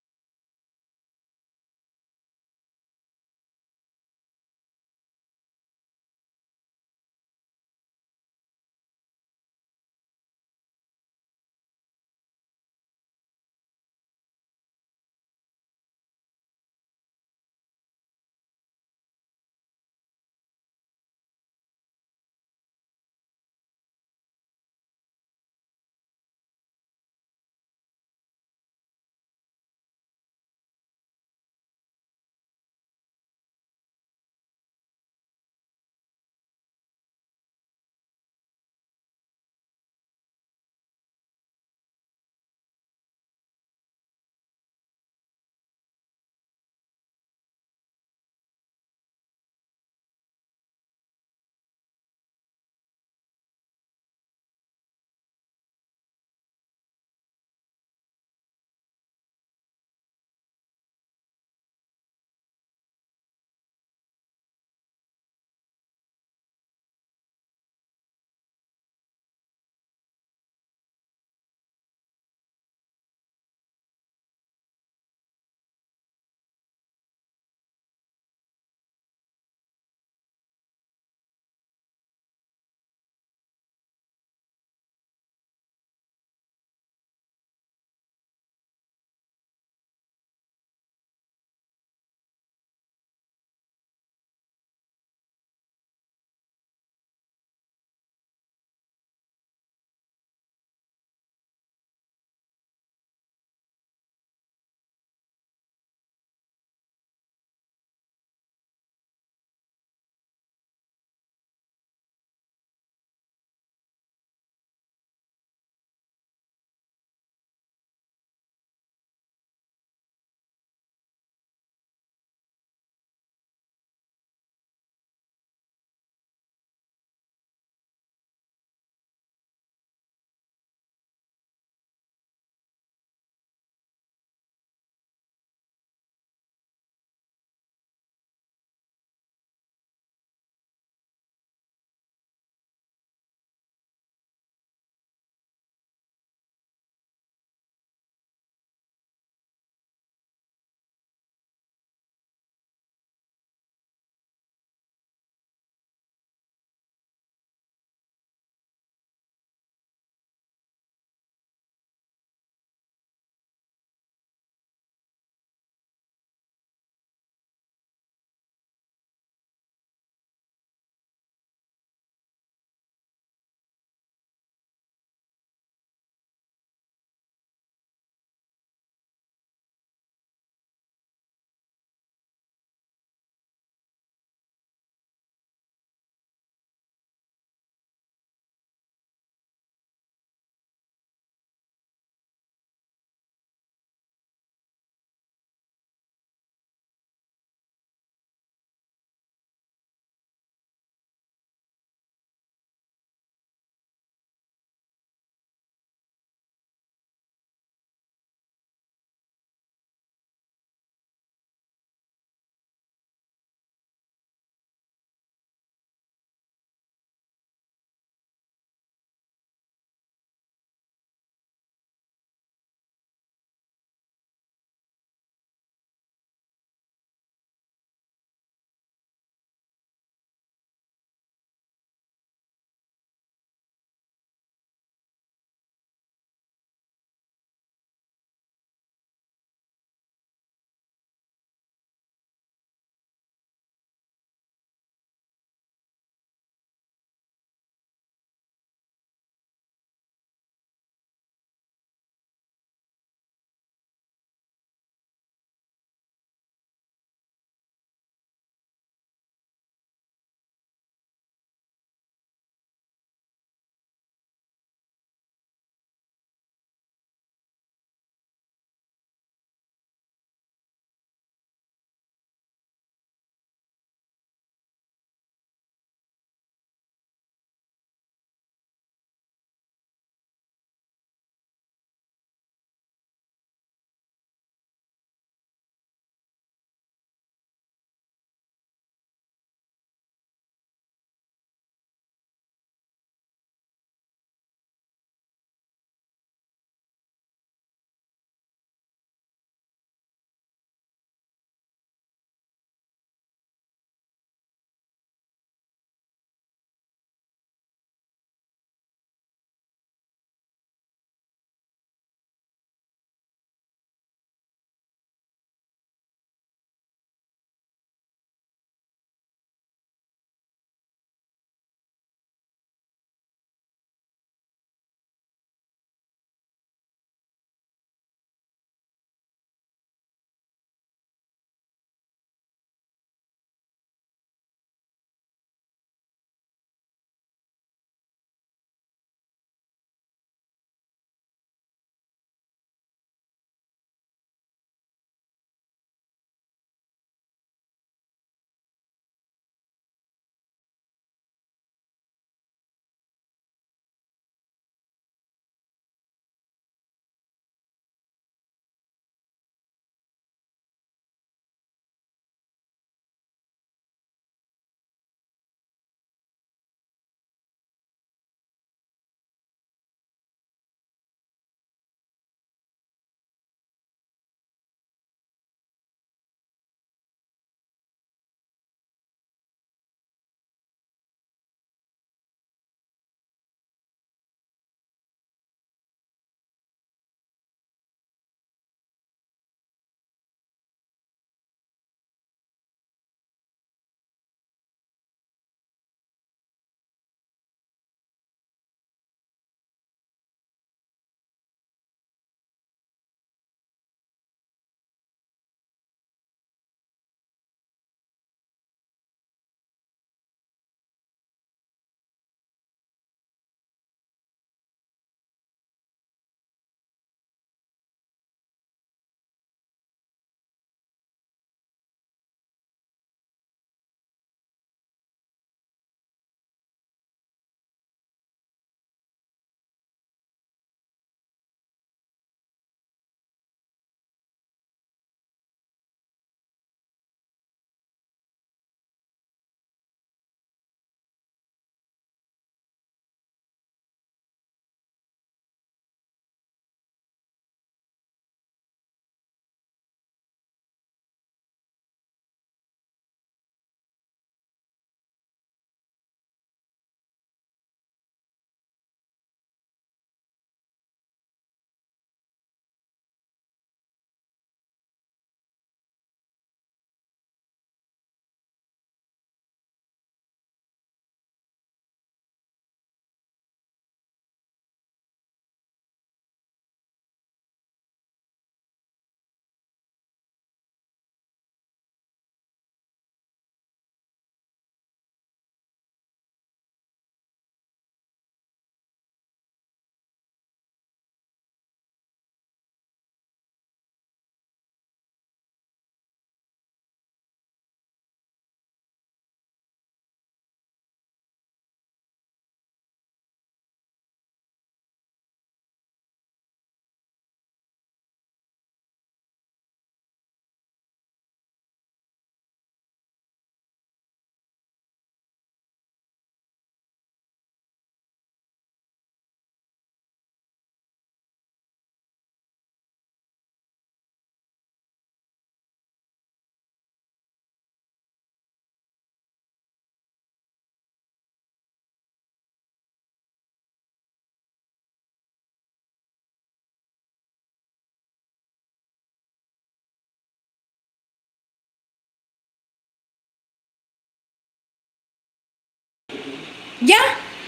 ¿Ya?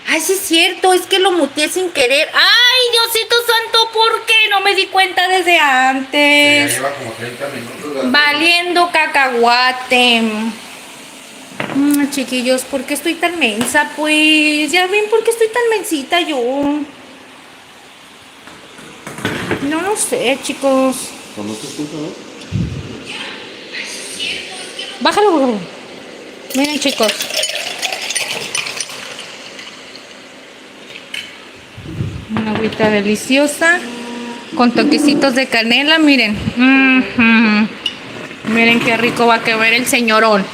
Ay, sí es cierto, es que lo muteé sin querer. Ay, Diosito santo, ¿por qué no me di cuenta desde Ya antes? lleva como 30 minutos. Gabriel. Valiendo cacahuate. Chiquillos, ¿por qué estoy tan mensa? Pues, ya ven por qué estoy tan mensita yo. No lo sé, chicos. ¿Cómo se escucha, no? Bájalo, bro. Miren, chicos. Una agüita deliciosa con toquecitos de canela, miren. Miren qué rico va a quedar el señorón.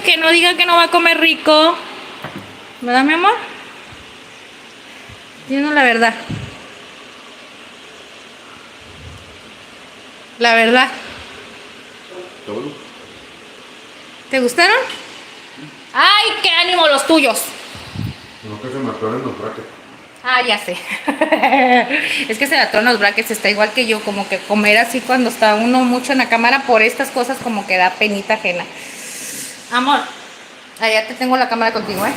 Que no diga que no va a comer rico. ¿Verdad, mi amor? Dino la verdad. La verdad. Todo. ¿Te gustaron? ¡Ay, qué ánimo los tuyos! No que se me atoren los brackets. Ah, ya sé. Es que se le atoran los brackets, está igual que yo, como que comer así cuando está uno mucho en la cámara por estas cosas como que da penita ajena. Amor, allá te tengo la cámara contigo, ¿eh?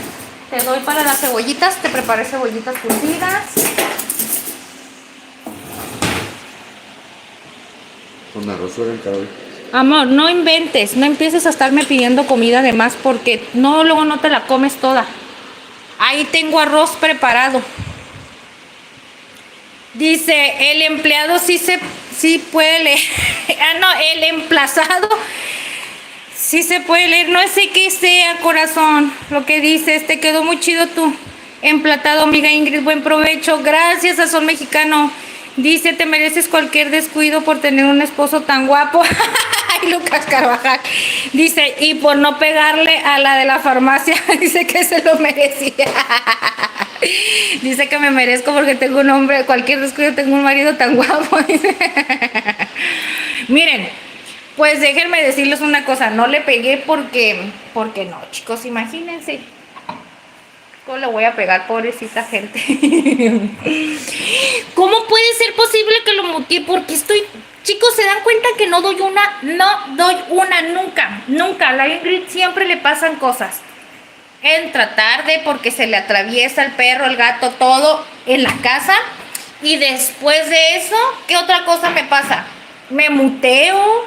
Te doy para las cebollitas, te preparé cebollitas cocidas. Con arroz suena en cada vez. Amor, no inventes, no empieces a estarme pidiendo comida de más porque no, luego no te la comes toda. Ahí tengo arroz preparado. Dice, el empleado sí puede leer. Ah, no, el emplazado sí se puede leer. No sé qué sea, corazón, lo que dices. Te quedó muy chido tu emplatado, amiga Ingrid. Buen provecho. Gracias a Sol Mexicano. Dice, te mereces cualquier descuido por tener un esposo tan guapo. Ay, Lucas Carvajal. Dice, y por no pegarle a la de la farmacia. Dice que se lo merecía. Dice que me merezco porque tengo un hombre, cualquier descuido, tengo un marido tan guapo. Miren, pues déjenme decirles una cosa. No le pegué porque no, chicos, imagínense. ¿Cómo le voy a pegar, pobrecita gente? ¿Cómo puede ser posible que lo mutee? Porque estoy... Chicos, ¿se dan cuenta que no doy una nunca? A la Ingrid siempre le pasan cosas. Entra tarde porque se le atraviesa el perro, el gato, todo en la casa. Y después de eso, ¿qué otra cosa me pasa? Me muteo.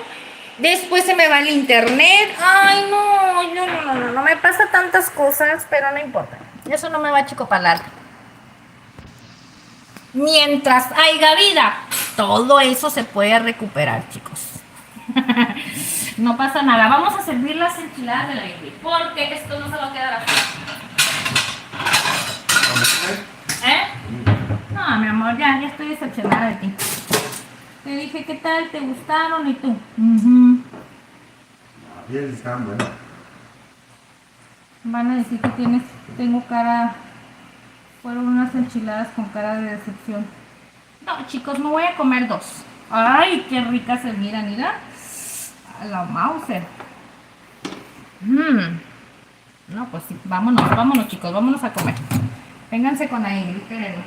Después se me va el internet. Ay, no me pasa tantas cosas, pero no importa. Eso no me va a chicopalar. Mientras haya vida, todo eso se puede recuperar, chicos. No pasa nada. Vamos a servir las enchiladas de la Ingrid, porque esto no se va a quedar así. No, mi amor, ya estoy decepcionada de ti. Te dije, ¿qué tal? ¿Te gustaron? ¿Y tú? Bien, están buenos. Van a decir que tengo cara... Fueron unas enchiladas con cara de decepción. No, chicos, me voy a comer 2. Ay, qué ricas se miran, mira. A la Mauser. No, pues sí, vámonos chicos, vámonos a comer. Vénganse con la Ingrid, espérenme.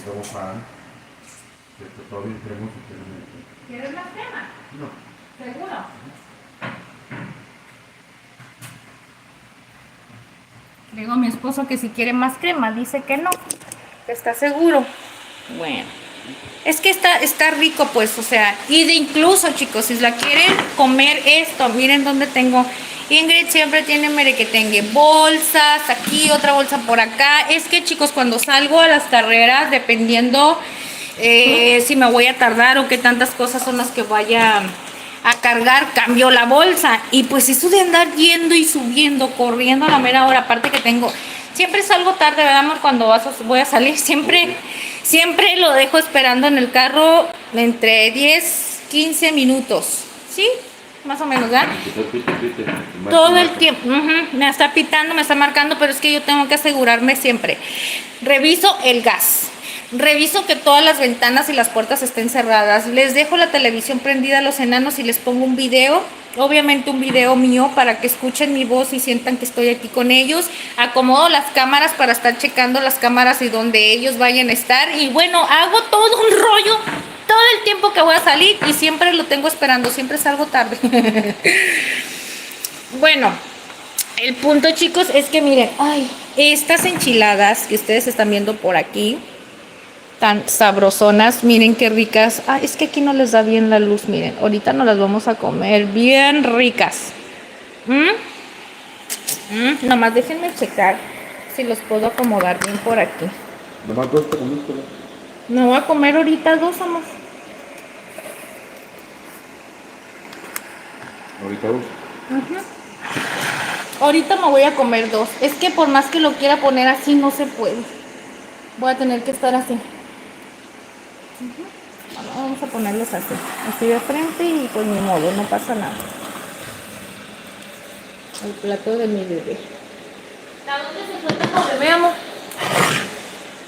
Como pan. Esto todo bien cremoso. ¿Quieres más crema? No. ¿Seguro? Le digo a mi esposo que si quiere más crema, dice que no, que está seguro. Bueno, es que está rico, pues, o sea, y de incluso, chicos, si la quieren comer esto, miren dónde tengo. Ingrid siempre tiene merequetengue, bolsas, aquí, otra bolsa por acá. Es que, chicos, cuando salgo a las carreras, dependiendo si me voy a tardar o qué tantas cosas son las que vaya a cargar, cambio la bolsa. Y pues eso de andar yendo y subiendo, corriendo a la mera hora, aparte que tengo, siempre salgo tarde, ¿verdad, amor? Cuando voy a salir, siempre lo dejo esperando en el carro entre 10, 15 minutos, ¿sí? Más o menos, ¿verdad? Todo el tiempo, me está pitando, me está marcando, pero es que yo tengo que asegurarme siempre. Reviso el gas. Reviso que todas las ventanas y las puertas estén cerradas. Les dejo la televisión prendida a los enanos y les pongo un video. Obviamente un video mío para que escuchen mi voz y sientan que estoy aquí con ellos. Acomodo las cámaras para estar checando las cámaras y donde ellos vayan a estar. Y bueno, hago todo un rollo todo el tiempo que voy a salir y siempre lo tengo esperando, siempre salgo tarde. Bueno, el punto, chicos, es que miren, ay, estas enchiladas que ustedes están viendo por aquí, tan sabrosonas, miren qué ricas. Ah, es que aquí no les da bien la luz, miren, ahorita nos las vamos a comer bien ricas. Nomás déjenme checar si los puedo acomodar bien por aquí. Nomás dos te comiste, ¿no? Me voy a comer ahorita dos, amor. Ahorita dos. Ahorita me voy a comer dos. Es que por más que lo quiera poner así, no se puede. Voy a tener que estar así. Bueno, vamos a ponerlos así. Así de frente y pues ni modo, no pasa nada. El plato de mi bebé. ¿A dónde se fue tu bebé, amor?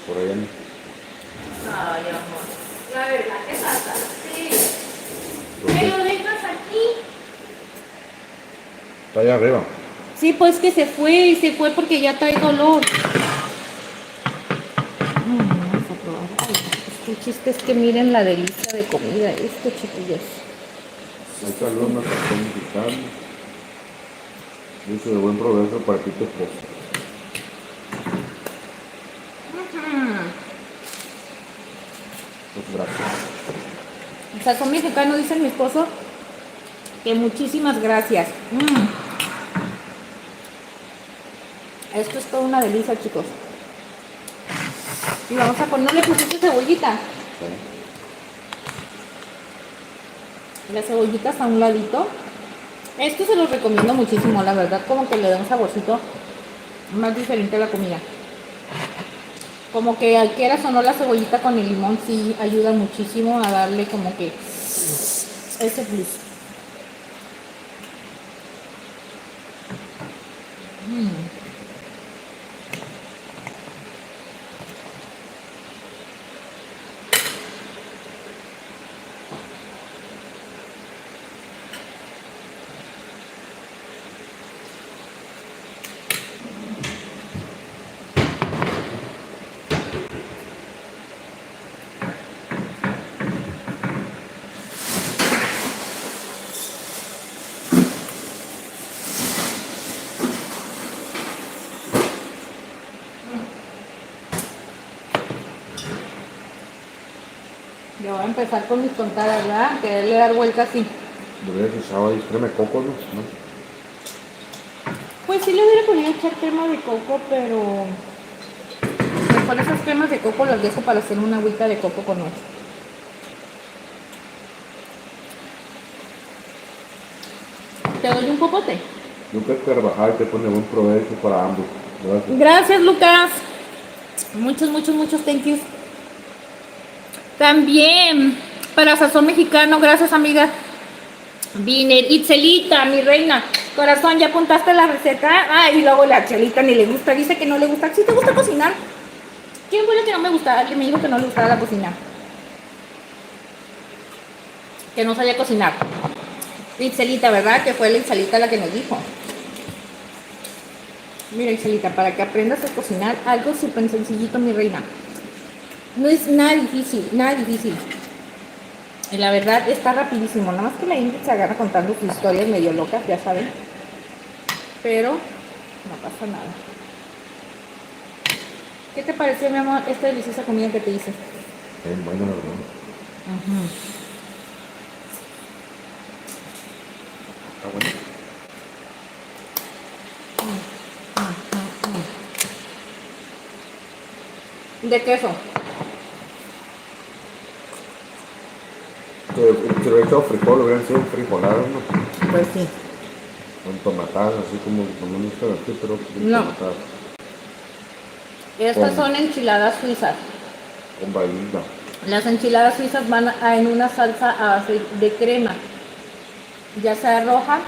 Por allá no. Ay, amor. La verdad que pasa. Sí. ¿Me lo dejas aquí? Está allá arriba. Sí, pues que se fue y se fue porque ya trae dolor. Vamos a probar. Ay, el chiste es que miren la delicia de comida esto, chiquillos. Ahí está el horno cartón mexicano. Dice de buen provecho para ti tu esposo. Pues gracias. El sazón mexicano, dice mi esposo, que muchísimas gracias. Esto es toda una delicia, chicos. Y vamos a ponerle pusiste cebollita. Sí. Las cebollitas a un ladito. Esto se los recomiendo muchísimo, la verdad, como que le da un saborcito más diferente a la comida. Como que quieras o no, la cebollita con el limón sí ayuda muchísimo a darle como que ese plus. Yo voy a empezar con mis tontadas, ¿verdad? Quererle dar vuelta así. Deberías echar ahí crema de coco, ¿no? Pues sí le hubiera podido echar crema de coco, pero mejor esas cremas de coco las dejo para hacer una agüita de coco con nuez. ¿Te doy un popote? Nunca es trabajar y te pone buen provecho para ambos. Gracias. Gracias, Lucas. Muchos thank yous. También para Sazón Mexicano, gracias, amiga. Viner, Itzelita, mi reina. Corazón, ¿ya apuntaste la receta? Ah, y luego la Chelita ni le gusta, dice que no le gusta. ¿Sí te gusta cocinar? ¿Quién fue el que no me gustaba? Alguien me dijo que no le gustaba la cocina. Que no sabía cocinar. Itzelita, ¿verdad? Que fue la Itzelita la que nos dijo. Mira, Itzelita, para que aprendas a cocinar algo súper sencillito, mi reina. No es nada difícil, nada difícil. Y la verdad está rapidísimo. Nada más que la Ingrid se agarra contando sus historias medio locas, ya saben. Pero no pasa nada. ¿Qué te pareció, mi amor, esta deliciosa comida que te hice? Bueno, la verdad. Está bueno. De queso. Si le hubiera echado frijol, hubieran sido frijoladas, ¿no? Pues sí. Con tomatadas, así como no está aquí, pero con No. tomatadas. Estas Con- son enchiladas suizas. Con vainilla. Las enchiladas suizas van en una salsa a base de crema, ya sea roja,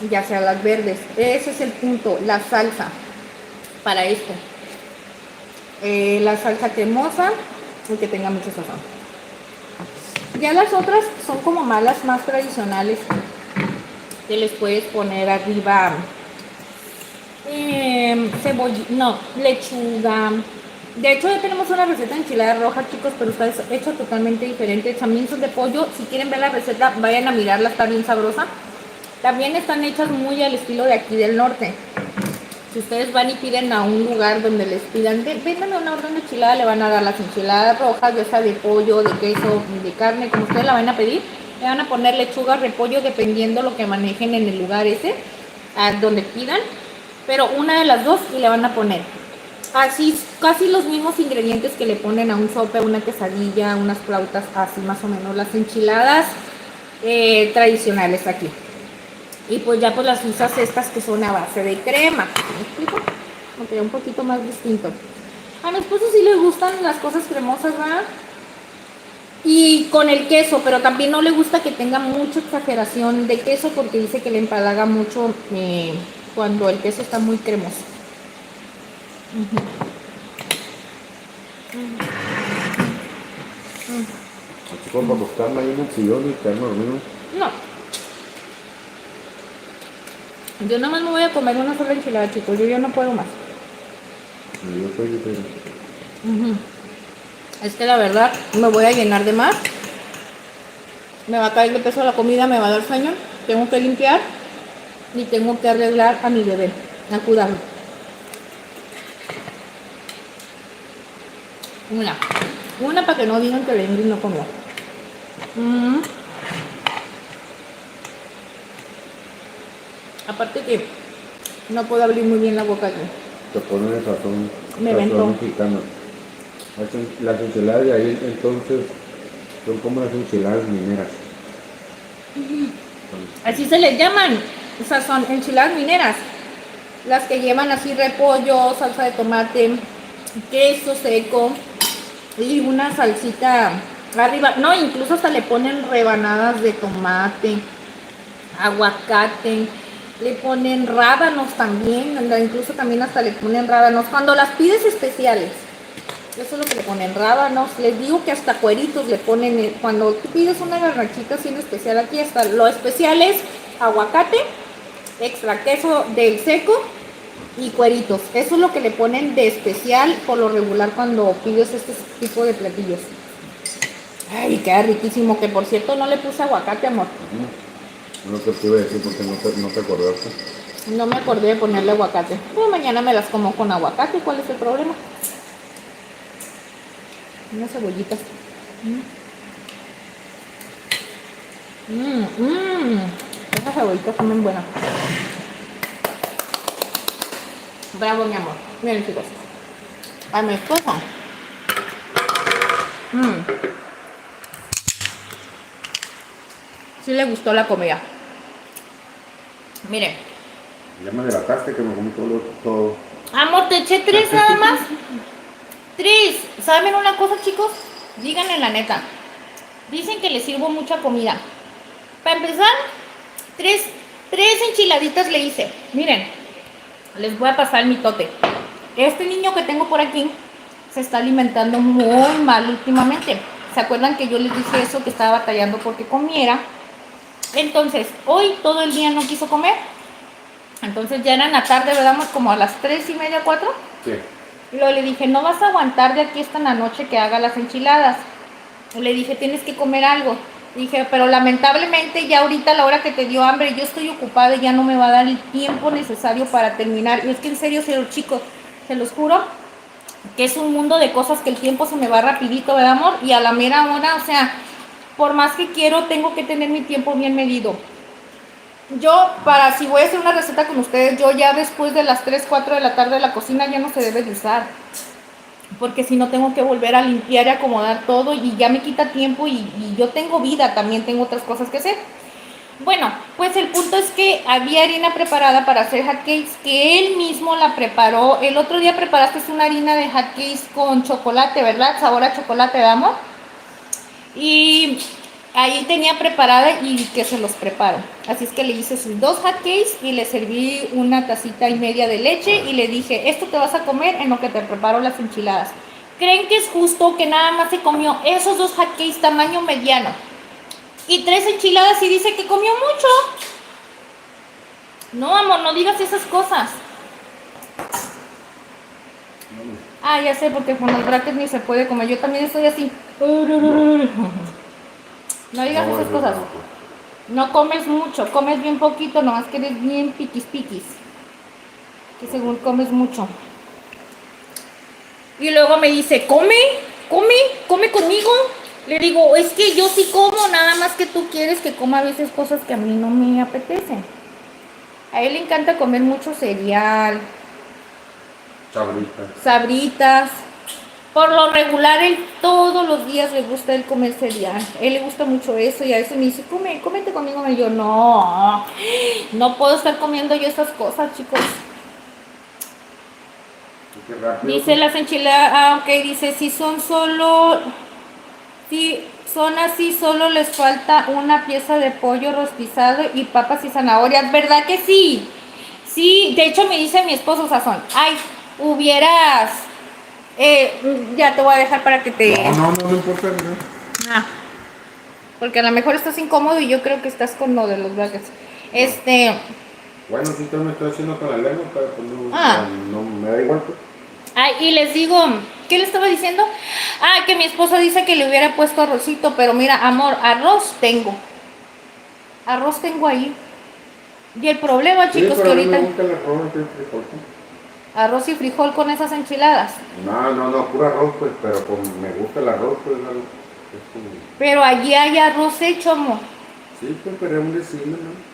ya sea las verdes. Ese es el punto, la salsa para esto. La salsa cremosa y que tenga mucho sazón. Ya las otras son como malas, más tradicionales, que les puedes poner arriba cebolla, no, lechuga, De hecho, ya tenemos una receta de enchilada roja, chicos, pero está hecha totalmente diferente. También son de pollo. Si quieren ver la receta, vayan a mirarla, está bien sabrosa. También están hechas muy al estilo de aquí del norte. Si ustedes van y piden a un lugar donde les pidan, véndame una orden de enchilada, le van a dar las enchiladas rojas, ya sea de pollo, de queso, de carne, como ustedes la van a pedir. Le van a poner lechuga, repollo, dependiendo lo que manejen en el lugar ese, a donde pidan. Pero una de las dos y le van a poner así, casi los mismos ingredientes que le ponen a un sope, una quesadilla, unas flautas, así más o menos. Las enchiladas tradicionales aquí. Y pues ya pues las usas estas que son a base de crema. ¿Me explico? Aunque un poquito más distinto. A mi esposo sí le gustan las cosas cremosas, ¿verdad? Y con el queso, pero también no le gusta que tenga mucha exageración de queso porque dice que le empalaga mucho cuando el queso está muy cremoso. Así como para acostarme ahí en el sillón y quedarme dormido. No. Yo nada más me voy a comer una sola enchilada, chicos. Yo ya no puedo más. Y yo soy diferente. Es que la verdad me voy a llenar de más. Me va a caer de peso la comida, me va a dar sueño. Tengo que limpiar y tengo que arreglar a mi bebé, a cuidarlo. Una para que no digan que la Ingrid no comió. Aparte que no puedo abrir muy bien la boca aquí. Te ponen el sazón, Me ventó. sazón mexicano. Las enchiladas de ahí entonces son como las enchiladas mineras. Así se les llaman. O sea, son enchiladas mineras. Las que llevan así repollo, salsa de tomate, queso seco y una salsita arriba. No, incluso hasta le ponen rebanadas de tomate, aguacate, le ponen rábanos también, incluso también hasta le ponen rábanos. Cuando las pides especiales, eso es lo que le ponen, rábanos. Les digo que hasta cueritos le ponen. Cuando tú pides una garnachita así en especial, aquí hasta lo especial es aguacate, extra queso del seco y cueritos. Eso es lo que le ponen de especial por lo regular cuando pides este tipo de platillos. Ay, queda riquísimo, que por cierto no le puse aguacate, amor. No te iba a decir porque no te acordaste. No me acordé de ponerle aguacate. Pero mañana me las como con aguacate, ¿cuál es el problema? Unas cebollitas. Esas cebollitas son bien buenas. Bravo, mi amor. Miren, chicos. A mi esposa. Sí le gustó la comida. Miren. Ya me delataste que me comí todo. Amor, te eché 3 nada más. 3. ¿Saben una cosa, chicos? Díganle la neta. Dicen que les sirvo mucha comida. Para empezar, 3 enchiladitas le hice. Miren, les voy a pasar el mitote. Este niño que tengo por aquí se está alimentando muy mal últimamente. ¿Se acuerdan que yo les dije eso, que estaba batallando porque comiera? Entonces, hoy todo el día no quiso comer. Entonces ya era en la tarde, ¿verdad? Como a las 3:30, 4. Sí. Y luego le dije, no vas a aguantar de aquí hasta en la noche que haga las enchiladas. Le dije, tienes que comer algo. Dije, pero lamentablemente ya ahorita a la hora que te dio hambre, yo estoy ocupada y ya no me va a dar el tiempo necesario para terminar. Y es que en serio, chicos, se los juro que es un mundo de cosas que el tiempo se me va rapidito, ¿verdad, amor? Y a la mera hora, o sea, por más que quiero, tengo que tener mi tiempo bien medido. Yo, si voy a hacer una receta con ustedes, yo ya después de las 3, 4 de la tarde la cocina ya no se debe de usar. Porque si no tengo que volver a limpiar y acomodar todo y ya me quita tiempo y yo tengo vida, también tengo otras cosas que hacer. Bueno, pues el punto es que había harina preparada para hacer hotcakes que él mismo la preparó. El otro día preparaste una harina de hotcakes con chocolate, ¿verdad? Sabor a chocolate, ¿vamos? Y ahí tenía preparada y que se los preparo. Así es que le hice sus 2 hotcakes y le serví una tacita y media de leche y le dije, esto te vas a comer en lo que te preparo las enchiladas. ¿Creen que es justo que nada más se comió esos 2 hotcakes tamaño mediano y 3 enchiladas y dice que comió mucho? No, amor, no digas esas cosas. Ah, ya sé, porque con los brackets ni se puede comer. Yo también estoy así. No digas esas cosas. No comes mucho, comes bien poquito, nomás que eres bien piquis piquis. Que según comes mucho. Y luego me dice, come conmigo. Le digo, es que yo sí como, nada más que tú quieres que coma a veces cosas que a mí no me apetecen. A él le encanta comer mucho cereal, sabritas. Por lo regular, él todos los días le gusta él comer cereal. Él le gusta mucho eso y a veces me dice, cómete conmigo. Y yo, no puedo estar comiendo yo esas cosas, chicos. Dice las enchiladas, ok, dice, si son así, solo les falta una pieza de pollo rostizado y papas y zanahorias, ¿verdad que sí? Sí, de hecho me dice mi esposo Sazón, ay, hubieras, ya te voy a dejar para que te... No importa, ¿no? Ah, porque a lo mejor estás incómodo y yo creo que estás con lo de los brackets. Bueno, sí, te me estoy haciendo con la lengua, pero pues no me da igual. Pues. Ay, y les digo, ¿qué le estaba diciendo? Ah, que mi esposo dice que le hubiera puesto arrocito, pero mira, amor, arroz tengo ahí. Y el problema, Sí, chicos, pero que a mí me ahorita gusta el arroz, el frijol. arroz y frijol con esas enchiladas. No, puro arroz, pues, pero pues, me gusta el arroz, pues, es como... Pero allí hay arroz hecho, amor. Sí, pues, pero es un vecino, ¿no?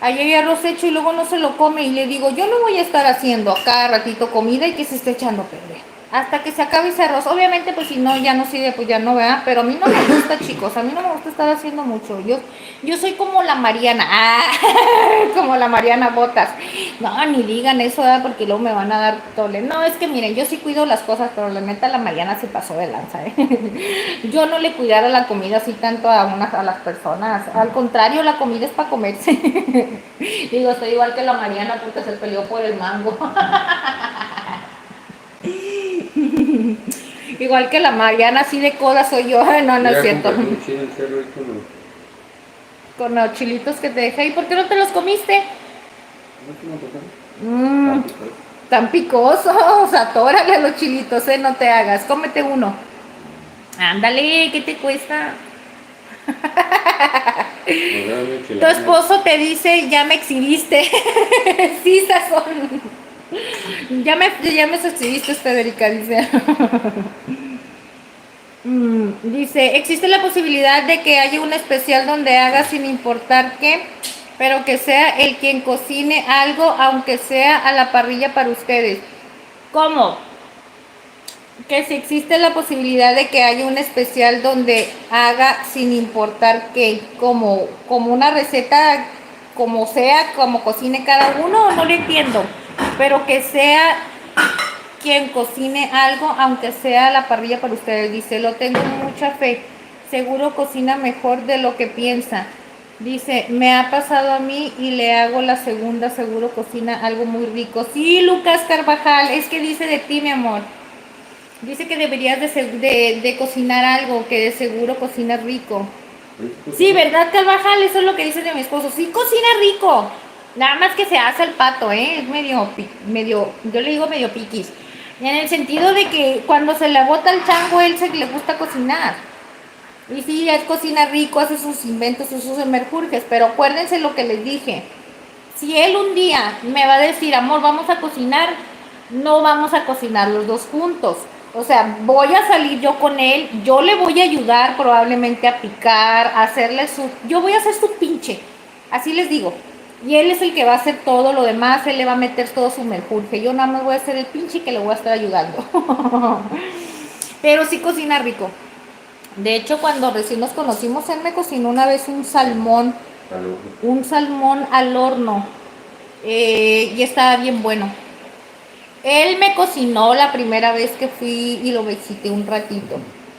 Allí hay arroz hecho y luego no se lo come. Y le digo, yo no voy a estar haciendo a cada ratito comida y que se esté echando a perder. Hasta que se acabe ese arroz. Obviamente, pues si no, ya no sirve, pues ya no, ¿verdad? Pero a mí no me gusta, chicos. A mí no me gusta estar haciendo mucho. Yo soy como la Mariana. Ah, como la Mariana Botas. No, ni digan eso, ¿verdad? Porque luego me van a dar tole. No, es que miren, yo sí cuido las cosas, pero la neta la Mariana se pasó de lanza, ¿eh? Yo no le cuidara la comida así tanto a las personas. Al contrario, la comida es para comerse. Digo, estoy igual que la Mariana porque se peleó por el mango. Igual que la Mariana, así de coda soy yo. Ay, no es cierto. Con los chilitos que te dejé. ¿Y por qué no te los comiste? Tan picosos. Atórale a los chilitos, no te hagas. Cómete uno. Ándale, ¿qué te cuesta? Tu esposo te dice, ya me exhibiste. Sí, Sazón. Ya me exhibiste, Federica, dice. Dice, existe la posibilidad de que haya un especial donde haga sin importar qué, pero que sea el quien cocine algo, aunque sea a la parrilla para ustedes. ¿Cómo? Que si existe la posibilidad de que haya un especial donde haga sin importar qué, como una receta, como sea, como cocine cada uno, no lo entiendo, pero que sea quien cocine algo, aunque sea a la parrilla para ustedes. Dice, lo tengo mucha fe, seguro cocina mejor de lo que piensa. Dice, me ha pasado a mí y le hago la segunda, seguro cocina algo muy rico. Sí, Lucas Carvajal, es que dice de ti, mi amor. Dice que deberías de cocinar algo, que de seguro cocina rico. Sí, ¿verdad, Carvajal? Eso es lo que dice de mi esposo. Sí, cocina rico. Nada más que se hace el pato, ¿eh? Es medio, yo le digo medio piquis. En el sentido de que cuando se le bota el chango, él le gusta cocinar. Y sí, él cocina rico, hace sus inventos, sus emerjurjes. Pero acuérdense lo que les dije. Si él un día me va a decir, amor, vamos a cocinar, no vamos a cocinar los dos juntos. O sea, voy a salir yo con él, yo le voy a ayudar probablemente a picar, a hacerle yo voy a hacer su pinche, así les digo. Y él es el que va a hacer todo lo demás, él le va a meter todo su merjurje. Yo nada más voy a hacer el pinche que le voy a estar ayudando. Pero sí cocina rico. De hecho, cuando recién nos conocimos, él me cocinó una vez un salmón al horno. Y estaba bien bueno. Él me cocinó la primera vez que fui y lo visité un ratito.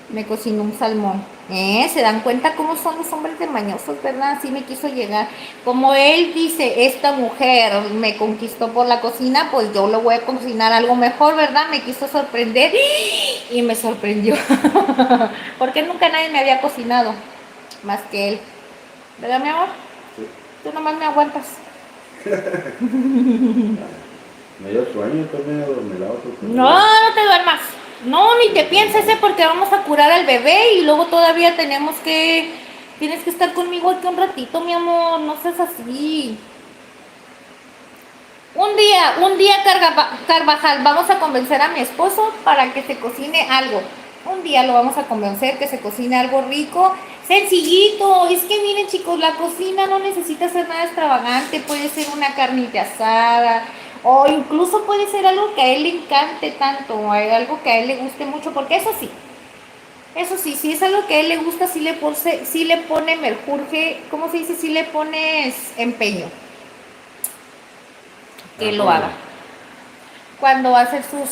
Me cocinó un salmón. ¿Se dan cuenta cómo son los hombres de mañosos, verdad? Así me quiso llegar. Como él dice, esta mujer me conquistó por la cocina, pues yo le voy a cocinar algo mejor, ¿verdad? Me quiso sorprender y me sorprendió. Porque nunca nadie me había cocinado más que él. ¿Verdad, mi amor? Sí. Tú nomás me aguantas. Me dio sueño, también adormilado. No, no te duermas. No, ni te pienses, porque vamos a curar al bebé y luego todavía tienes que estar conmigo aquí un ratito, mi amor, no seas así. Un día, Carvajal, vamos a convencer a mi esposo para que se cocine algo. Un día lo vamos a convencer que se cocine algo rico, sencillito. Es que miren, chicos, la cocina no necesita ser nada extravagante. Puede ser una carnita asada o incluso puede ser algo que a él le encante tanto, o algo que a él le guste mucho, porque eso sí, si es algo que a él le gusta, sí le pone merjurje, ¿cómo se dice? Sí le pones empeño que lo haga. Cuando va a hacer sus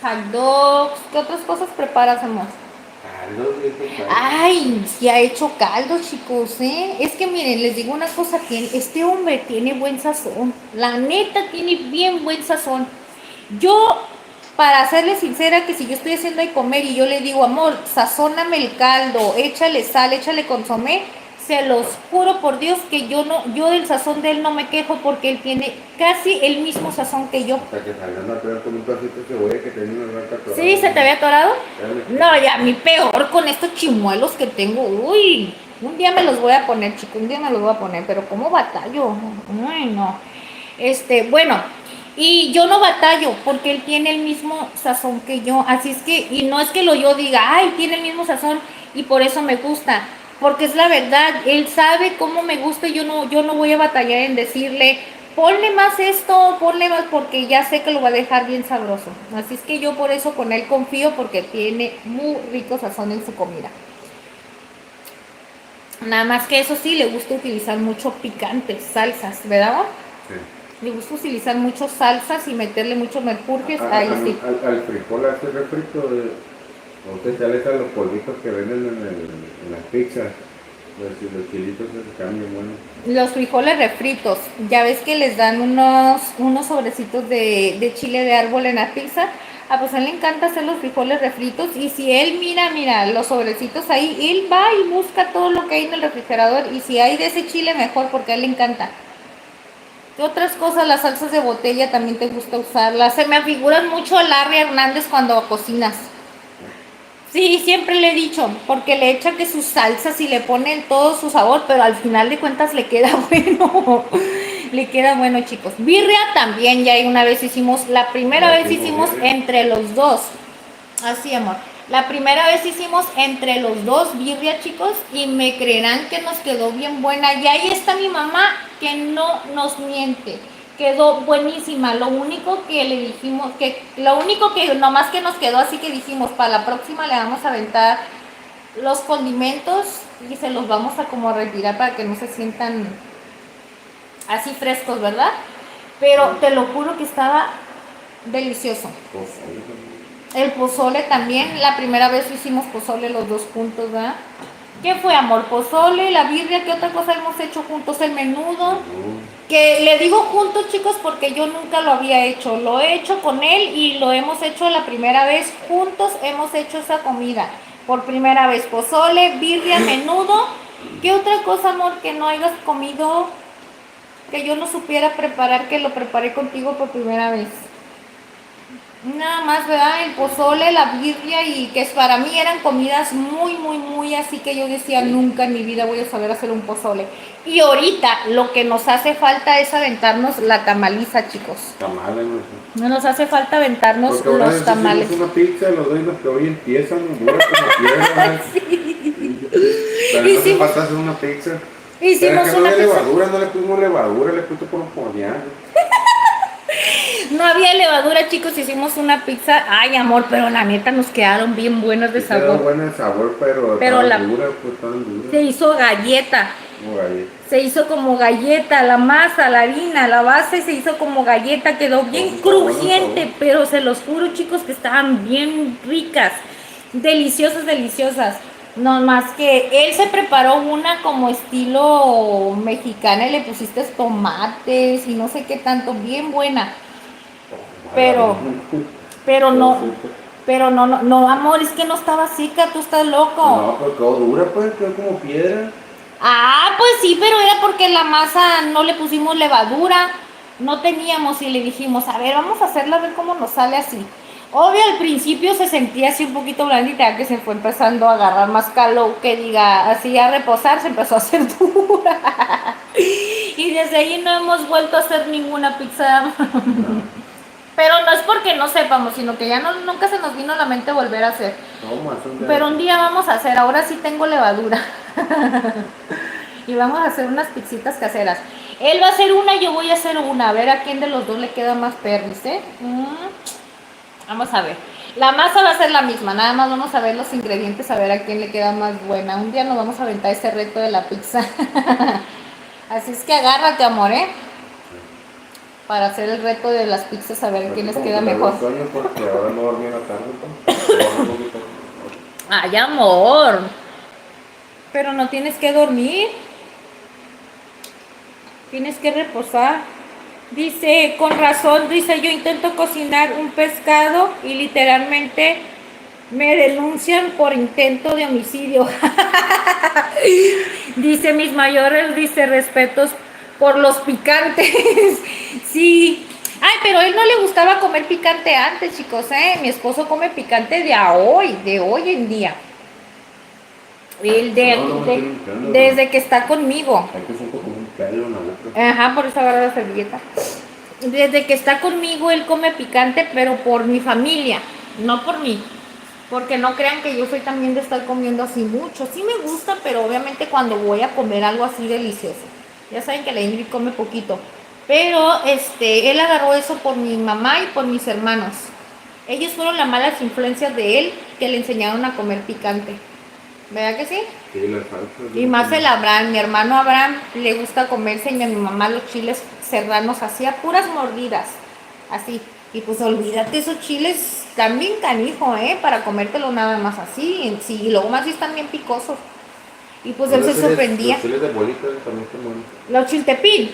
hot dogs, ¿qué otras cosas preparas, amor? Ay, sí ha hecho caldo, chicos, ¿eh? Es que miren, les digo una cosa, este hombre tiene buen sazón. La neta tiene bien buen sazón. Yo, para serle sincera, que si yo estoy haciendo de comer y yo le digo, amor, sazóname el caldo, échale sal, échale consomé, se los juro por Dios que yo del sazón de él no me quejo porque él tiene casi el mismo sazón que yo. Hasta que salgan a pegar con un pedacito de cebolla que tenía una rata atorada. ¿Sí? ¿Se te había atorado? No, ya, mi peor con estos chimuelos que tengo. Uy, un día me los voy a poner, chicos, un día me los voy a poner, pero ¿cómo batallo? Ay, no. Bueno, y yo no batallo porque él tiene el mismo sazón que yo, así es que, y no es que yo diga, ay, tiene el mismo sazón y por eso me gusta, porque es la verdad, él sabe cómo me gusta y yo no voy a batallar en decirle, ponle más esto, ponle más, porque ya sé que lo va a dejar bien sabroso. Así es que yo por eso con él confío, porque tiene muy rico sazón en su comida. Nada más que eso sí, le gusta utilizar mucho picantes, salsas, ¿verdad? Sí. Le gusta utilizar mucho salsas y meterle muchos merjurjes, ahí sí. Al frijol hace refrito, usted ya le echa los polvitos que venden en las pizzas. Los chilitos se cambian, bueno. Los frijoles refritos, ya ves que les dan unos sobrecitos de chile de árbol en la pizza. Pues a él le encanta hacer los frijoles refritos y si él mira los sobrecitos ahí, él va y busca todo lo que hay en el refrigerador y si hay de ese chile mejor porque a él le encanta. ¿Qué otras cosas? Las salsas de botella también te gusta usarlas. Se me afiguran mucho a Larry Hernández cuando cocinas. Sí, siempre le he dicho, porque le echa que sus salsas y le ponen todo su sabor, pero al final de cuentas le queda bueno. Le queda bueno, chicos. Birria también, ya una vez hicimos, la primera vez hicimos entre los dos. Así, amor. La primera vez hicimos entre los dos birria, chicos, y me creerán que nos quedó bien buena. Y ahí está mi mamá, que no nos miente. Quedó buenísima. Lo único que le dijimos, nomás que nos quedó así que dijimos, para la próxima le vamos a aventar los condimentos y se los vamos a como retirar para que no se sientan así frescos, ¿verdad? Pero te lo juro que estaba delicioso. El pozole también, la primera vez hicimos pozole los dos juntos, ¿verdad? ¿Qué fue, amor? Pozole, la birria, ¿qué otra cosa hemos hecho juntos? El menudo. Que le digo juntos, chicos, porque yo nunca lo había hecho. Lo he hecho con él y lo hemos hecho la primera vez. Juntos hemos hecho esa comida. Por primera vez, pozole, birria, menudo. ¿Qué otra cosa, amor, que no hayas comido, que yo no supiera preparar, que lo preparé contigo por primera vez? Nada más, ¿verdad? El pozole, la birria, y que para mí eran comidas muy, muy, muy así que yo decía, nunca en mi vida voy a saber hacer un pozole. Y ahorita lo que nos hace falta es aventarnos la tamaliza, chicos. Tamales, no nos hace falta aventarnos porque los tamales. Hicimos una pizza, los dos que hoy empiezan, duras como piedras. Sí. Pero no se pasa a hacer una pizza. Hicimos pero una no pizza. Levadura, no le pusimos levadura, le pusimos por poñar. No había levadura, chicos, hicimos una pizza. Ay, amor, pero la neta nos quedaron bien buenas de sabor. Quedaron buenas de sabor, pero la dura, pues tan dura. Se hizo galleta. Como galleta. Se hizo como galleta, la masa, la harina, la base se hizo como galleta, quedó bien crujiente, pero se los juro, chicos, que estaban bien ricas, deliciosas, deliciosas. No más que él se preparó una como estilo mexicana y le pusiste tomates y no sé qué tanto, bien buena. Pero no, amor, es que no estaba seca, tú estás loco. No, pues quedó dura, pues, quedó como piedra. Pues sí, pero era porque la masa no le pusimos levadura. no teníamos y le dijimos, a ver, vamos a hacerla, a ver cómo nos sale así. Obvio, al principio se sentía así un poquito blandita, que se fue empezando a agarrar más calor, que diga, así a reposar, se empezó a hacer dura. Y desde ahí no hemos vuelto a hacer ninguna pizza. Pero no es porque no sepamos, sino que ya nunca se nos vino a la mente volver a hacer. Pero un día vamos a hacer, ahora sí tengo levadura. Y vamos a hacer unas pizzitas caseras. Él va a hacer una, yo voy a hacer una. A ver a quién de los dos le queda más perris, ¿eh? Vamos a ver. La masa va a ser la misma, nada más vamos a ver los ingredientes, a ver a quién le queda más buena. Un día nos vamos a aventar ese reto de la pizza. Así es que agárrate, amor, ¿eh? Para hacer el reto de las pizzas, a ver quién les queda mejor. Porque ahora no dormí en la tarde. Ay, amor. Pero no tienes que dormir. Tienes que reposar. Dice, con razón, dice, yo intento cocinar un pescado y literalmente me denuncian por intento de homicidio. Dice, mis mayores, dice, respetos por los picantes. Sí. Ay, pero a él no le gustaba comer picante antes, chicos, ¿eh? Mi esposo come picante de hoy en día. Desde que está conmigo. Hay que siento como un pelo en la boca. Ajá, por eso agarra la servilleta. Desde que está conmigo, él come picante, pero por mi familia, no por mí. Porque no crean que yo soy también de estar comiendo así mucho. Sí me gusta, pero obviamente cuando voy a comer algo así delicioso. Ya saben que la Ingrid come poquito. Pero él agarró eso por mi mamá y por mis hermanos. Ellos fueron las malas influencias de él que le enseñaron a comer picante. ¿Verdad que sí? Sí, la salsa. Y más el Abraham, mi hermano Abraham le gusta comerse y a mi mamá los chiles serranos hacía puras mordidas, así. Y pues olvídate, esos chiles están bien canijo, para comértelo nada más así, sí, y luego más si están bien picosos. Y pues él se sorprendía. Los chiles de bolitas también son buenos. Los chiltepín.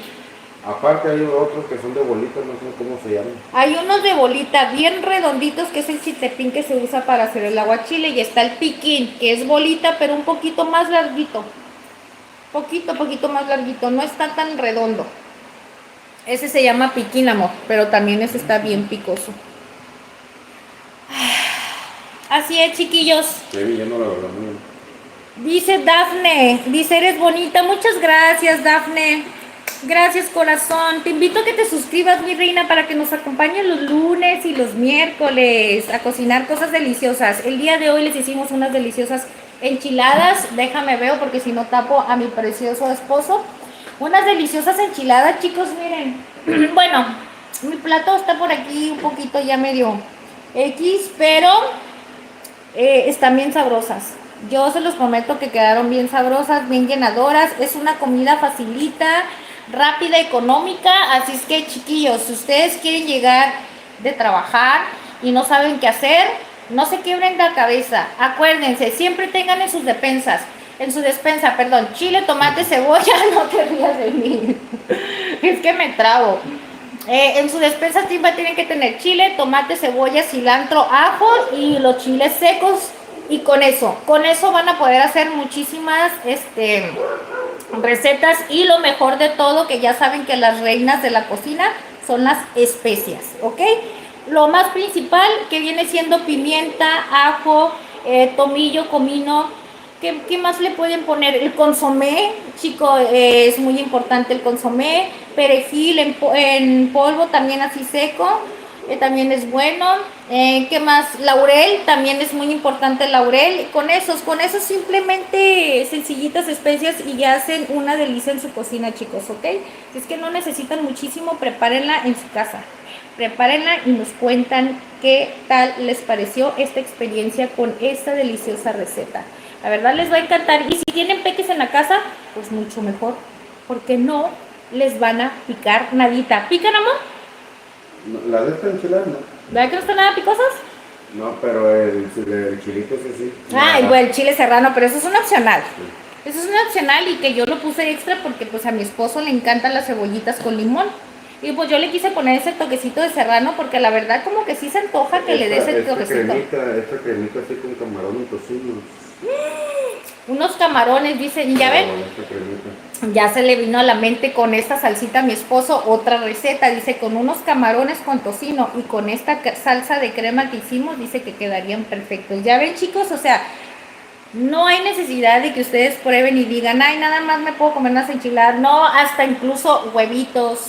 Aparte hay otros que son de bolitas, no sé cómo se llaman. Hay unos de bolita bien redonditos que es el chiltepín que se usa para hacer el aguachile, y está el piquín que es bolita pero un poquito más larguito. Poquito más larguito, no está tan redondo. Ese se llama piquín, amor, pero también ese está bien picoso. Así es, chiquillos. Qué bien, no, la verdad, muy bien. Dice Dafne, dice, eres bonita. Muchas gracias, Dafne. Gracias, corazón. Te invito a que te suscribas, mi reina, para que nos acompañen los lunes y los miércoles a cocinar cosas deliciosas. El día de hoy les hicimos unas deliciosas enchiladas. Déjame veo porque si no tapo a mi precioso esposo. Unas deliciosas enchiladas, chicos, miren. Bueno, mi plato está por aquí un poquito ya medio X, pero están bien sabrosas. Yo se los prometo que quedaron bien sabrosas, bien llenadoras. Es una comida facilita, rápida, económica. Así es que, chiquillos, si ustedes quieren llegar de trabajar y no saben qué hacer, no se quiebren la cabeza. Acuérdense, siempre tengan en su despensa, chile, tomate, cebolla. No te rías de mí. Es que me trabo. En su despensa siempre tienen que tener chile, tomate, cebolla, cilantro, ajo y los chiles secos. Y con eso van a poder hacer muchísimas recetas. Y lo mejor de todo, que ya saben que las reinas de la cocina son las especias, ¿ok? Lo más principal que viene siendo pimienta, ajo, tomillo, comino. ¿Qué más le pueden poner? El consomé, chicos, es muy importante el consomé. Perejil en polvo, también así seco. También es bueno. ¿Qué más? Laurel, también es muy importante el laurel. Con esos simplemente sencillitas especias y ya hacen una delicia en su cocina, chicos, ¿ok? Si es que no necesitan muchísimo, prepárenla en su casa. Prepárenla y nos cuentan qué tal les pareció esta experiencia con esta deliciosa receta. La verdad les va a encantar. Y si tienen peques en la casa, pues mucho mejor, porque no les van a picar nadita. ¿Pican, amor? No, la de esta enchilada no. ¿Verdad que no están nada picosas? No, pero el chilito ese sí. Ah, igual el chile serrano, pero eso es un opcional. Sí. Eso es un opcional y que yo lo puse extra porque pues a mi esposo le encantan las cebollitas con limón. Y pues yo le quise poner ese toquecito de serrano porque la verdad como que sí se antoja que le dé ese toquecito. Esta cremita así con camarón y tocino. Unos camarones, dice, y ya ven, Esta cremita. ya se le vino a la mente con esta salsita a mi esposo otra receta, dice con unos camarones con tocino y con esta salsa de crema que hicimos, dice que quedarían perfectos. Ya ven, chicos, o sea, no hay necesidad de que ustedes prueben y digan, ay, nada más me puedo comer unas enchiladas. No, hasta incluso huevitos,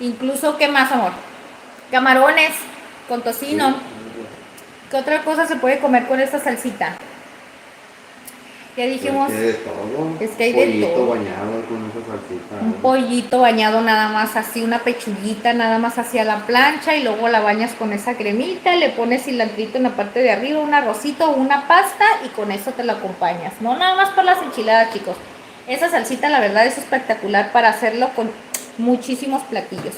incluso, ¿qué más, amor? Camarones con tocino. ¿Qué otra cosa se puede comer con esta salsita? Ya dijimos, Es que de todo. es que hay de Pollito todo. bañado con esa salsita. Un pollito bañado nada más así, una pechuguita nada más hacia la plancha y luego la bañas con esa cremita, le pones cilantrito en la parte de arriba, un arrocito, una pasta y con eso te lo acompañas. No nada más por las enchiladas, chicos. Esa salsita la verdad es espectacular para hacerlo con muchísimos platillos.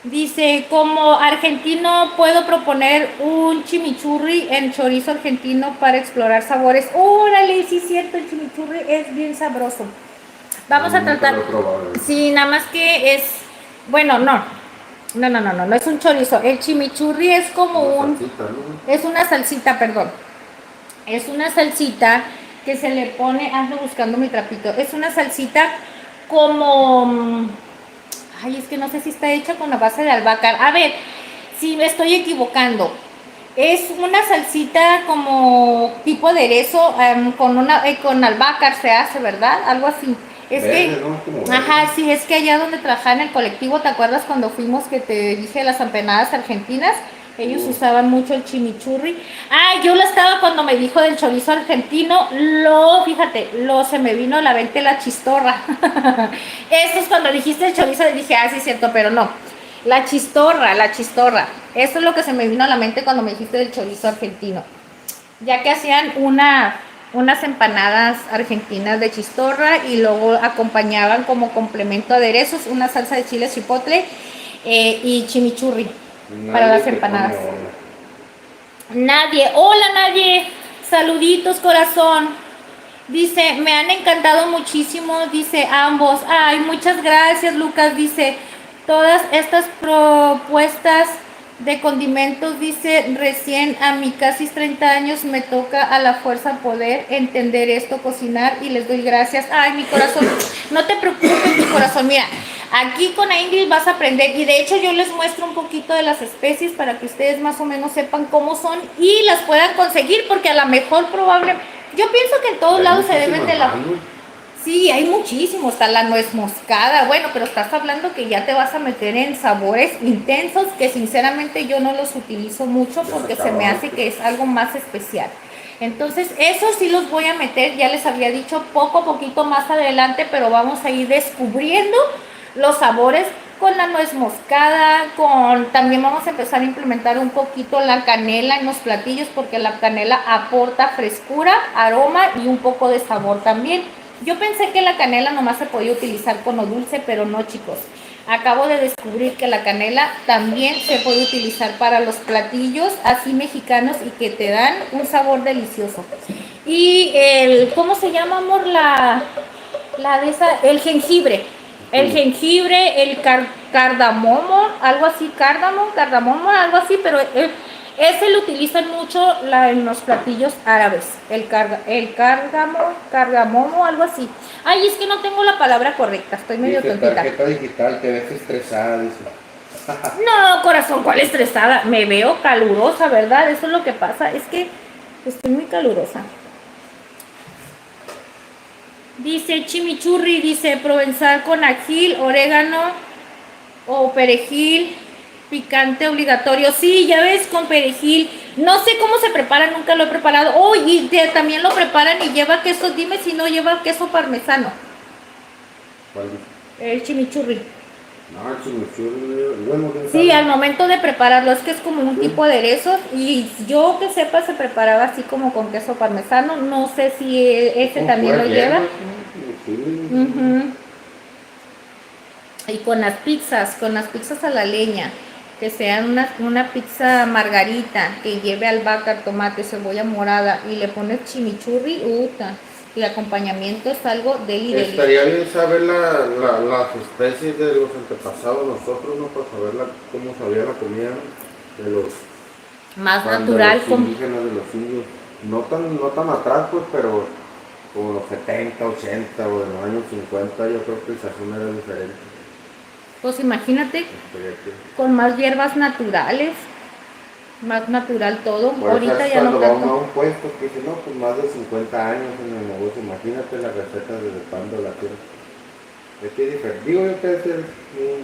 Dice, como argentino puedo proponer un chimichurri en chorizo argentino para explorar sabores. Órale, sí es cierto, el chimichurri es bien sabroso. Vamos a Nunca tratar. lo he probado. Sí, nada más que es. Bueno, no. No es un chorizo. El chimichurri es como Una un. salsita, ¿no? Es una salsita, perdón. Es una salsita que se le pone. Ando buscando mi trapito. Es una salsita como. Ay, es que no sé si está hecha con la base de albahaca. A ver, si me estoy equivocando. Es una salsita como tipo aderezo con albahaca se hace, ¿verdad? Algo así. Es Verde, que, ¿no? Como ajá, verde. sí, es que allá donde trabajaba en el colectivo, ¿te acuerdas cuando fuimos que te dije las empanadas argentinas? Ellos usaban mucho el chimichurri. Ah, yo la estaba cuando me dijo del chorizo argentino, fíjate, se me vino a la mente la chistorra. Eso es cuando dijiste el chorizo, dije, ah, sí es cierto, pero no. La chistorra. Eso es lo que se me vino a la mente cuando me dijiste del chorizo argentino. Ya que hacían unas empanadas argentinas de chistorra y luego acompañaban como complemento aderezos una salsa de chile chipotle y chimichurri para Nadie las te empanadas. pone hola. Hola Nadie, saluditos corazón. Dice, me han encantado muchísimo, dice ambos. Ay, muchas gracias Lucas, dice, todas estas propuestas de condimentos, dice, recién a mis casi 30 años me toca a la fuerza poder entender esto, cocinar y les doy gracias. Ay, mi corazón, no te preocupes, mi corazón, mira, aquí con Ingrid vas a aprender y de hecho yo les muestro un poquito de las especies para que ustedes más o menos sepan cómo son y las puedan conseguir porque a lo mejor probablemente, yo pienso que en todos Hay lados se deben de la... muchísimas manos. Sí, hay muchísimos, está la nuez moscada, bueno, pero estás hablando que ya te vas a meter en sabores intensos que sinceramente yo no los utilizo mucho porque se me hace que es algo más especial. Entonces, esos sí los voy a meter, ya les había dicho poco a poquito más adelante, pero vamos a ir descubriendo los sabores con la nuez moscada, también vamos a empezar a implementar un poquito la canela en los platillos porque la canela aporta frescura, aroma y un poco de sabor también. Yo pensé que la canela nomás se podía utilizar con lo dulce, pero no, chicos. Acabo de descubrir que la canela también se puede utilizar para los platillos así mexicanos y que te dan un sabor delicioso. Y ¿cómo se llama, amor? El jengibre. El jengibre, el cardamomo, algo así, cardamomo, algo así, pero ese lo utilizan mucho en los platillos árabes. El cardamomo, algo así. Ay, es que no tengo la palabra correcta, estoy medio Dice tontita. tarjeta digital, te ves estresada, dice. No, corazón, ¿cuál estresada? Me veo calurosa, ¿verdad? Eso es lo que pasa, es que estoy muy calurosa. Dice chimichurri, dice provenzal con ají, orégano o perejil, picante obligatorio. Sí, ya ves, con perejil. No sé cómo se prepara, nunca lo he preparado. Oh, y también lo preparan y lleva queso. Dime si no lleva queso parmesano. ¿Cuál dice? El chimichurri. No, el chimichurri, bueno, ¿quién Sí, sabe? al momento de prepararlo, es que es como un tipo de aderezo y yo que sepa se preparaba así como con queso parmesano. No sé si ese Con también lo puras lleva. hierbas, ¿no? Chimichurri. Ujú. Y con las pizzas a la leña, que sean una pizza margarita, que lleve albahaca, tomate, cebolla morada y le pones chimichurri, y el acompañamiento es algo deli. Estaría bien saber las especies de los antepasados nosotros, ¿no? Para saber cómo sabía la comida, ¿no? De los Más natural, de los indígenas, de los indios. No tan atrás, pues, pero como los 70, 80 o en los años 50, yo creo que el sazón era diferente. Pues imagínate, Fíjate. con más hierbas naturales, más natural todo. Por eso Ahorita es ya no cuando va uno tanto. a un puesto que dice, no, pues más de 50 años en el negocio, imagínate la receta desde cuando la tienes. Es que es diferente. Digo yo que debe ser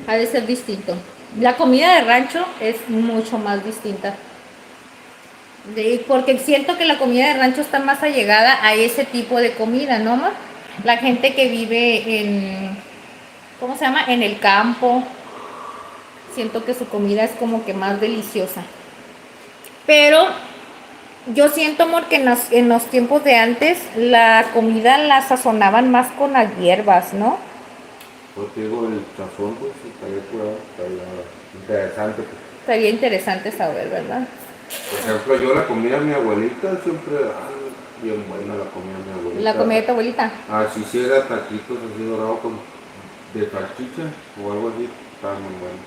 Ha de ser distinto. La comida de rancho es mucho más distinta. Porque siento que la comida de rancho está más allegada a ese tipo de comida, ¿no, ma? La gente que vive en, ¿cómo se llama? En el campo. Siento que su comida es como que más deliciosa. Pero yo siento, amor, que en los tiempos de antes la comida la sazonaban más con las hierbas, ¿no? pues te digo, el sazón, pues estaría curado, estaría interesante. Pues. Sería interesante saber, ¿verdad? Por ejemplo, yo la comida de mi abuelita siempre, bien buena la comida de mi abuelita. La comida de tu abuelita. Así si era taquitos así dorados con de salchicha o algo así, estaba muy bueno.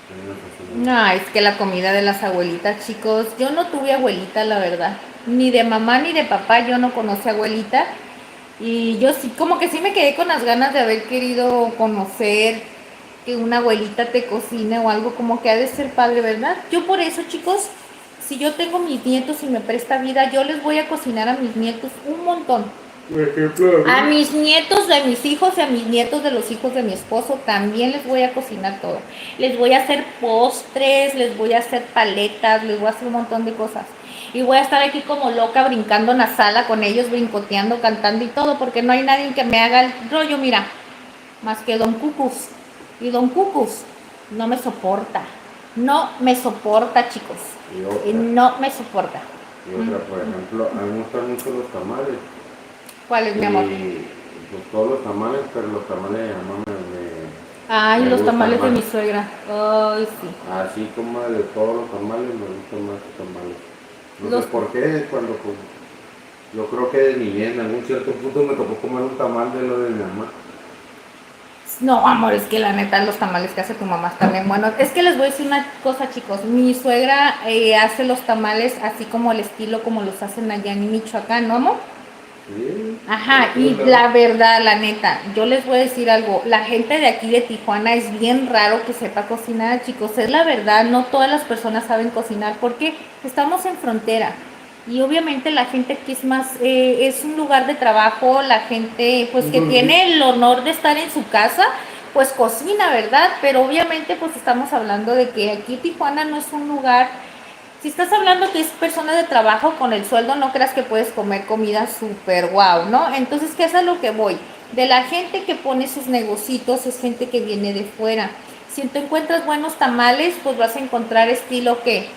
Tenía una sazón muy buena. No, es que la comida de las abuelitas, chicos, yo no tuve abuelita, la verdad. Ni de mamá ni de papá, yo no conocí abuelita. Y yo sí, como que sí me quedé con las ganas de haber querido conocer que una abuelita te cocine o algo, como que ha de ser padre, ¿verdad? Yo por eso, chicos, si yo tengo mis nietos y me presta vida, yo les voy a cocinar a mis nietos un montón. Por ejemplo, A mis nietos de mis hijos y a mis nietos de los hijos de mi esposo también les voy a cocinar todo. Les voy a hacer postres, les voy a hacer paletas, les voy a hacer un montón de cosas. Y voy a estar aquí como loca brincando en la sala con ellos, brincoteando, cantando y todo, porque no hay nadie que me haga el rollo, mira, más que Don Cucus. Y Don Cucus no me soporta. No me soporta, chicos. y otra, No me soporta. por ejemplo, a mí me gustan mucho los tamales. ¿Cuál es, mi amor? Y pues, todos los tamales, pero los tamales de mi mamá Ay, me los gustan tamales de más. mi suegra. Ay, sí. Así como de todos los tamales, me gustan más los tamales. No Los- sé por qué, cuando pues, yo creo que de niñez en algún cierto punto me tocó comer un tamal de lo de mi mamá. No, amor, es que la neta los tamales que hace tu mamá están bien buenos. Es que les voy a decir una cosa, chicos. Mi suegra hace los tamales así como el estilo como los hacen allá en Michoacán, ¿no, amor? Sí, Ajá, sí, y la verdad, la neta, yo les voy a decir algo. La gente de aquí de Tijuana es bien raro que sepa cocinar, chicos. Es la verdad, no todas las personas saben cocinar porque estamos en frontera. Y obviamente la gente aquí es más, es un lugar de trabajo, la gente pues que tiene el honor de estar en su casa, pues cocina, ¿verdad? Pero obviamente pues estamos hablando de que aquí Tijuana no es un lugar, si estás hablando que es persona de trabajo con el sueldo, no creas que puedes comer comida súper guau, ¿no? Entonces, ¿qué es a lo que voy? De la gente que pone sus negocios es gente que viene de fuera. Si tú encuentras buenos tamales, pues vas a encontrar estilo que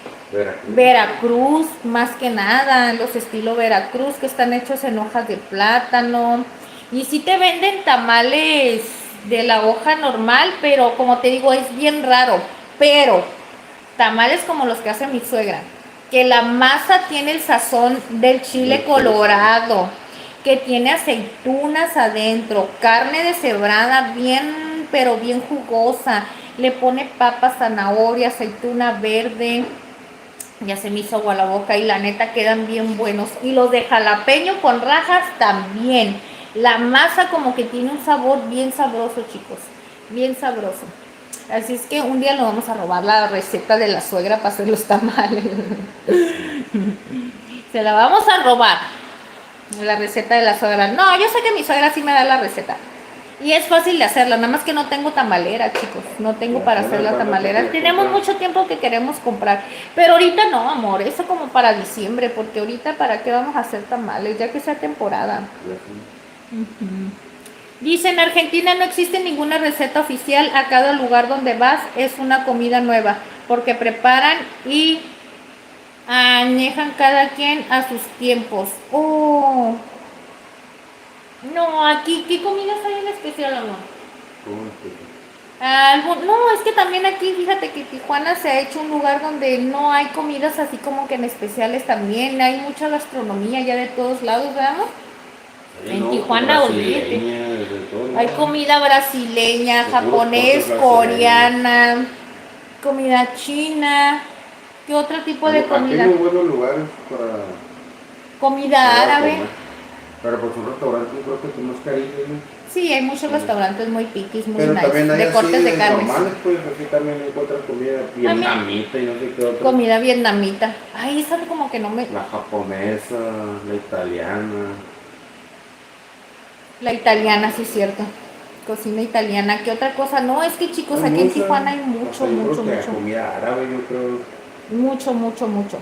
Veracruz, más que nada, los estilo Veracruz que están hechos en hojas de plátano. Y sí te venden tamales de la hoja normal, pero como te digo, es bien raro. Pero tamales como los que hace mi suegra, que la masa tiene el sazón del chile colorado, que tiene aceitunas adentro, carne deshebrada bien, pero bien jugosa, le pone papa, zanahoria, aceituna verde. Ya se me hizo agua la boca y la neta quedan bien buenos. Y los de jalapeño con rajas también. La masa como que tiene un sabor bien sabroso, chicos. Bien sabroso. Así es que un día lo vamos a robar la receta de la suegra para hacer los tamales. Se la vamos a robar. La receta de la suegra. No, yo sé que mi suegra sí me da la receta. Y es fácil de hacerla, nada más que no tengo tamalera, chicos. No tengo para hacer la tamalera. Tenemos mucho tiempo que queremos comprar. Pero ahorita no, amor. Eso como para diciembre. Porque ahorita, ¿para qué vamos a hacer tamales? Ya que sea temporada. Dice, en Argentina no existe ninguna receta oficial. A cada lugar donde vas es una comida nueva. Porque preparan y añejan cada quien a sus tiempos. Oh. No, aquí, ¿qué comidas hay en especial, amor? ¿Cómo es que? No, es que también aquí, fíjate que Tijuana se ha hecho un lugar donde no hay comidas así como que en especiales también. Hay mucha gastronomía ya de todos lados, ¿verdad? En Tijuana, olvídate. Hay comida brasileña, japonés, coreana, comida china. ¿Qué otro tipo de comida? Aquí hay muy buenos lugares para Comida árabe. comer. Pero pues un restaurante yo creo que son más carillos, ¿no? Sí, hay muchos restaurantes muy piquis, muy Pero nice, también hay de así cortes de carnes. normales, pues aquí también encuentras comida vietnamita y no sé qué otra. Comida vietnamita. Ay, esa como que no me... La japonesa, la italiana. La italiana, sí es cierto. Cocina italiana. ¿Qué otra cosa? No, es que chicos, aquí en Tijuana hay mucho, hasta yo mucho, creo que mucho. comida árabe, yo creo. Mucho, mucho, mucho.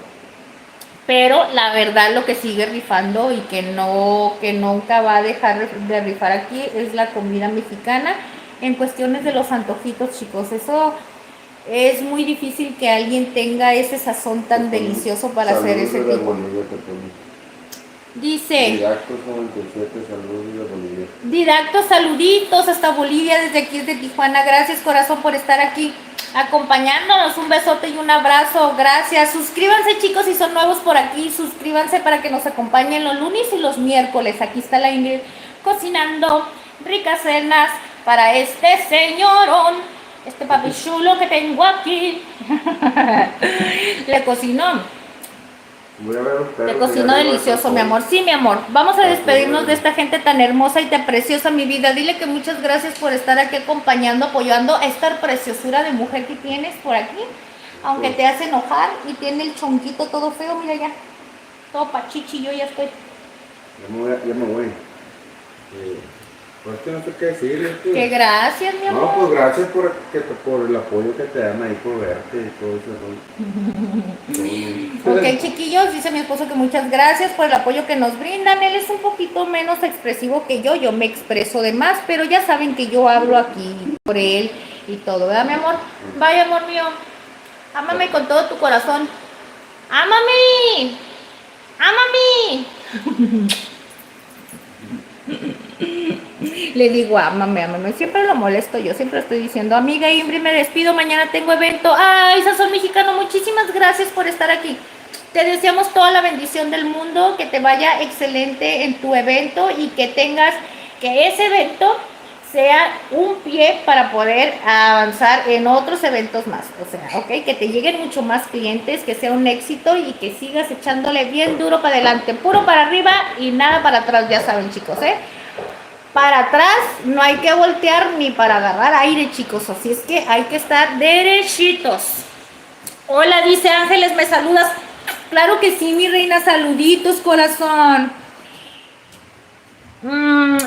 Pero la verdad lo que sigue rifando y que nunca va a dejar de rifar aquí es la comida mexicana en cuestiones de los antojitos, chicos. Eso es muy difícil que alguien tenga ese sazón tan delicioso para hacer ese Saludos de tipo. Bolivia, te pone. Dice, Didactos 97, saludos de Bolivia. Didactos, saluditos hasta Bolivia, desde aquí, desde Tijuana. Gracias, corazón, por estar aquí acompañándonos. Un besote y un abrazo. Gracias. Suscríbanse, chicos, si son nuevos por aquí. Suscríbanse para que nos acompañen los lunes y los miércoles. Aquí está la Ingrid cocinando ricas cenas para este señorón, este papi chulo que tengo aquí. Le cocinó. Voy a ver los perros. Te cocino delicioso, mi amor. Sí, mi amor. Vamos a despedirnos de esta gente tan hermosa y tan preciosa, mi vida. Dile que muchas gracias por estar aquí acompañando, apoyando a esta preciosura de mujer que tienes por aquí. Aunque te hace enojar y tiene el chonquito todo feo, mira ya. Todo pachichi, yo ya estoy. Ya me voy. Pues que no sé qué decir. Que gracias, mi amor. No, pues gracias por el apoyo que te dan ahí, por verte y todo eso. Ok, chiquillos, dice mi esposo que muchas gracias por el apoyo que nos brindan. Él es un poquito menos expresivo que yo me expreso de más, pero ya saben que yo hablo aquí por él y todo, ¿verdad, mi amor? Vaya, amor mío, ámame con todo tu corazón. ¡Ámame! ¡Ámame! Le digo, ámame, siempre lo molesto, yo siempre estoy diciendo, amiga Imbri, me despido, mañana tengo evento. Ay, Sazón Mexicano, muchísimas gracias por estar aquí. Te deseamos toda la bendición del mundo, que te vaya excelente en tu evento y que tengas, que ese evento sea un pie para poder avanzar en otros eventos más. O sea, ok, que te lleguen mucho más clientes, que sea un éxito y que sigas echándole bien duro para adelante, puro para arriba y nada para atrás, ya saben, chicos, Para atrás no hay que voltear ni para agarrar aire, chicos. Así es que hay que estar derechitos. Hola, dice Ángeles, ¿me saludas? Claro que sí, mi reina, saluditos, corazón.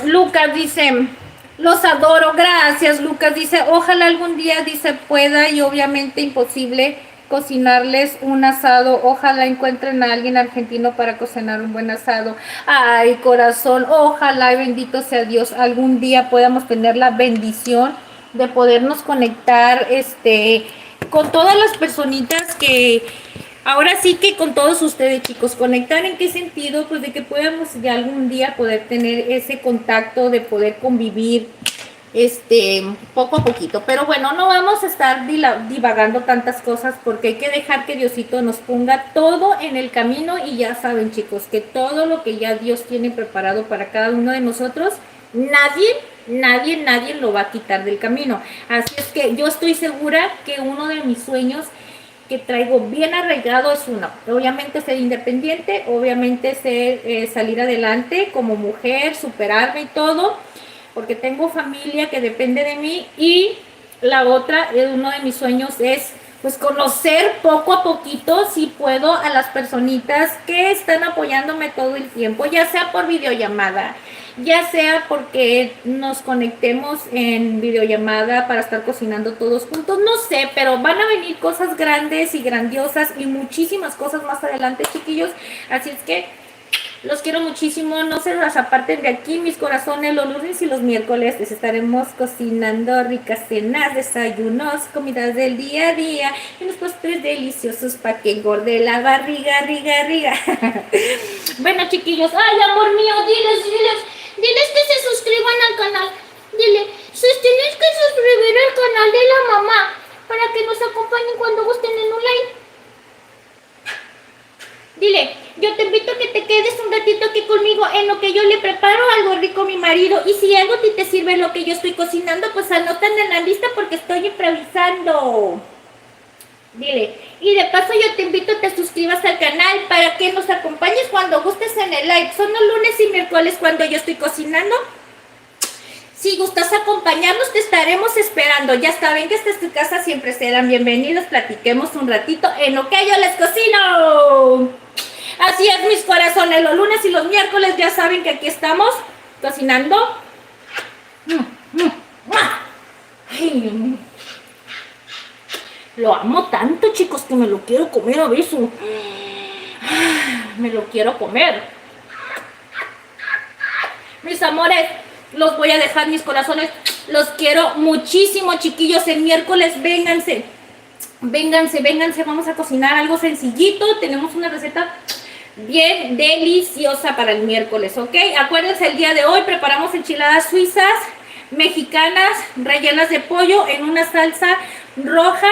Lucas dice, los adoro, gracias. Lucas dice, ojalá algún día, dice, pueda y obviamente imposible cocinarles un asado. Ojalá encuentren a alguien argentino para cocinar un buen asado. Ay, corazón, ojalá y bendito sea Dios, algún día podamos tener la bendición de podernos conectar con todas las personitas que ahora sí que con todos ustedes, chicos. Conectar en qué sentido, pues de que podamos ya algún día poder tener ese contacto, de poder convivir poco a poquito. Pero bueno, no vamos a estar divagando tantas cosas porque hay que dejar que Diosito nos ponga todo en el camino. Y ya saben, chicos, que todo lo que ya Dios tiene preparado para cada uno de nosotros, nadie lo va a quitar del camino. Así es que yo estoy segura que uno de mis sueños que traigo bien arraigado es uno, obviamente ser independiente, obviamente salir adelante como mujer, superarme y todo, porque tengo familia que depende de mí. Y la otra, uno de mis sueños es pues conocer poco a poquito, si puedo, a las personitas que están apoyándome todo el tiempo, ya sea por videollamada, ya sea porque nos conectemos en videollamada para estar cocinando todos juntos, no sé, pero van a venir cosas grandes y grandiosas y muchísimas cosas más adelante, chiquillos. Así es que los quiero muchísimo, no se las aparten de aquí, mis corazones. Los lunes y los miércoles les estaremos cocinando ricas cenas, desayunos, comidas del día a día y unos postres deliciosos para que engorde la barriga. Bueno, chiquillos, ay, amor mío, diles que se suscriban al canal. Dile, tienes que suscribir al canal de la mamá para que nos acompañen cuando gusten en un live. Dile, yo te invito a que te quedes un ratito aquí conmigo en lo que yo le preparo algo rico a mi marido. Y si algo a ti te sirve lo que yo estoy cocinando, pues anotan en la lista porque estoy improvisando. Dile. Y de paso yo te invito a que te suscribas al canal para que nos acompañes cuando gustes en el live. Son los lunes y miércoles cuando yo estoy cocinando. Si gustas acompañarnos, te estaremos esperando. Ya saben que esta es tu casa, siempre serán bienvenidos. Platiquemos un ratito en lo que yo les cocino. Así es, mis corazones, los lunes y los miércoles ya saben que aquí estamos cocinando. Ay, lo amo tanto, chicos, que me lo quiero comer a beso. Me lo quiero comer. Mis amores, los voy a dejar, mis corazones. Los quiero muchísimo, chiquillos. El miércoles, vénganse. Vénganse, vénganse. Vamos a cocinar algo sencillito. Tenemos una receta bien deliciosa para el miércoles, ¿ok? Acuérdense, el día de hoy preparamos enchiladas suizas mexicanas rellenas de pollo en una salsa roja,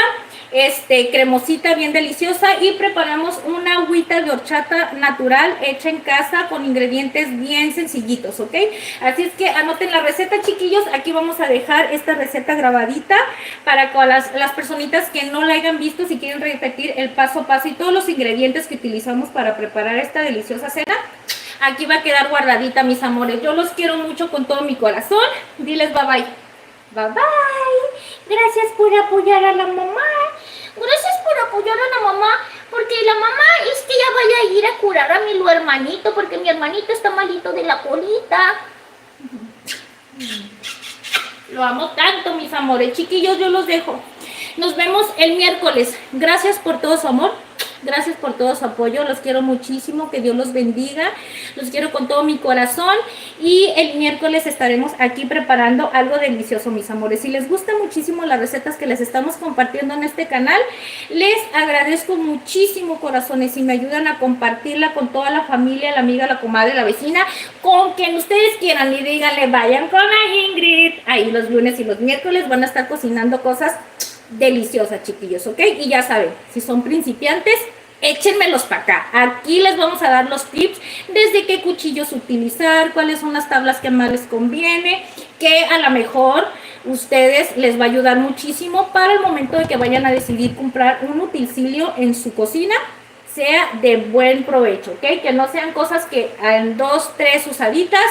cremosita, bien deliciosa, y preparamos una agüita de horchata natural hecha en casa con ingredientes bien sencillitos, ¿ok? Así es que anoten la receta, chiquillos. Aquí vamos a dejar esta receta grabadita para que las personitas que no la hayan visto, si quieren repetir el paso a paso y todos los ingredientes que utilizamos para preparar esta deliciosa cena, aquí va a quedar guardadita, mis amores. Yo los quiero mucho con todo mi corazón. Diles bye bye. Bye bye. Gracias por apoyar a la mamá. Gracias por apoyar a la mamá. Porque la mamá es que ya vaya a ir a curar a mi hermanito. Porque mi hermanito está malito de la colita. Lo amo tanto, mis amores. Chiquillos, yo los dejo. Nos vemos el miércoles. Gracias por todo su amor. Gracias por todo su apoyo, los quiero muchísimo, que Dios los bendiga, los quiero con todo mi corazón, y el miércoles estaremos aquí preparando algo delicioso, mis amores. Si les gustan muchísimo las recetas que les estamos compartiendo en este canal, les agradezco muchísimo, corazones, si me ayudan a compartirla con toda la familia, la amiga, la comadre, la vecina, con quien ustedes quieran, y díganle, vayan con la Ingrid. Ahí los lunes y los miércoles van a estar cocinando cosas deliciosas, chiquillos, ¿ok? Y ya saben, si son principiantes, échenmelos para acá. Aquí les vamos a dar los tips desde qué cuchillos utilizar, cuáles son las tablas que más les conviene, que a lo mejor ustedes les va a ayudar muchísimo para el momento de que vayan a decidir comprar un utensilio en su cocina, sea de buen provecho, ¿ok? Que no sean cosas que en 2, 3 usaditas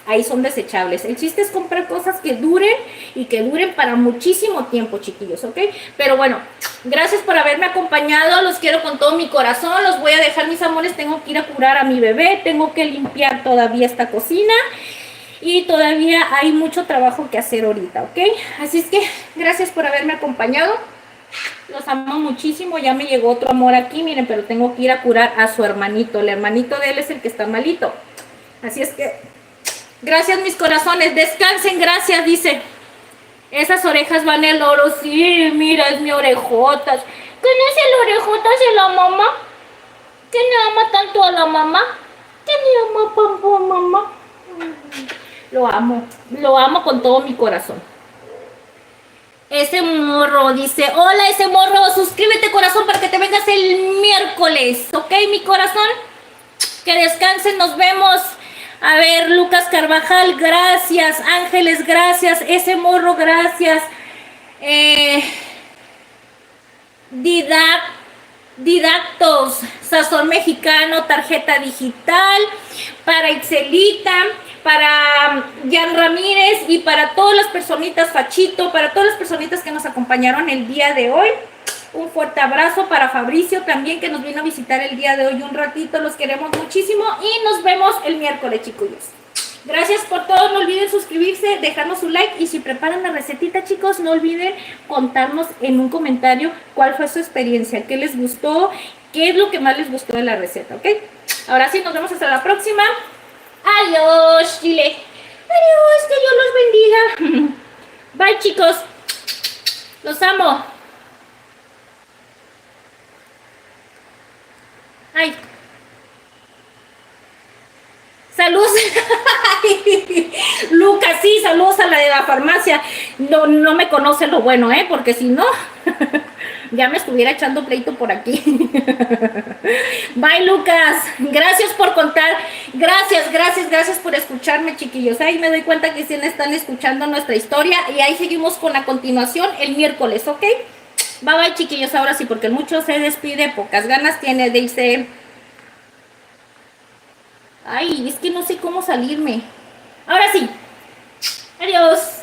ahí son desechables. El chiste es comprar cosas que duren y que duren para muchísimo tiempo, chiquillos, ¿ok? Pero bueno, gracias por haberme acompañado, los quiero con todo mi corazón, los voy a dejar, mis amores. Tengo que ir a curar a mi bebé, tengo que limpiar todavía esta cocina y todavía hay mucho trabajo que hacer ahorita, ¿ok? Así es que gracias por haberme acompañado. Los amo muchísimo. Ya me llegó otro amor aquí, miren, pero tengo que ir a curar a su hermanito. El hermanito de él es el que está malito. Así es que gracias, mis corazones. Descansen, gracias, dice. Esas orejas van el oro. Sí, mira, es mi orejotas. ¿Quién es el orejotas de la mamá? ¿Quién le ama tanto a la mamá? ¿Quién le ama tanto a mamá? Lo amo con todo mi corazón. Ese morro dice, hola ese morro, suscríbete, corazón, para que te vengas el miércoles, ¿ok, mi corazón? Que descansen, nos vemos. A ver, Lucas Carvajal, gracias. Ángeles, gracias. Ese morro, gracias. Didactos, Sazón Mexicano, tarjeta digital, para Itzelita, para Jan Ramírez y para todas las personitas, Fachito, para todas las personitas que nos acompañaron el día de hoy. Un fuerte abrazo para Fabricio también, que nos vino a visitar el día de hoy un ratito. Los queremos muchísimo y nos vemos el miércoles, chicos. Gracias por todo. No olviden suscribirse, dejarnos un like, y si preparan la recetita, chicos, no olviden contarnos en un comentario cuál fue su experiencia, qué les gustó, qué es lo que más les gustó de la receta, ¿ok? Ahora sí, nos vemos hasta la próxima. Adiós, Chile. Adiós, que Dios los bendiga. Bye, chicos. Los amo. Ay. Saludos. Lucas, sí, saludos a la de la farmacia. No me conoce lo bueno, porque si no, ya me estuviera echando pleito por aquí. Bye, Lucas. Gracias por contar. Gracias por escucharme, chiquillos. Ahí me doy cuenta que sí están escuchando nuestra historia, y ahí seguimos con la continuación el miércoles, ¿ok? Bye bye, chiquillos, ahora sí, porque mucho se despide, pocas ganas tiene de irse. Ay, es que no sé cómo salirme. Ahora sí. Adiós.